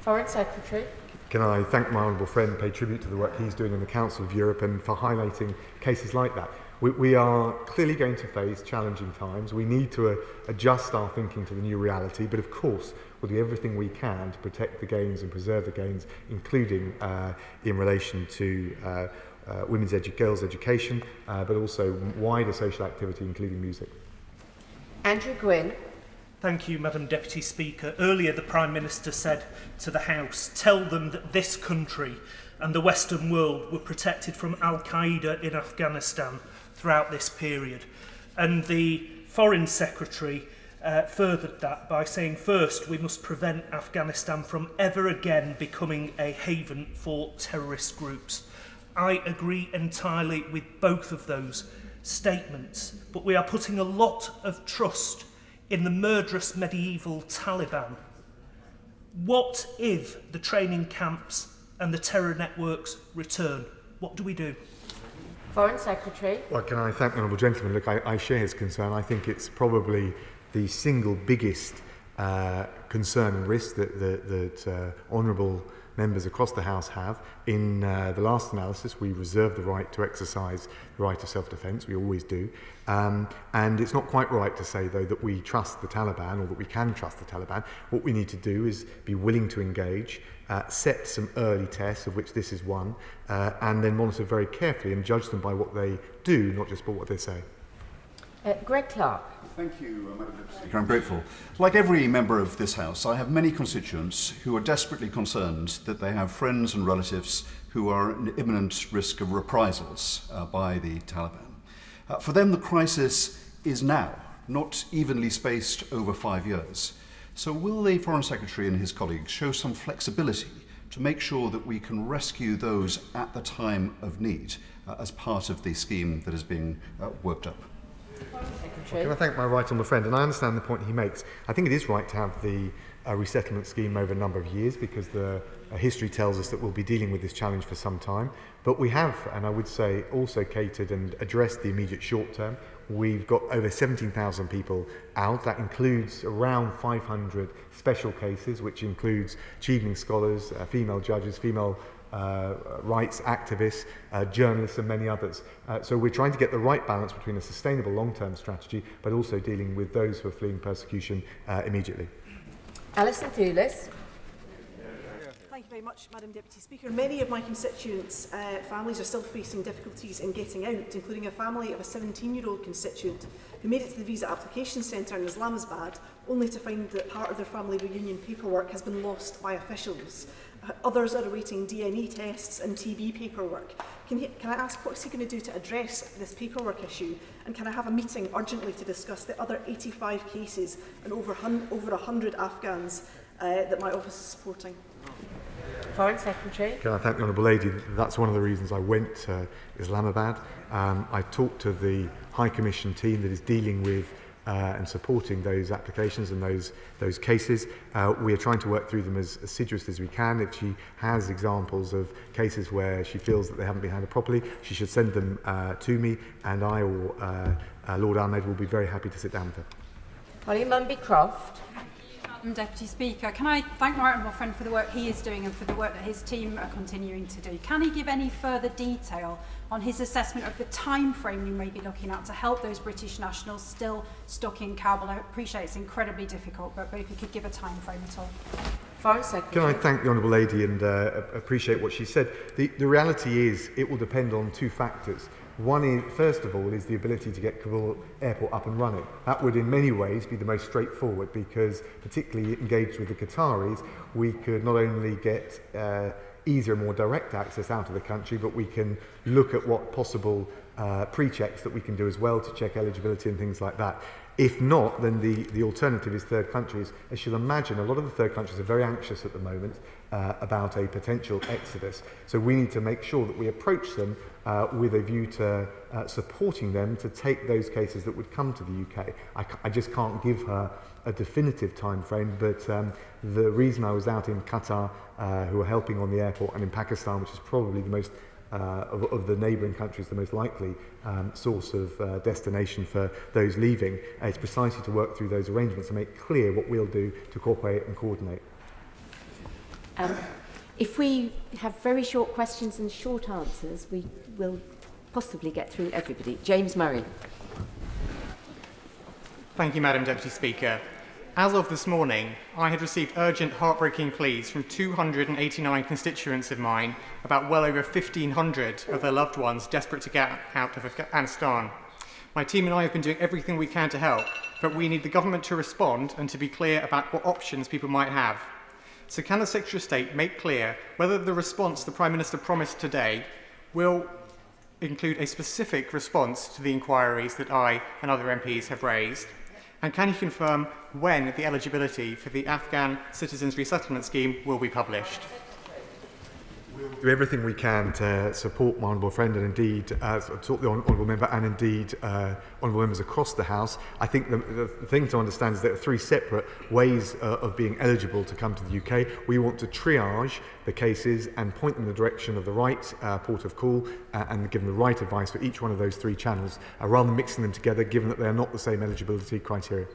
C: Foreign Secretary.
N: Can I thank my honourable friend, pay tribute to the work he's doing in the Council of Europe and for highlighting cases like that. We are clearly going to face challenging times. We need to adjust our thinking to the new reality, but of course we'll do everything we can to protect the gains and preserve the gains, including in relation to girls' education, but also wider social activity, including music.
C: Andrew Gwynn.
Y: Thank you, Madam Deputy Speaker. Earlier, the Prime Minister said to the House, tell them that this country and the Western world were protected from Al-Qaeda in Afghanistan throughout this period. And the Foreign Secretary furthered that by saying, first, we must prevent Afghanistan from ever again becoming a haven for terrorist groups. I agree entirely with both of those statements, but we are putting a lot of trust in the murderous medieval Taliban. What if the training camps and the terror networks return? What do we do?
C: Foreign Secretary.
N: Well, can I thank the honourable gentleman? Look, I share his concern. I think it's probably the single biggest concern and risk that honourable members across the House have. In the last analysis, we reserve the right to exercise the right of self-defence. We always do. And it's not quite right to say, though, that we trust the Taliban or that we can trust the Taliban. What we need to do is be willing to engage, set some early tests, of which this is one, and then monitor very carefully and judge them by what they do, not just by what they say.
C: Greg Clark.
B: Thank you, Madam Deputy Speaker. I'm grateful. Like every member of this House, I have many constituents who are desperately concerned that they have friends and relatives who are at imminent risk of reprisals by the Taliban. For them, the crisis is now, not evenly spaced over 5 years. So will the Foreign Secretary and his colleagues show some flexibility to make sure that we can rescue those at the time of need as part of the scheme that is being worked up?
N: Well, can I thank my right honourable friend? And I understand the point he makes. I think it is right to have the resettlement scheme over a number of years, because the history tells us that we'll be dealing with this challenge for some time. But we have, and I would say, also catered and addressed the immediate short term. We've got over 17,000 people out. That includes around 500 special cases, which includes achieving scholars, female judges, female rights activists, journalists and many others. So we're trying to get the right balance between a sustainable long-term strategy but also dealing with those who are fleeing persecution immediately.
C: Alison Thulis.
D: Thank you very much, Madam Deputy Speaker. Many of my constituents' families are still facing difficulties in getting out, including a family of a 17-year-old constituent who made it to the Visa Application Centre in Islamabad only to find that part of their family reunion paperwork has been lost by officials. Others are awaiting DNA tests and TB paperwork. Can I ask what's he going to do to address this paperwork issue? And can I have a meeting urgently to discuss the other 85 cases and over 100 Afghans that my office is supporting?
C: Foreign Secretary.
N: Can I thank the Honourable Lady? That's one of the reasons I went to Islamabad. I talked to the High Commission team that is dealing with and supporting those applications and those cases. We are trying to work through them as assiduously as we can. If she has examples of cases where she feels that they haven't been handled properly, she should send them to me, and I or Lord Ahmed will be very happy to sit down with her.
C: Holly Mumby-Croft.
E: Madam Deputy Speaker, can I thank my honourable friend for the work he is doing and for the work that his team are continuing to do? Can he give any further detail on his assessment of the time frame we may be looking at to help those British nationals still stuck in Kabul? I appreciate it's incredibly difficult, but if he could give a time frame at all.
C: Foreign Secretary.
N: Can I thank the Honourable Lady and appreciate what she said? The reality is it will depend on two factors. One is, first of all, is the ability to get Kabul airport up and running. That would in many ways be the most straightforward, because particularly engaged with the Qataris, we could not only get easier and more direct access out of the country, but we can look at what possible pre-checks that we can do as well to check eligibility and things like that. If not, then the alternative is third countries. As you'll imagine, a lot of the third countries are very anxious at the moment about a potential exodus. So we need to make sure that we approach them with a view to supporting them to take those cases that would come to the UK. I just can't give her a definitive time frame, but the reason I was out in Qatar, who are helping on the airport, and in Pakistan, which is probably the most of the neighbouring countries, the most likely source of destination for those leaving, it's precisely to work through those arrangements and make clear what we'll do to cooperate and coordinate.
C: If we have very short questions and short answers, we will possibly get through everybody. James Murray.
O: Thank you, Madam Deputy Speaker. As of this morning, I had received urgent, heartbreaking pleas from 289 constituents of mine about well over 1,500 of their loved ones desperate to get out of Afghanistan. My team and I have been doing everything we can to help, but we need the government to respond and to be clear about what options people might have. So can the Secretary of State make clear whether the response the Prime Minister promised today will include a specific response to the inquiries that I and other MPs have raised? And can you confirm when the eligibility for the Afghan Citizens Resettlement Scheme will be published?
N: Do everything we can to support my honourable friend and indeed support the honourable member and indeed honourable members across the House. I think the thing to understand is that there are three separate ways of being eligible to come to the UK. We want to triage the cases and point them in the direction of the right port of call and give them the right advice for each one of those three channels, rather than mixing them together, given that they are not the same eligibility criteria.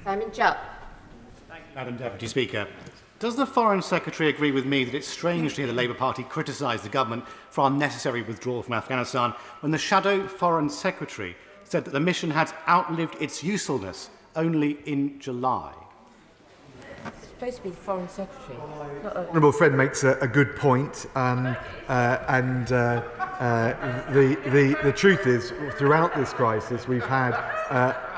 C: Simon Jupp.
F: Thank you, Madam Deputy Speaker. Does the Foreign Secretary agree with me that it's strange to hear the Labour Party criticise the government for unnecessary withdrawal from Afghanistan when the Shadow Foreign Secretary said that the mission had outlived its usefulness only in July?
C: It's supposed to be the Foreign Secretary.
N: Honourable friend makes a good point, the truth is, throughout this crisis, we've had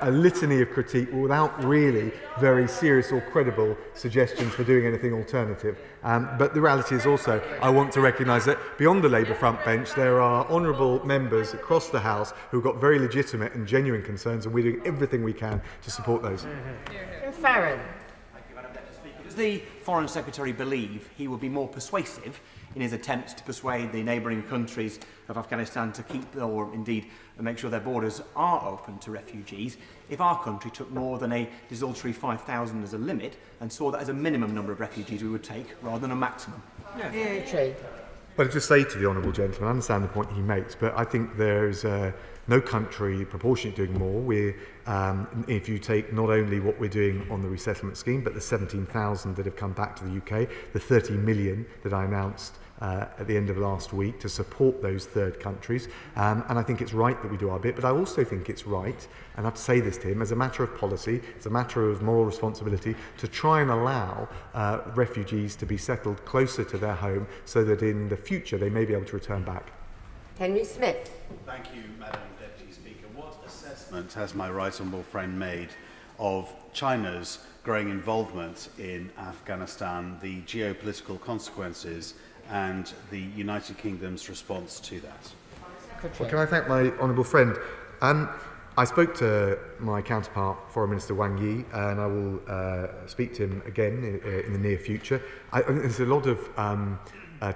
N: a litany of critique without really very serious or credible suggestions for doing anything alternative. But the reality is also, I want to recognise that beyond the Labour front bench, there are honourable members across the House who've got very legitimate and genuine concerns, and we're doing everything we can to support those.
C: Farron.
K: Does the Foreign Secretary believe he will be more persuasive in his attempts to persuade the neighbouring countries of Afghanistan to keep, or indeed make sure their borders are open to refugees, if our country took more than a desultory 5,000 as a limit and saw that as a minimum number of refugees we would take rather than a maximum?
C: True.
N: Well, I'd just say to the honourable gentleman, I understand the point he makes, but I think there's no country proportionately doing more. If you take not only what we're doing on the resettlement scheme, but the 17,000 that have come back to the UK, the 30 million that I announced at the end of last week to support those third countries. And I think it's right that we do our bit, but I also think it's right, and I have to say this to him, as a matter of policy, as a matter of moral responsibility, to try and allow refugees to be settled closer to their home so that in the future they may be able to return back.
C: Henry Smith.
Q: Thank you, Madam Deputy Speaker. What assessment has my right honourable friend made of China's growing involvement in Afghanistan, the geopolitical consequences and the United Kingdom's response to that?
N: Well, can I thank my honourable friend? I spoke to my counterpart, Foreign Minister Wang Yi, and I will speak to him again in the near future. There's a lot of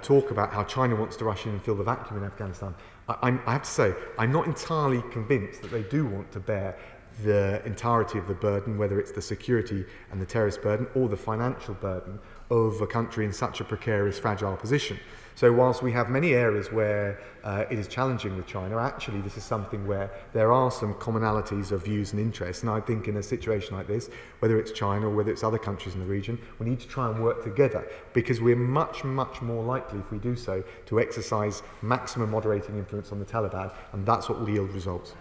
N: talk about how China wants to rush in and fill the vacuum in Afghanistan. I have to say, I'm not entirely convinced that they do want to bear the entirety of the burden, whether it's the security and the terrorist burden or the financial burden of a country in such a precarious, fragile position. So whilst we have many areas where it is challenging with China, actually this is something where there are some commonalities of views and interests. And I think in a situation like this, whether it's China or whether it's other countries in the region, we need to try and work together, because we're much, much more likely, if we do so, to exercise maximum moderating influence on the Taliban, and that's what will yield results.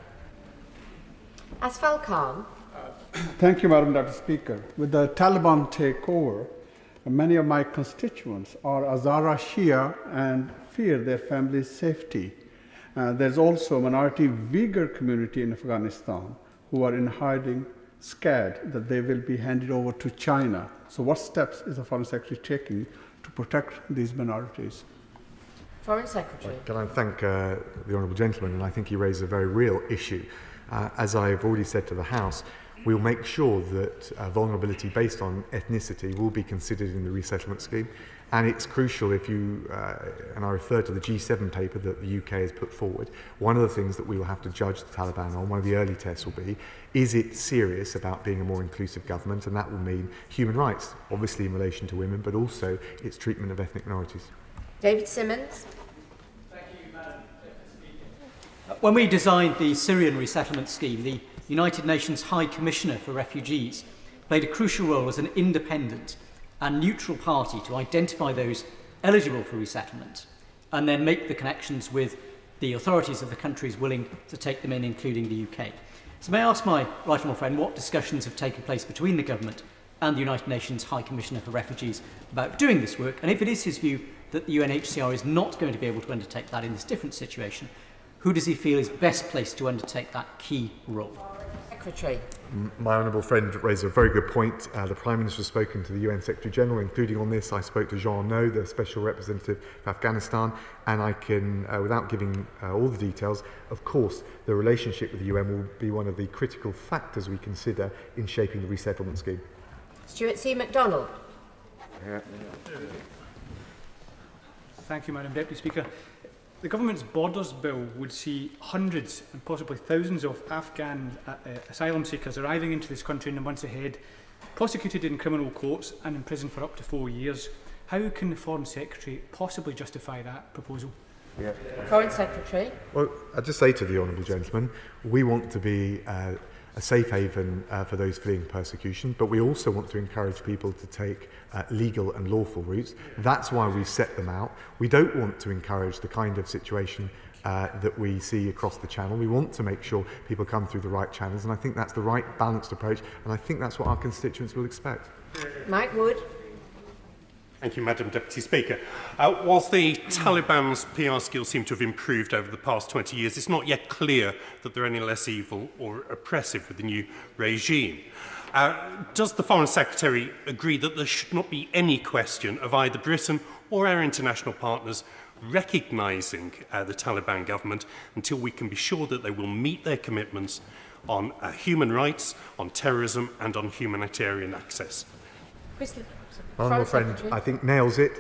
C: Asfal Khan.
R: Thank you, Madam Deputy Speaker. With the Taliban takeover, many of my constituents are Hazara Shia and fear their family's safety. There's also a minority Uyghur community in Afghanistan who are in hiding, scared that they will be handed over to China. So what steps is the Foreign Secretary taking to protect these minorities?
C: Foreign Secretary.
N: Can I thank the honourable gentleman, and I think he raised a very real issue. As I've already said to the House, we'll make sure that vulnerability based on ethnicity will be considered in the resettlement scheme. And it's crucial if you, and I refer to the G7 paper that the UK has put forward, one of the things that we will have to judge the Taliban on, one of the early tests will be, is it serious about being a more inclusive government? And that will mean human rights, obviously in relation to women, but also its treatment of ethnic minorities.
C: David Simmons.
S: When we designed the Syrian resettlement scheme, the United Nations High Commissioner for Refugees played a crucial role as an independent and neutral party to identify those eligible for resettlement and then make the connections with the authorities of the countries willing to take them in, including the UK. So may I ask my right honourable friend what discussions have taken place between the government and the United Nations High Commissioner for Refugees about doing this work, and if it is his view that the UNHCR is not going to be able to undertake that in this different situation, who does he feel is best placed to undertake that key role?
C: Secretary.
N: My honourable friend raised a very good point. The Prime Minister has spoken to the UN Secretary General, including on this. I spoke to Jean No, the Special Representative for Afghanistan, and I can, without giving all the details, of course, the relationship with the UN will be one of the critical factors we consider in shaping the resettlement scheme.
C: Stuart C. MacDonald.
G: Thank you, Madam Deputy Speaker. The Government's Borders Bill would see hundreds and possibly thousands of Afghan asylum seekers arriving into this country in the months ahead, prosecuted in criminal courts and imprisoned for up to 4 years. How can the Foreign Secretary possibly justify that proposal?
C: Yeah. Foreign Secretary.
N: Well, I'd just say to the honourable gentleman, we want to be a safe haven for those fleeing persecution, but we also want to encourage people to take legal and lawful routes. That's why we set them out. We don't want to encourage the kind of situation that we see across the channel. We want to make sure people come through the right channels, and I think that's the right balanced approach, and I think that's what our constituents will expect.
C: Mike Wood.
H: Thank you, Madam Deputy Speaker. Whilst the Taliban's PR skills seem to have improved over the past 20 years, it's not yet clear that they're any less evil or oppressive with the new regime. Does the Foreign Secretary agree that there should not be any question of either Britain or our international partners recognising the Taliban government until we can be sure that they will meet their commitments on human rights, on terrorism and on humanitarian access?
N: Honourable friend, I think nails it.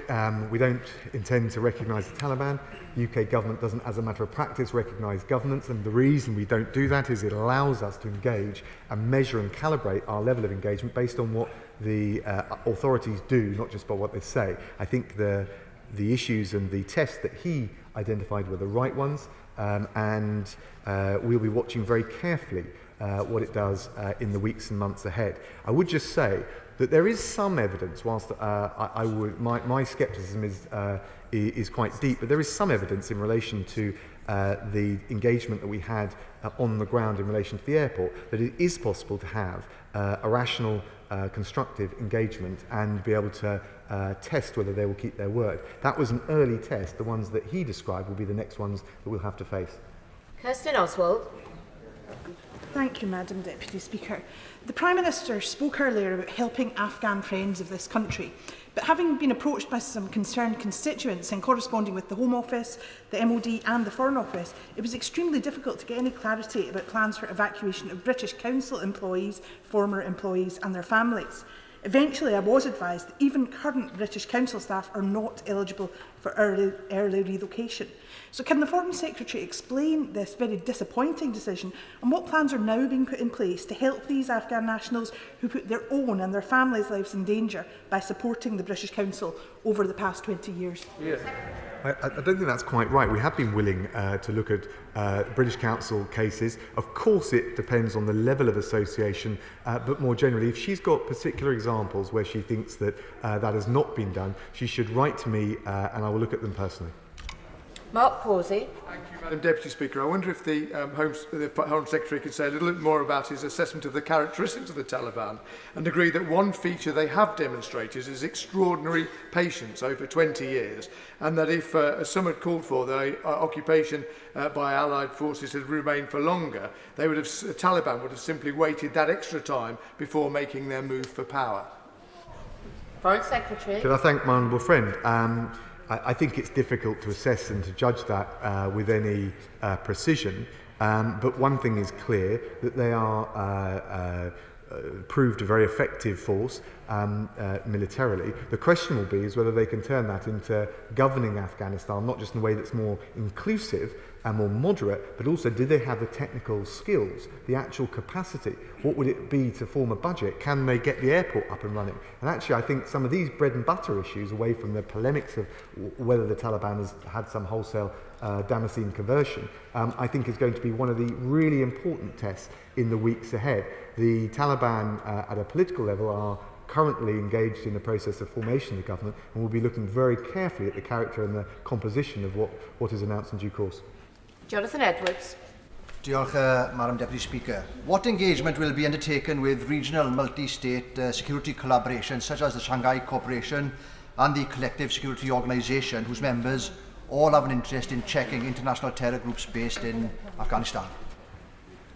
N: We don't intend to recognise the Taliban. The UK government doesn't, as a matter of practice, recognise governance, and the reason we don't do that is it allows us to engage and measure and calibrate our level of engagement based on what the authorities do, not just by what they say. I think the issues and the tests that he identified were the right ones, and we'll be watching very carefully what it does in the weeks and months ahead. I would just say that there is some evidence, whilst my scepticism is quite deep, but there is some evidence in relation to the engagement that we had on the ground in relation to the airport, that it is possible to have a rational, constructive engagement and be able to test whether they will keep their word. That was an early test. The ones that he described will be the next ones that we'll have to face.
C: Kirsten Oswald.
D: Thank you, Madam Deputy Speaker. The Prime Minister spoke earlier about helping Afghan friends of this country, but having been approached by some concerned constituents and corresponding with the Home Office, the MOD and the Foreign Office, it was extremely difficult to get any clarity about plans for evacuation of British Council employees, former employees and their families. Eventually, I was advised that even current British Council staff are not eligible for early relocation. So can the Foreign Secretary explain this very disappointing decision and what plans are now being put in place to help these Afghan nationals who put their own and their families' lives in danger by supporting the British Council over the past 20 years?
N: Yeah. I don't think that's quite right. We have been willing to look at British Council cases. Of course, it depends on the level of association, but more generally, if she's got particular examples where she thinks that that has not been done, she should write to me and I will look at them personally.
C: Mark Pawsey.
U: Thank you, Madam Deputy Speaker. I wonder if the Home Secretary could say a little bit more about his assessment of the characteristics of the Taliban and agree that one feature they have demonstrated is extraordinary patience over 20 years, and that if, as some had called for, the occupation by Allied forces had remained for longer, the Taliban would have simply waited that extra time before making their move for power.
C: Foreign Secretary.
N: Can I thank my honourable friend? I think it's difficult to assess and to judge that with any precision, but one thing is clear, that they are proved a very effective force militarily. The question will be is whether they can turn that into governing Afghanistan, not just in a way that's more inclusive and more moderate, but also do they have the technical skills, the actual capacity? What would it be to form a budget? Can they get the airport up and running? And actually I think some of these bread and butter issues, away from the polemics of whether the Taliban has had some wholesale Dynasty conversion, I think is going to be one of the really important tests in the weeks ahead. The Taliban at a political level are currently engaged in the process of formation of the government, and we'll be looking very carefully at the character and the composition of what is announced in due course.
C: Jonathan Edwards.
V: Diolch, Madam Deputy Speaker. What engagement will be undertaken with regional multi-state security collaboration such as the Shanghai Cooperation and the Collective Security Organisation, whose members all have an interest in checking international terror groups based in Afghanistan?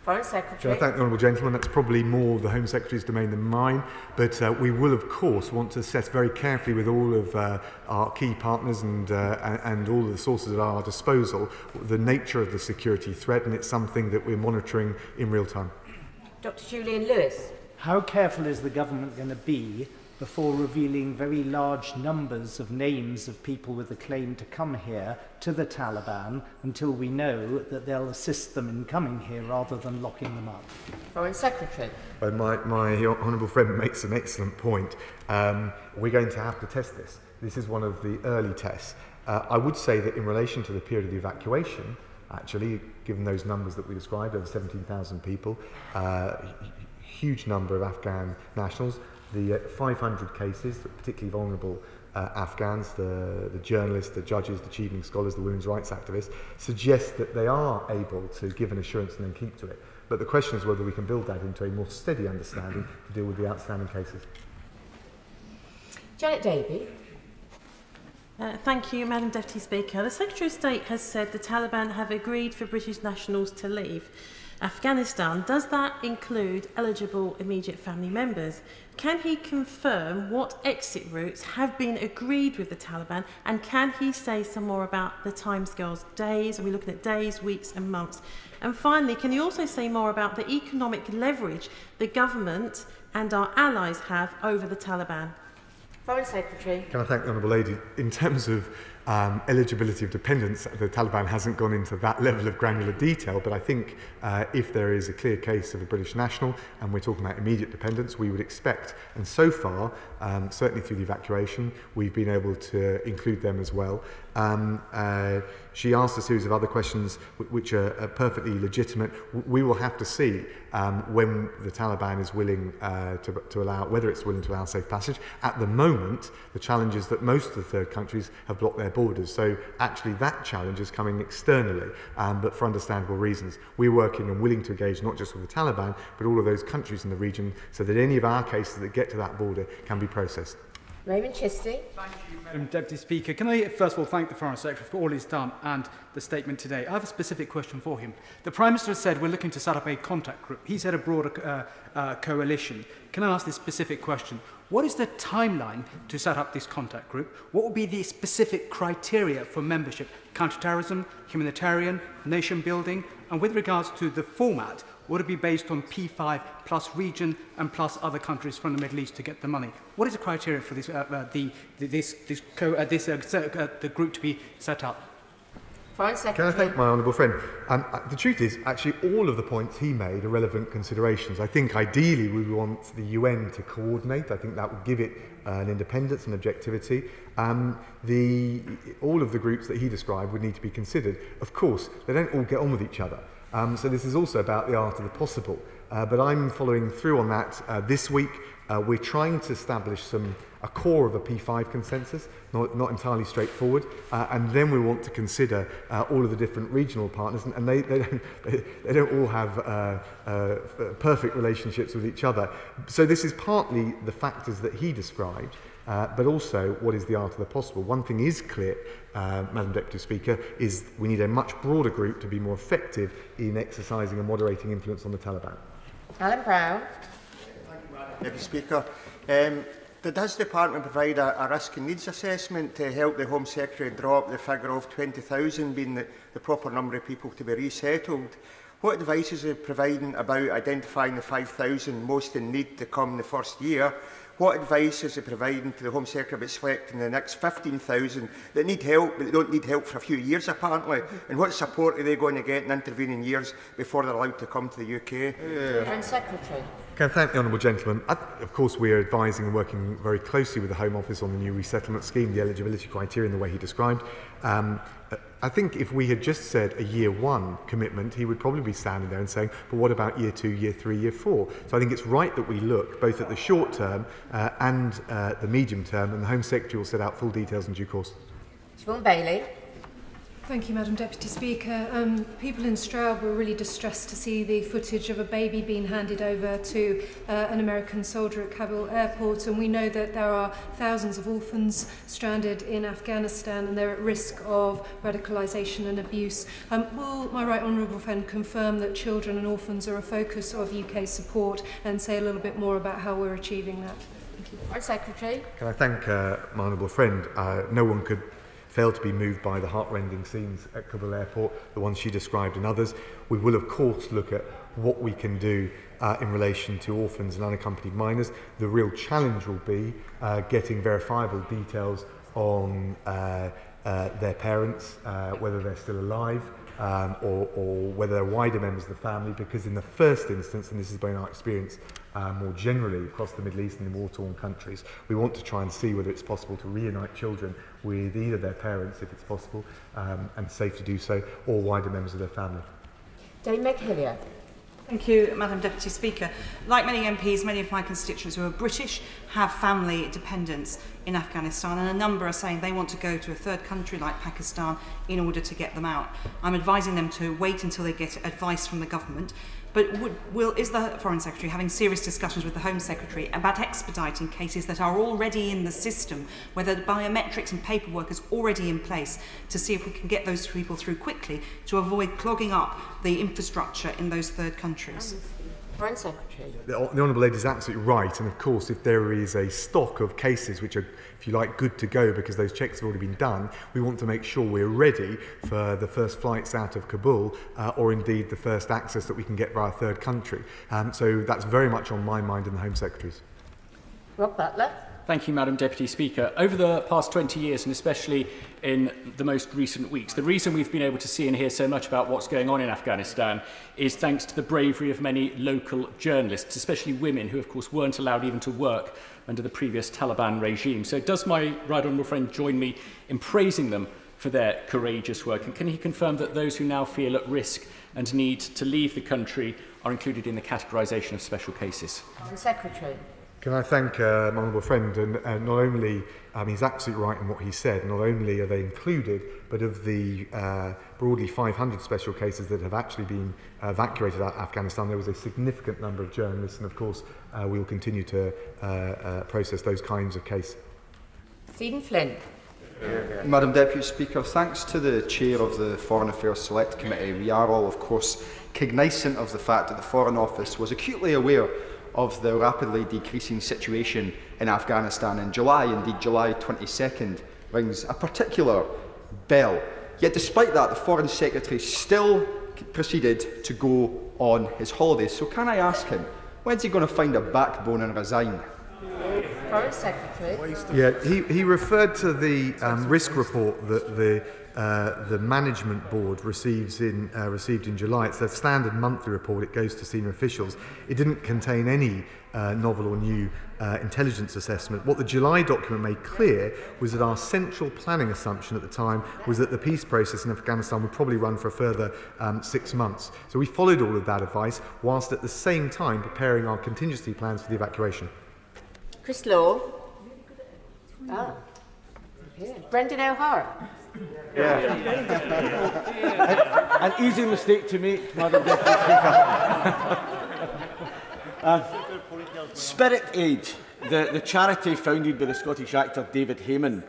C: Foreign Secretary.
N: I thank the honourable gentleman. That's probably more the Home Secretary's domain than mine, but we will of course want to assess very carefully with all of our key partners and all of the sources at our disposal the nature of the security threat, and it's something that we're monitoring in real time.
C: Dr. Julian Lewis.
W: How careful is the government going to be
I: before revealing very large numbers of names of people with a claim to come here to the Taliban until we know that they'll assist them in coming here rather than locking them up?
C: Foreign Secretary.
N: Well, my honourable friend makes an excellent point. We're going to have to test this. This is one of the early tests. I would say that in relation to the period of the evacuation, actually, given those numbers that we described, over 17,000 people, huge number of Afghan nationals, the 500 cases, particularly vulnerable Afghans, the journalists, the judges, the achieving scholars, the women's rights activists, suggest that they are able to give an assurance and then keep to it. But the question is whether we can build that into a more steady understanding to deal with the outstanding cases.
C: Janet Davey.
J: Thank you, Madam Deputy Speaker. The Secretary of State has said the Taliban have agreed for British nationals to leave Afghanistan. Does that include eligible immediate family members? Can he confirm what exit routes have been agreed with the Taliban, and can he say some more about the timescales? Days? Are we looking at days, weeks and months? And finally, can he also say more about the economic leverage the government and our allies have over the Taliban?
C: Foreign Secretary.
N: Can I thank the Honourable Lady? In terms of eligibility of dependents, the Taliban hasn't gone into that level of granular detail, but I think if there is a clear case of a British national and we're talking about immediate dependents, we would expect, and so far, certainly through the evacuation, we've been able to include them as well. She asked a series of other questions which are perfectly legitimate. We will have to see when the Taliban is willing to allow, whether it's willing to allow safe passage. At the moment, the challenge is that most of the third countries have blocked their borders. So actually that challenge is coming externally, but for understandable reasons. We're working and willing to engage not just with the Taliban, but all of those countries in the region so that any of our cases that get to that border can be processed.
C: Raymond Chisty.
G: Thank you, Madam Deputy Speaker. Can I first of all thank the Foreign Secretary for all he's done and the statement today. I have a specific question for him. The Prime Minister has said we're looking to set up a contact group. He said a broader coalition. Can I ask this specific question? What is the timeline to set up this contact group? What will be the specific criteria for membership? Counterterrorism, humanitarian, nation building? And with regards to the format, would it be based on P5 plus region and plus other countries from the Middle East to get the money? What is the criteria for this, the group to be set up?
C: Foreign Secretary.
N: Can I thank my honourable friend? The truth is, actually, all of the points he made are relevant considerations. I think ideally we want the UN to coordinate. I think that would give it an independence and objectivity. All of the groups that he described would need to be considered. Of course, they don't all get on with each other. So this is also about the art of the possible. But I'm following through on that this week. We're trying to establish a core of a P5 consensus, not entirely straightforward, and then we want to consider all of the different regional partners, and they don't all have perfect relationships with each other. So this is partly the factors that he described, but also what is the art of the possible. One thing is clear, Madam Deputy Speaker, is we need a much broader group to be more effective in exercising a moderating influence on the Taliban.
C: Alan Brown.
P: Deputy Speaker. Did his department provide a risk and needs assessment to help the Home Secretary drop the figure of 20,000 being the proper number of people to be resettled? What advice is it providing about identifying the 5,000 most in need to come in the first year? What advice is it providing to the Home Secretary about selecting the next 15,000 that need help, but they don't need help for a few years apparently? And what support are they going to get in intervening years before they're allowed to come to the UK?
C: Foreign Secretary.
N: Can I thank the honourable gentleman? Of course, we are advising and working very closely with the Home Office on the new resettlement scheme, the eligibility criteria in the way he described. I think if we had just said a year one commitment, he would probably be standing there and saying, but what about year 2, year 3, year 4? So I think it's right that we look both at the short term and the medium term, and the Home Secretary will set out full details in due course.
C: Siobhan Bailey.
T: Thank you, Madam Deputy Speaker. People in Stroud were really distressed to see the footage of a baby being handed over to an American soldier at Kabul airport, and we know that there are thousands of orphans stranded in Afghanistan and they're at risk of radicalisation and abuse. Will my right honourable friend confirm that children and orphans are a focus of UK support and say a little bit more about how we're achieving that? Thank you.
C: Foreign Secretary.
N: Can I thank my honourable friend? No one could failed to be moved by the heartrending scenes at Kabul airport, the ones she described and others. We will, of course, look at what we can do in relation to orphans and unaccompanied minors. The real challenge will be getting verifiable details on their parents, whether they're still alive, or whether they're wider members of the family, because in the first instance, and this has been our experience more generally across the Middle East and in war-torn countries, we want to try and see whether it's possible to reunite children with either their parents, if it's possible, and safe to do so, or wider members of their family.
C: Dame Meg Hillier.
A: Thank you, Madam Deputy Speaker. Like many MPs, many of my constituents who are British have family dependents in Afghanistan, and a number are saying they want to go to a third country like Pakistan in order to get them out. I'm advising them to wait until they get advice from the government. But is the Foreign Secretary having serious discussions with the Home Secretary about expediting cases that are already in the system, whether the biometrics and paperwork is already in place, to see if we can get those people through quickly to avoid clogging up the infrastructure in those third countries?
C: Foreign Secretary.
N: The Honourable Lady is absolutely right, and of course if there is a stock of cases which are, if you like, good to go because those checks have already been done, we want to make sure we're ready for the first flights out of Kabul or indeed the first access that we can get via a third country. So that's very much on my mind and the Home Secretary's.
C: Rob Butler.
S: Thank you, Madam Deputy Speaker. Over the past 20 years, and especially in the most recent weeks, the reason we've been able to see and hear so much about what's going on in Afghanistan is thanks to the bravery of many local journalists, especially women who, of course, weren't allowed even to work under the previous Taliban regime. So does my right honourable friend join me in praising them for their courageous work? And can he confirm that those who now feel at risk and need to leave the country are included in the categorisation of special cases?
C: Foreign Secretary.
N: Can I thank my honourable friend, and not only, he's absolutely right in what he said, not only are they included, but of the broadly 500 special cases that have actually been evacuated out of Afghanistan, there was a significant number of journalists, and of course we will continue to process those kinds of cases.
C: Stephen Flynn.
L: Madam Deputy Speaker, thanks to the Chair of the Foreign Affairs Select Committee, we are all, of course, cognisant of the fact that the Foreign Office was acutely aware of the rapidly decreasing situation in Afghanistan in July. Indeed, July 22nd rings a particular bell. Yet despite that, the Foreign Secretary still proceeded to go on his holidays. So can I ask him, when's he going to find a backbone and resign?
C: Foreign Secretary.
N: Yeah, he referred to the risk report that the Management Board received in July. It's a standard monthly report. It goes to senior officials. It didn't contain any novel or new intelligence assessment. What the July document made clear was that our central planning assumption at the time was that the peace process in Afghanistan would probably run for a further 6 months. So we followed all of that advice, whilst at the same time preparing our contingency plans for the evacuation.
C: Chris Law. Ah. Yeah. Brendan O'Hara.
M: Yeah. An easy mistake to make, Madam Deputy Speaker. Spirit Aid, the charity founded by the Scottish actor David Heyman,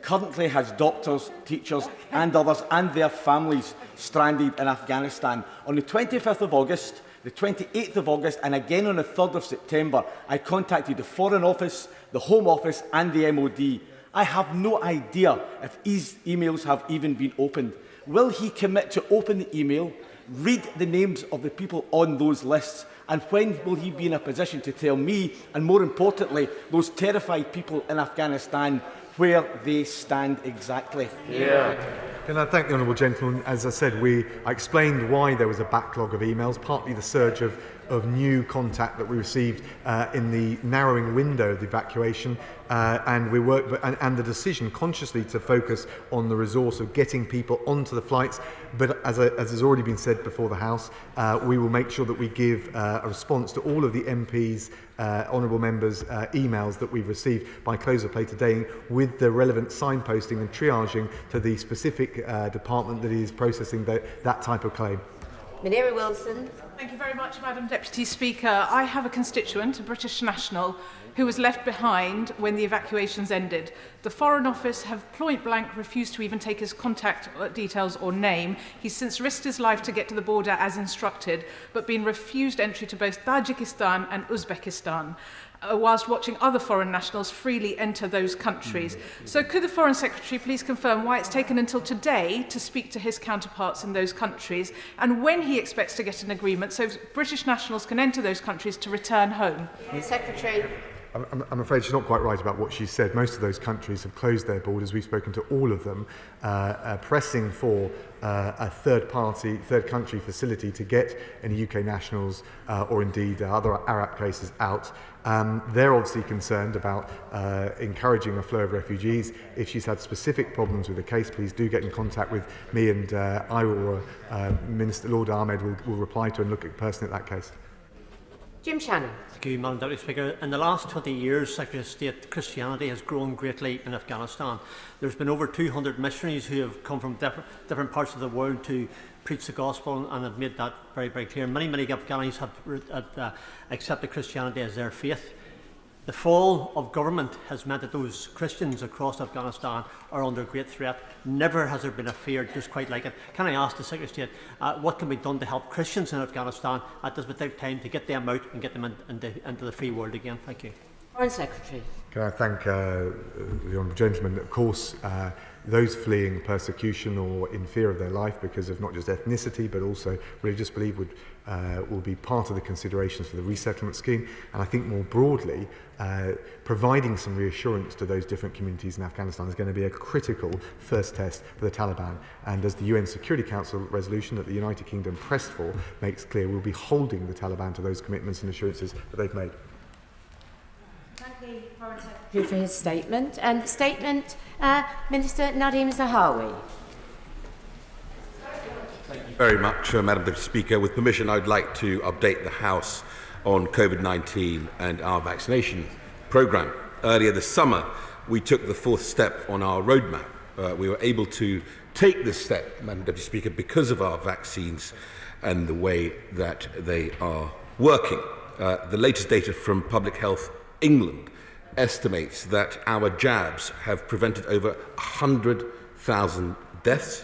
M: currently has doctors, teachers and others and their families stranded in Afghanistan. On the 25th of August, the 28th of August and again on the 3rd of September, I contacted the Foreign Office, the Home Office and the MOD. I have no idea if these emails have even been opened. Will he commit to open the email, read the names of the people on those lists, and when will he be in a position to tell me, and more importantly, those terrified people in Afghanistan, where they stand exactly?
N: Yeah. Can I thank the honourable gentleman? As I said, I explained why there was a backlog of emails, partly the surge of new contact that we received in the narrowing window of the evacuation, and the decision consciously to focus on the resource of getting people onto the flights. But as has already been said before the House, we will make sure that we give a response to all of the MPs, honourable members' emails that we've received by close of play today, with the relevant signposting and triaging to the specific department that is processing that type of claim.
C: Munira Wilson.
W: Thank you very much, Madam Deputy Speaker. I have a constituent, a British national, who was left behind when the evacuations ended. The Foreign Office have point blank refused to even take his contact details or name. He's since risked his life to get to the border as instructed, but been refused entry to both Tajikistan and Uzbekistan. whilst watching other foreign nationals freely enter those countries. So could the Foreign Secretary please confirm why it's taken until today to speak to his counterparts in those countries, and when he expects to get an agreement so British nationals can enter those countries to return home?
C: Secretary.
N: I'm afraid she's not quite right about what she said. Most of those countries have closed their borders. We've spoken to all of them, pressing for a third country facility to get any UK nationals or indeed other Arab cases out. They're obviously concerned about encouraging a flow of refugees. If she's had specific problems with the case, please do get in contact with me, and I will, Minister Lord Ahmed will reply to and look personally at that case.
C: Jim Shannon.
B: Thank you, Madam Deputy Speaker. In the last 20 years, Secretary of State, Christianity has grown greatly in Afghanistan. There's been over 200 missionaries who have come from different parts of the world to preach the gospel and have made that very, very clear. Many Afghanis have accepted Christianity as their faith. The fall of government has meant that those Christians across Afghanistan are under great threat. Never has there been a fear just quite like it. Can I ask the Secretary of State what can be done to help Christians in Afghanistan at this particular time to get them out and get them into the free world again? Thank you.
C: Foreign Secretary.
N: Can I thank the honourable gentleman? Of course, those fleeing persecution or in fear of their life because of not just ethnicity but also religious belief will be part of the considerations for the resettlement scheme. And I think more broadly, providing some reassurance to those different communities in Afghanistan is going to be a critical first test for the Taliban. And as the UN Security Council resolution that the United Kingdom pressed for makes clear, we'll be holding the Taliban to those commitments and assurances that they've made.
C: Thank you, Foreign Secretary, for his statement. And statement, Minister Nadeem Zahawi.
E: Thank you very much, Madam Deputy Speaker. With permission, I'd like to update the House on COVID-19 and our vaccination programme. Earlier this summer, we took the fourth step on our roadmap. We were able to take this step, Madam Deputy Speaker, because of our vaccines and the way that they are working. The latest data from Public Health England estimates that our jabs have prevented over 100,000 deaths,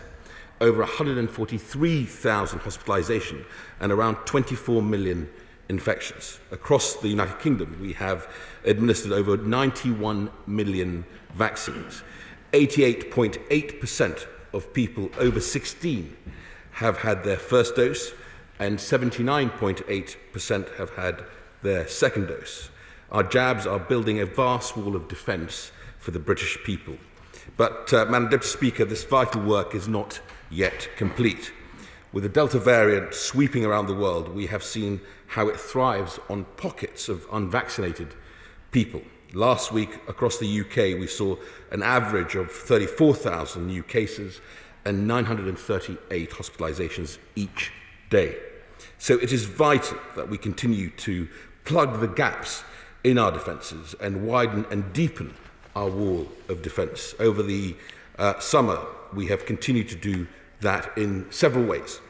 E: over 143,000 hospitalisations, and around 24 million infections. Across the United Kingdom, we have administered over 91 million vaccines. 88.8% of people over 16 have had their first dose, and 79.8% have had their second dose. Our jabs are building a vast wall of defence for the British people. But, Madam Deputy Speaker, this vital work is not yet complete. With the Delta variant sweeping around the world, we have seen how it thrives on pockets of unvaccinated people. Last week, across the UK, we saw an average of 34,000 new cases and 938 hospitalisations each day. So it is vital that we continue to plug the gaps in our defences and widen and deepen our wall of defence. Over the summer, we have continued to do that in several ways.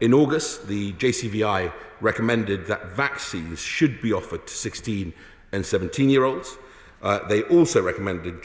E: In August, the JCVI recommended that vaccines should be offered to 16 and 17-year-olds. They also recommended